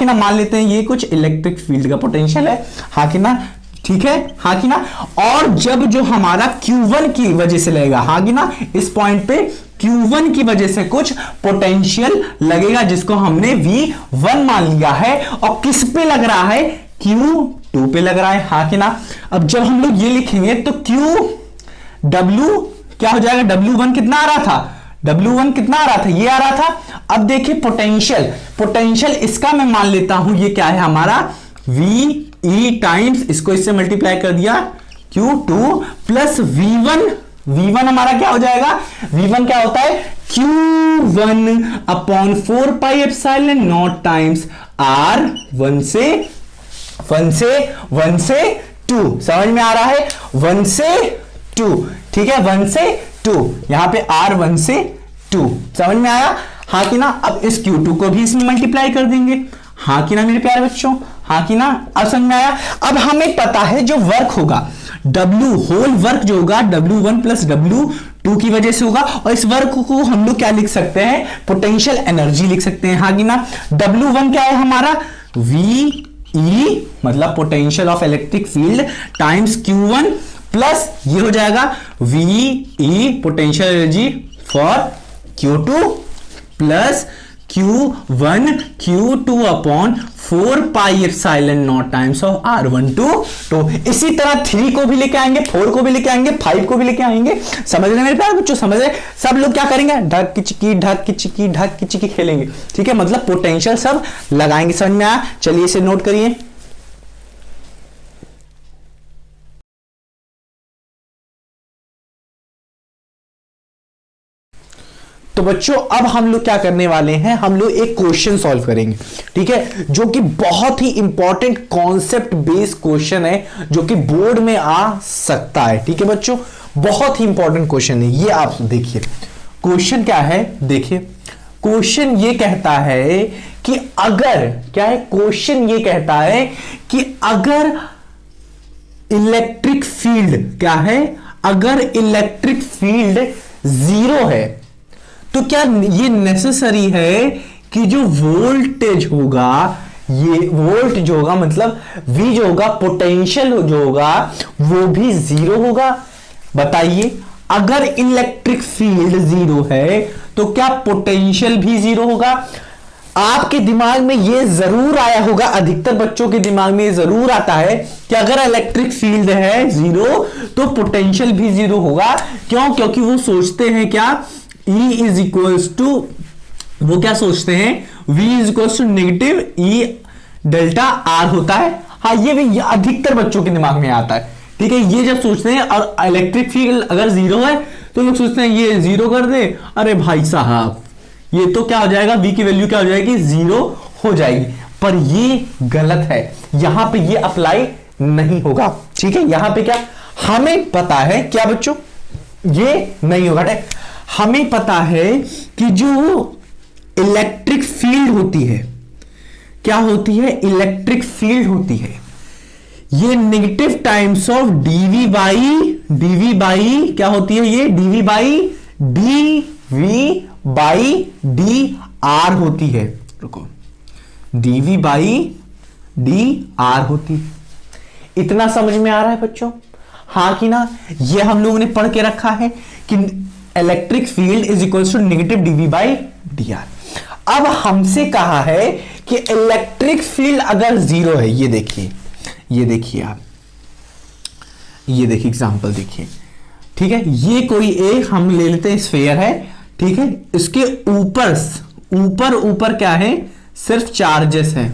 ना, मान लेते हैं ये कुछ इलेक्ट्रिक फील्ड का पोटेंशियल है, हाँ कि ना, ठीक है, हाँ कि ना। और जब जो हमारा Q1 की वजह से लगेगा, हाँ कि ना, इस पॉइंट पे Q1 की वजह से कुछ पोटेंशियल लगेगा जिसको हमने V1 मान लिया है, और किस पे लग रहा है, Q2 पे लग रहा है, हाँ कि ना। अब जब हम लोग ये लिखेंगे तो QW क्या हो जाएगा, W1 कितना आ रहा था, W1 कितना आ रहा था, ये आ रहा था। अब देखिए पोटेंशियल इसका मैं मान लेता हूं ये क्या है हमारा VE टाइम्स, इसको इससे मल्टीप्लाई कर दिया Q2 प्लस V1 हमारा क्या हो जाएगा, V1 क्या होता है Q1 upon 4 pi epsilon not times R 1 से 2, समझ में आ रहा है, 1 से 2, ठीक है, 1 से 2, यहां पे R 1 से 2, समझ में आया, हाँ कि ना। अब इस Q2 को भी इसमें मल्टीप्लाई कर देंगे, हाँ कि ना मेरे प्यारे बच्चों, हाँ कि ना, अब समझ में आया। अब हमें पता है जो वर्क होगा W होल वर्क जो होगा W1 प्लस W2 की वजह से होगा, और इस वर्क को हम लोग क्या लिख सकते हैं, पोटेंशियल एनर्जी लिख सकते हैं, हाँ कि ना। W1 क्या है हमारा VE मतलब potential of electric field times Q1 plus ये हो जाएगा VE potential energy for Q2 plus Q1 Q2 upon 4 pi epsilon not times of R12। तो इसी तरह 3 को भी लेके आएंगे, 4 को भी लेके आएंगे, 5 को भी लेके आएंगे, समझ रहे मेरे प्यारे बच्चों, समझ रहे, सब लोग क्या करेंगे, ढक किचकी खेलेंगे, ठीक है, मतलब पोटेंशियल सब लगाएंगे, समझ में आया। चलिए इसे नोट करिए। तो बच्चों अब हम लोग क्या करने वाले हैं, हम लोग एक क्वेश्चन सॉल्व करेंगे, ठीक है, जो कि बहुत ही इंपॉर्टेंट कॉन्सेप्ट बेस्ड क्वेश्चन है जो कि बोर्ड में आ सकता है, ठीक है बच्चों, बहुत ही इंपॉर्टेंट क्वेश्चन है ये। आप देखिए क्वेश्चन क्या है, देखिए क्वेश्चन ये कहता है कि अगर क्या है, क्वेश्चन ये कहता है कि अगर इलेक्ट्रिक फील्ड क्या है, अगर इलेक्ट्रिक फील्ड 0 है तो क्या ये नेसेसरी है कि जो वोल्टेज होगा, ये वोल्ट जो होगा मतलब V जो होगा, पोटेंशियल जो होगा वो भी 0 होगा। बताइए अगर इलेक्ट्रिक फील्ड 0 है तो क्या पोटेंशियल भी 0 होगा। आपके दिमाग में ये जरूर आया होगा, अधिकतर बच्चों के दिमाग में ये जरूर आता है कि अगर इलेक्ट्रिक फील्ड है 0 तो पोटेंशियल भी 0 होगा। क्यों, क्योंकि वो सोचते हैं क्या, E इज इक्वल्स टू, वो क्या सोचते हैं, V is equals to negative E delta R होता है। हाँ ये भी अधिकतर बच्चों के दिमाग में आता है, ठीक है, ये जब सोचते हैं। और इलेक्ट्रिक फील्ड अगर 0 है तो लोग सोचते हैं ये 0 कर दे, अरे भाई साहब ये तो क्या हो जाएगा, V की वैल्यू क्या हो जाएगी, 0 हो जाएगी। पर ये गलत है, यहां पे ये अप्लाई नहीं होगा, ठीक है। यहां पे क्या हमें पता है, क्या बच्चों, ये नहीं होगा। हमें पता है कि जो इलेक्ट्रिक फील्ड होती है, क्या होती है, इलेक्ट्रिक फील्ड होती है, ये negative times of DV by क्या होती है, ये डीवी बाई डी आर होती है। रुको, डीवी बाई डी आर होती है। इतना समझ में आ रहा है बच्चों, हाँ कि ना। ये हम लोगों ने पढ़ के रखा है कि electric field is equals to negative DV by D R. अब हमसे कहा है कि इलेक्ट्रिक फील्ड अगर 0 है, ये देखिए आप, ये देखिए एग्जांपल देखिए, ठीक है, ये कोई एक हम ले लेते हैं स्फीयर है, ठीक है, इसके ऊपर ऊपर क्या है, सिर्फ चार्जेस हैं,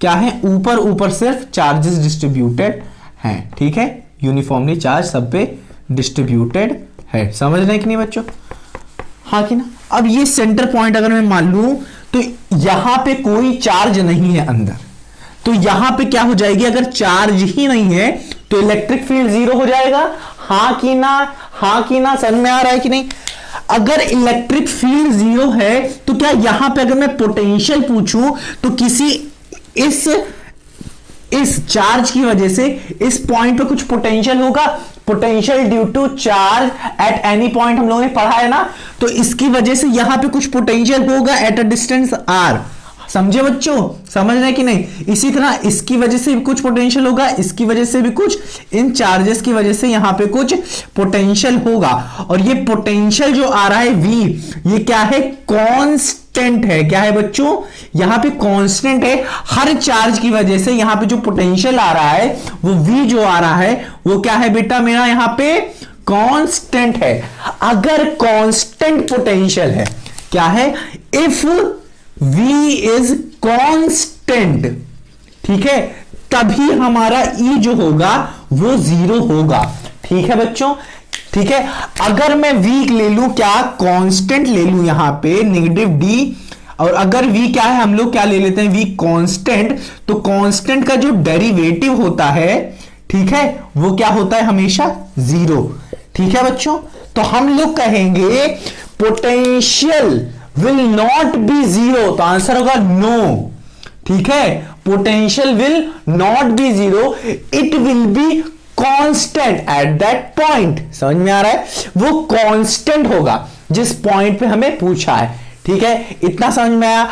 क्या है, ऊपर ऊपर सिर्फ चार्जेस डिस्ट्रीब्यूटेड हैं, ठीक है, यूनिफॉर्मली चार्ज सब पे डिस्ट्रीब्यूटेड है। समझ रहे हैं कि नहीं बच्चों, हाँ कि ना। अब ये सेंटर पॉइंट अगर मैं मान लूं तो यहां पे कोई चार्ज नहीं है अंदर, तो यहां पे क्या हो जाएगी, अगर चार्ज ही नहीं है तो इलेक्ट्रिक फील्ड जीरो हो जाएगा, हाँ कि ना, हाँ कि ना, समझ में आ रहा है कि नहीं। अगर इलेक्ट्रिक फील्ड जीरो है तो क्या यहां पे अगर मैं पोटेंशियल पूछूं तो किसी इस चार्ज की वजह से इस पॉइंट पे कुछ पोटेंशियल होगा, potential due to charge at any point हम लोगों ने पढ़ा है ना, तो इसकी वजह से यहां पे कुछ पोटेंशियल होगा एट अ डिस्टेंस आर। समझे बच्चों, समझ रहे हैं कि नहीं। इसी तरह इसकी वजह से भी कुछ पोटेंशियल होगा, इसकी वजह से भी कुछ, इन चार्जेस की वजह से यहां पे कुछ पोटेंशियल होगा, और ये पोटेंशियल जो आ रहा है V, ये क्या है, कांस्टेंट है। क्या है बच्चों, यहां पे कांस्टेंट है, हर चार्ज की वजह से यहां पे जो पोटेंशियल आ रहा है वो V जो आ रहा है वो क्या है बेटा मेरा, यहां पे कांस्टेंट है। अगर कांस्टेंट पोटेंशियल है, क्या है, इफ V इज कांस्टेंट, ठीक है, तभी हमारा E जो होगा वो जीरो होगा, ठीक है बच्चों, ठीक है। अगर मैं V ले लूं, क्या कांस्टेंट ले लूं यहां पे नेगेटिव D, और अगर V क्या है, हम लोग क्या ले लेते हैं, V कांस्टेंट, तो कांस्टेंट का जो डेरिवेटिव होता है, ठीक है, वो क्या होता है, हमेशा जीरो, ठीक है बच्चों। तो हम लोग कहेंगे potential will not B zero, तो आंसर होगा नो, ठीक है, potential will not B zero, it will be constant at that point. समझ में आ रहा है, वो कांस्टेंट होगा जिस पॉइंट पे हमें पूछा है, ठीक है, इतना समझ में आया।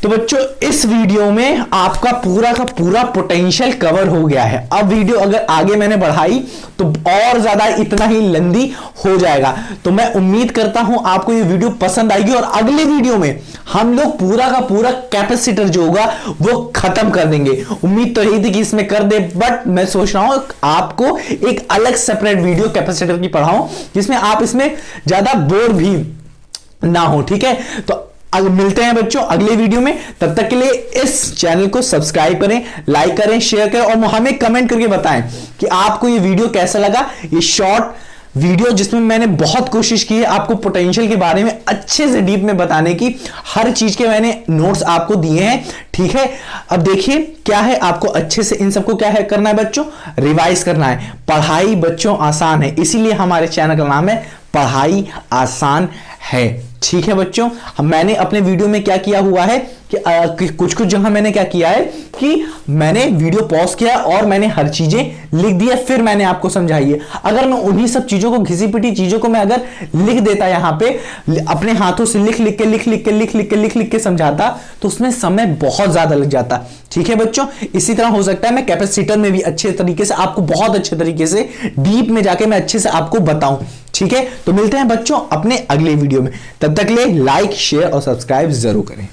तो बच्चों इस वीडियो में आपका पूरा का पूरा पोटेंशियल कवर हो गया है। अब वीडियो अगर आगे मैंने बढ़ाई तो और ज्यादा इतना ही लंबी हो जाएगा, तो मैं उम्मीद करता हूं आपको ये वीडियो पसंद आएगी, और अगले वीडियो में हम लोग पूरा का पूरा कैपेसिटर जो होगा वो खत्म कर देंगे। उम्मीद तो यही थी कि इसमें कर दे, बट मैं सोच रहा हूं आपको एक अलग सेपरेट वीडियो कैपेसिटर की पढ़ाऊं जिसमें आप इसमें ज्यादा बोर भी ना हो, ठीक है। तो मिलते हैं बच्चों अगले वीडियो में, तब तक के लिए इस चैनल को सब्सक्राइब करें, लाइक करें, शेयर करें, और हमें कमेंट करके बताएं कि आपको ये वीडियो कैसा लगा। ये शॉर्ट वीडियो जिसमें मैंने बहुत कोशिश की है आपको पोटेंशियल के बारे में अच्छे से डीप में बताने की, हर चीज के मैंने नोट्स आपको दिए हैं, ठीक है। अब देखिए क्या है, आपको अच्छे से इन सबको क्या है करना है बच्चों, रिवाइज करना है। पढ़ाई बच्चों आसान है, इसीलिए हमारे चैनल का नाम है पढ़ाई आसान है, ठीक है बच्चों। मैंने अपने वीडियो में क्या किया हुआ है कि कुछ जगह मैंने क्या किया है कि मैंने वीडियो पॉज किया और मैंने हर चीजें लिख दिया, फिर मैंने आपको समझाई है। अगर मैं उन्हीं सब चीजों को, घिसी पिटी चीजों को मैं अगर लिख देता यहां पे अपने हाथों से लिख के समझाता तो उसमें समय बहुत ज्यादा लग जाता, ठीक है बच्चों। इसी तरह हो सकता है मैं कैपेसिटर में भी अच्छे तरीके से आपको, बहुत अच्छे तरीके से डीप में जाके मैं अच्छे से आपको बताऊं, ठीक है। तो मिलते हैं बच्चों अपने अगले वीडियो में, तब तक के लिए लाइक, शेयर और सब्सक्राइब जरूर करें।